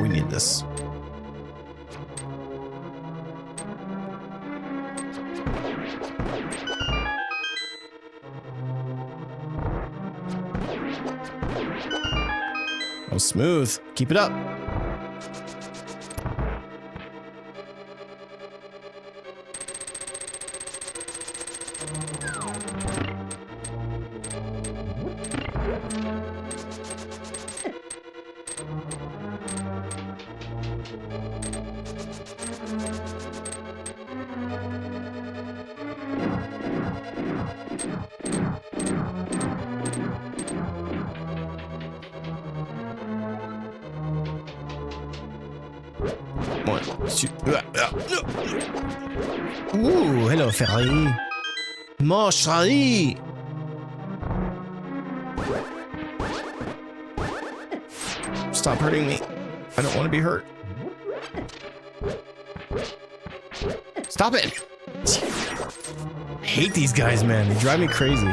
We need this. Oh, smooth. Keep it up. Ooh, hello, Ferrari. Mon chéri. Stop hurting me. I don't want to be hurt. Stop it. I hate these guys, man. They drive me crazy.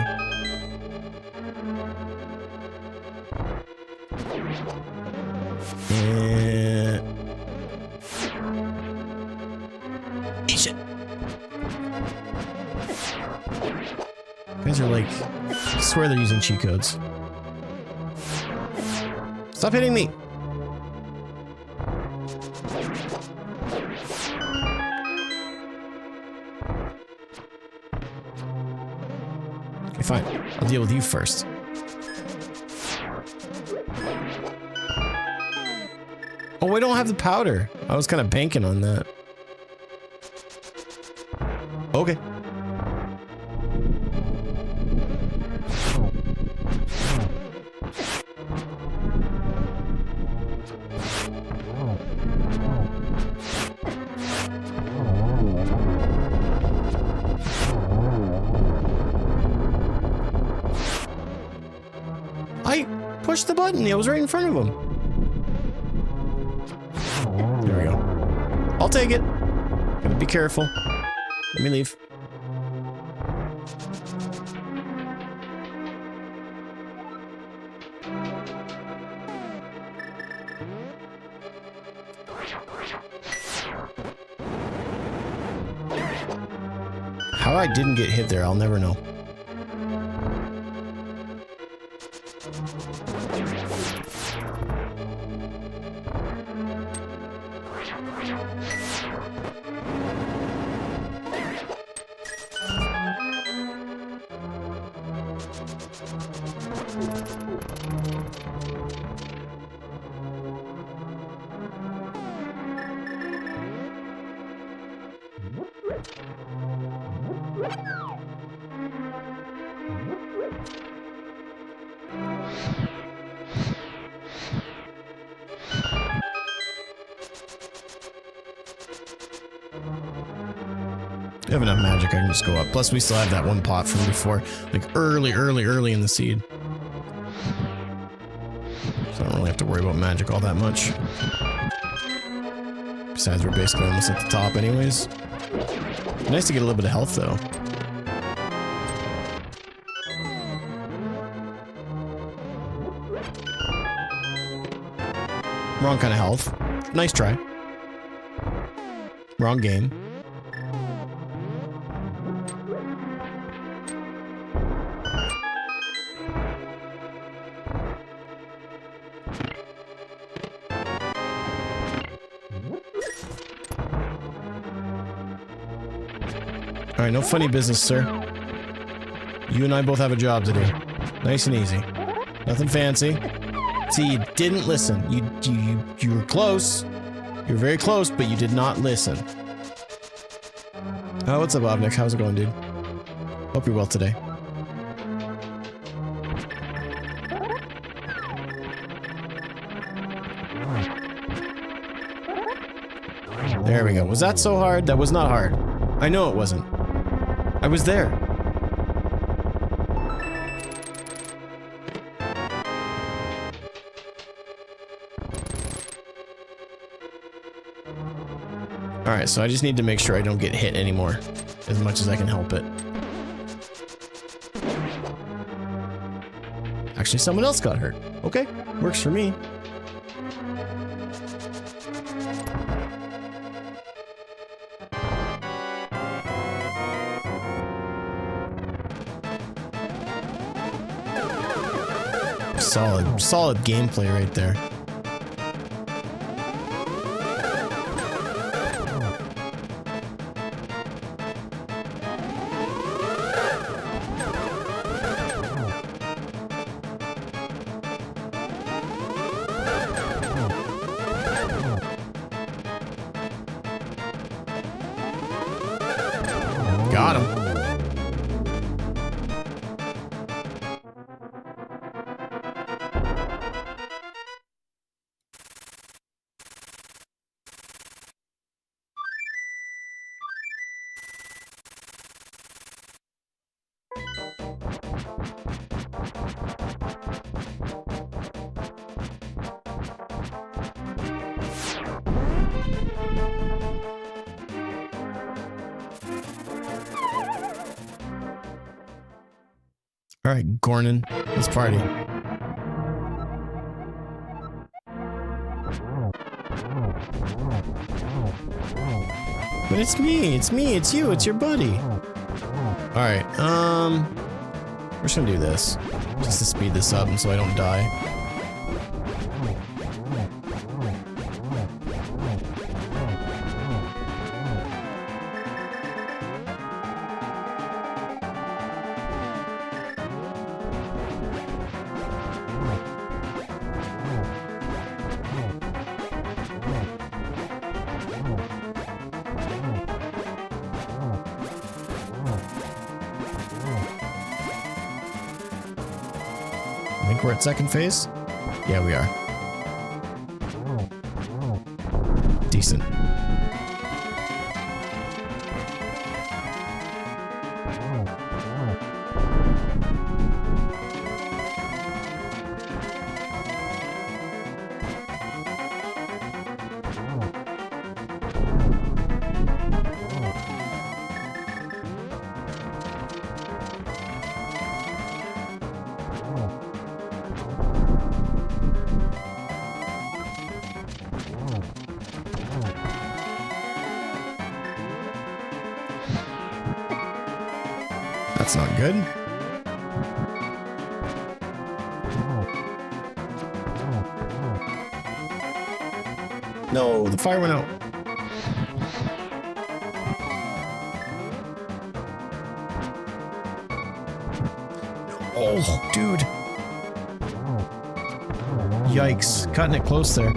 Guys are like, I swear they're using cheat codes. Stop hitting me. Okay, fine. I'll deal with you first. Oh, we don't have the powder. I was kind of banking on that. Okay. I pushed the button. I was right in front of him. There we go. I'll take it. Gotta be careful. Let me leave. How I didn't get hit there, I'll never know. I have enough magic, I can just go up. Plus, we still have that one pot from before. Like, early in the seed. So I don't really have to worry about magic all that much. Besides, we're basically almost at the top anyways. Nice to get a little bit of health, though. Wrong kind of health. Nice try. Wrong game. Alright, no funny business, sir. You and I both have a job to do. Nice and easy. Nothing fancy. See, you didn't listen. You were close. You were very close, but you did not listen. Oh, what's up, Obnick? How's it going, dude? Hope you're well today. There we go. Was that so hard? That was not hard. I know it wasn't. I was there. Alright, so I just need to make sure I don't get hit anymore, as much as I can help it. Actually, someone else got hurt. Okay, works for me. Solid gameplay right there. Got him. All right, Gornon, let's party. But it's me, it's you, it's your buddy. All right, we're just gonna do this, just to speed this up and so I don't die. I think we're at second phase? Yeah, we are. Decent. That's not good. No, the fire went out. Oh, dude. Yikes. Cutting it close there.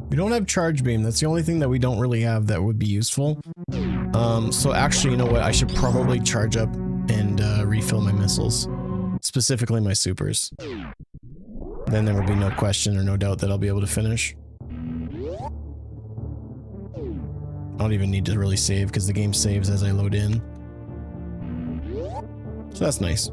We don't have charge beam. That's the only thing that we don't really have that would be useful. So actually, you know what? I should probably charge up and refill my missiles. Specifically my supers. Then there would be no question or no doubt that I'll be able to finish. I don't even need to really save because the game saves as I load in. So that's nice.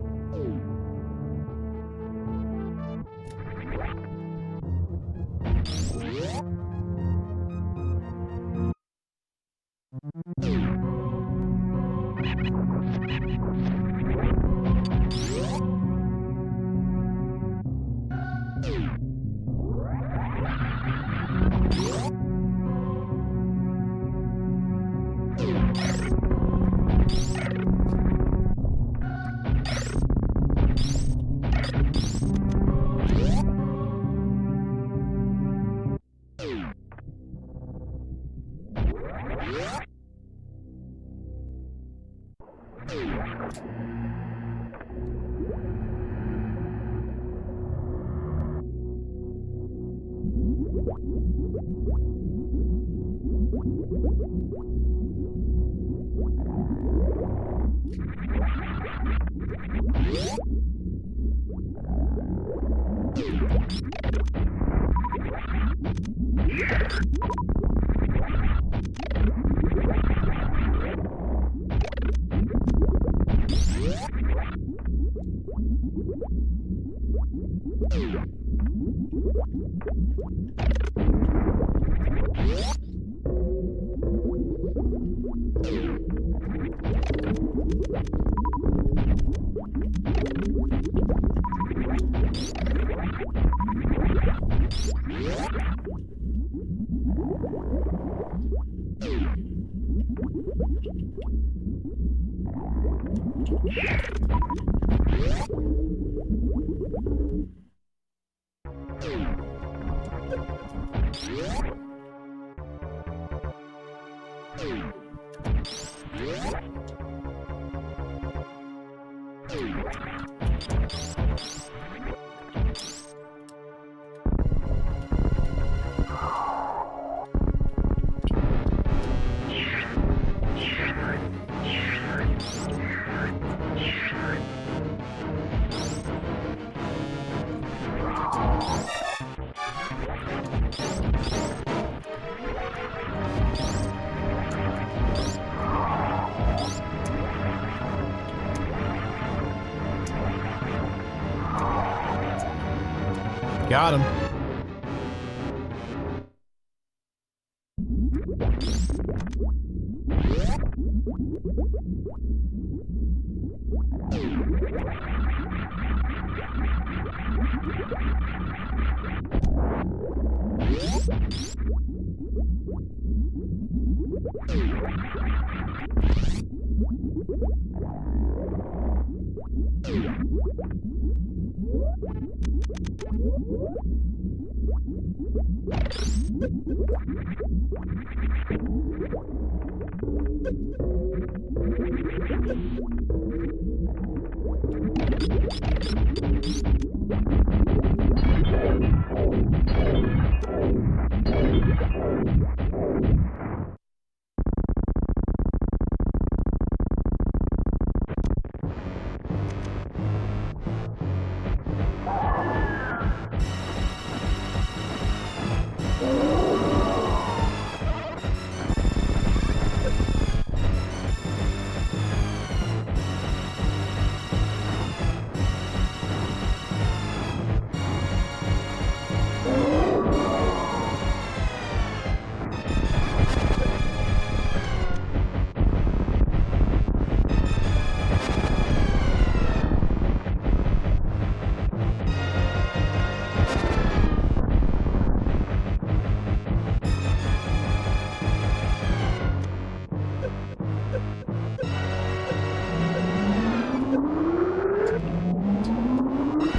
Got him.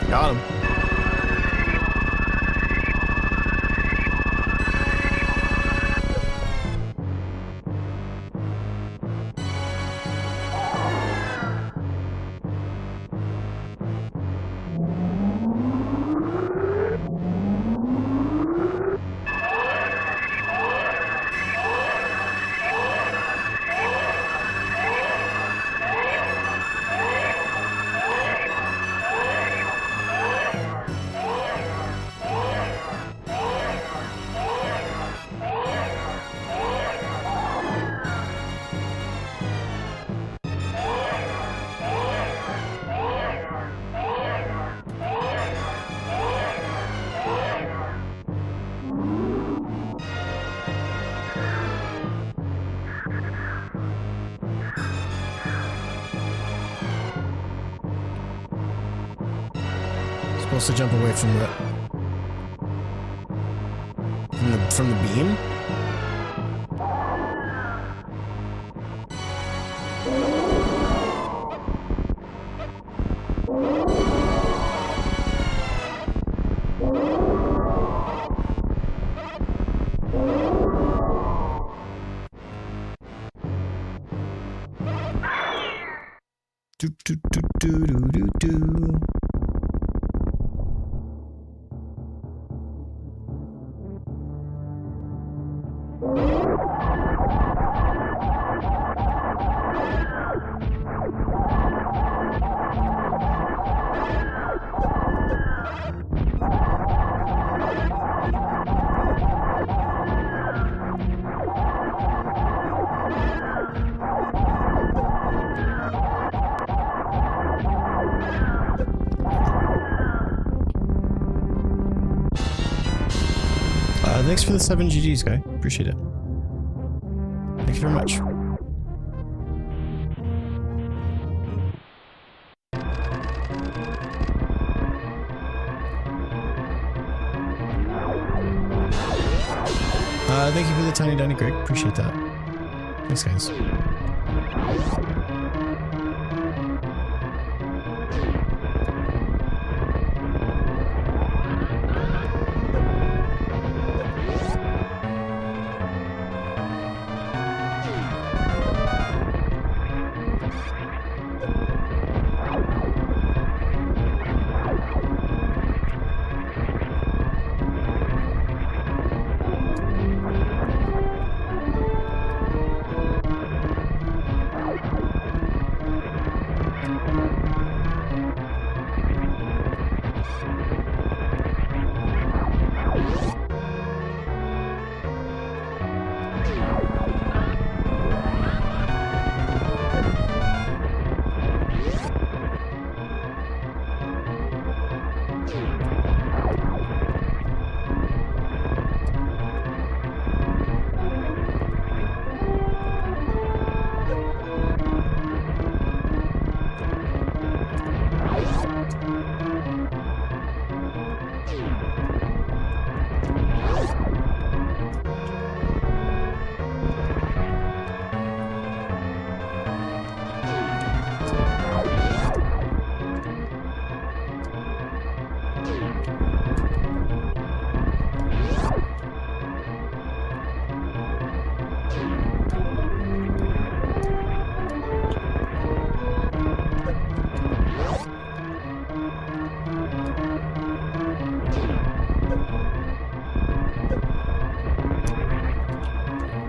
Got him. supposed to jump away from the beam? Do do do do do do do. Thanks for the 7 GGs, guy. Appreciate it. Thank you very much. Thank you for the tiny Danny Greg. Appreciate that. Thanks, guys.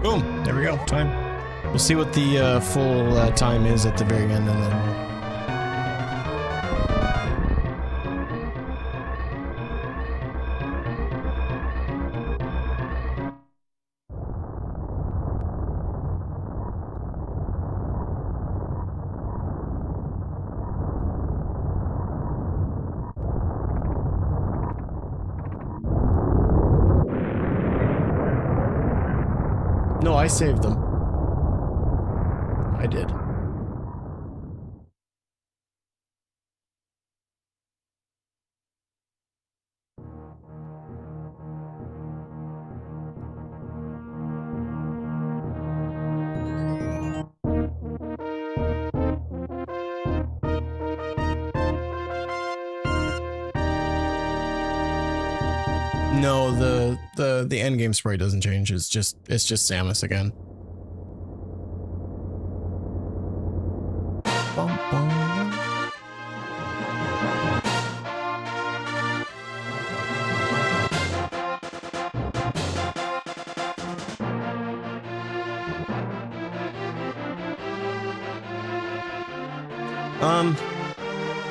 Boom! There we go. Time. We'll see what the full time is at the very end, and then we'll... No, I saved them. I did. No, the end game sprite doesn't change. It's just Samus again. Bum, bum.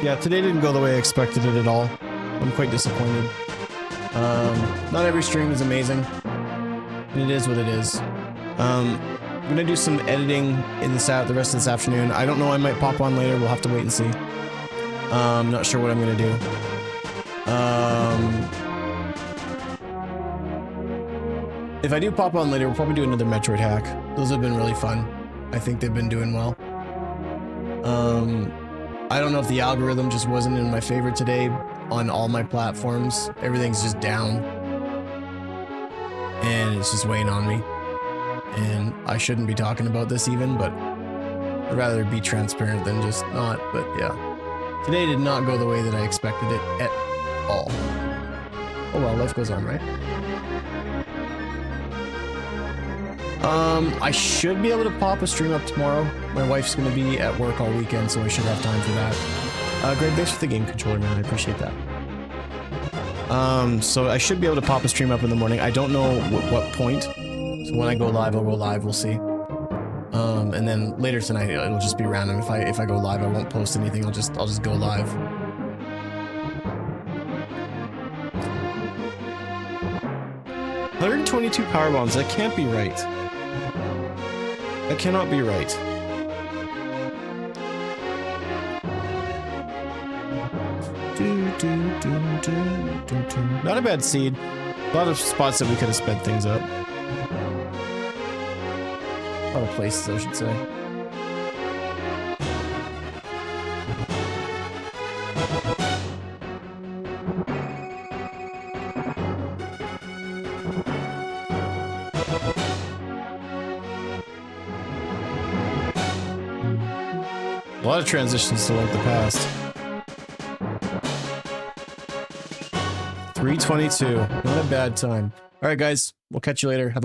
Yeah, today didn't go the way I expected it at all. I'm quite disappointed. Not every stream is amazing, and it is what it is. I'm gonna do some editing in the rest of this afternoon. I don't know, I might pop on later, we'll have to wait and see. Not sure what I'm gonna do. If I do pop on later, we'll probably do another Metroid hack. Those have been really fun. I think they've been doing well. I don't know if the algorithm just wasn't in my favor today, on all my platforms. Everything's just down. And it's just weighing on me. And I shouldn't be talking about this even, but I'd rather be transparent than just not. But yeah, today did not go the way that I expected it at all. Oh well, life goes on, right? I should be able to pop a stream up tomorrow. My wife's gonna be at work all weekend, so I should have time for that. Greg, thanks for the game controller, man. I appreciate that. So I should be able to pop a stream up in the morning. I don't know what point. So when I go live, I'll go live. We'll see. And then later tonight, it'll just be random. If I go live, I won't post anything. I'll just go live. $122 power bombs. That can't be right. That cannot be right. Not a bad seed. A lot of spots that we could have sped things up. A lot of places, I should say. A lot of transitions to like the past. 3:22. Not a bad time. All right, guys. We'll catch you later. Have a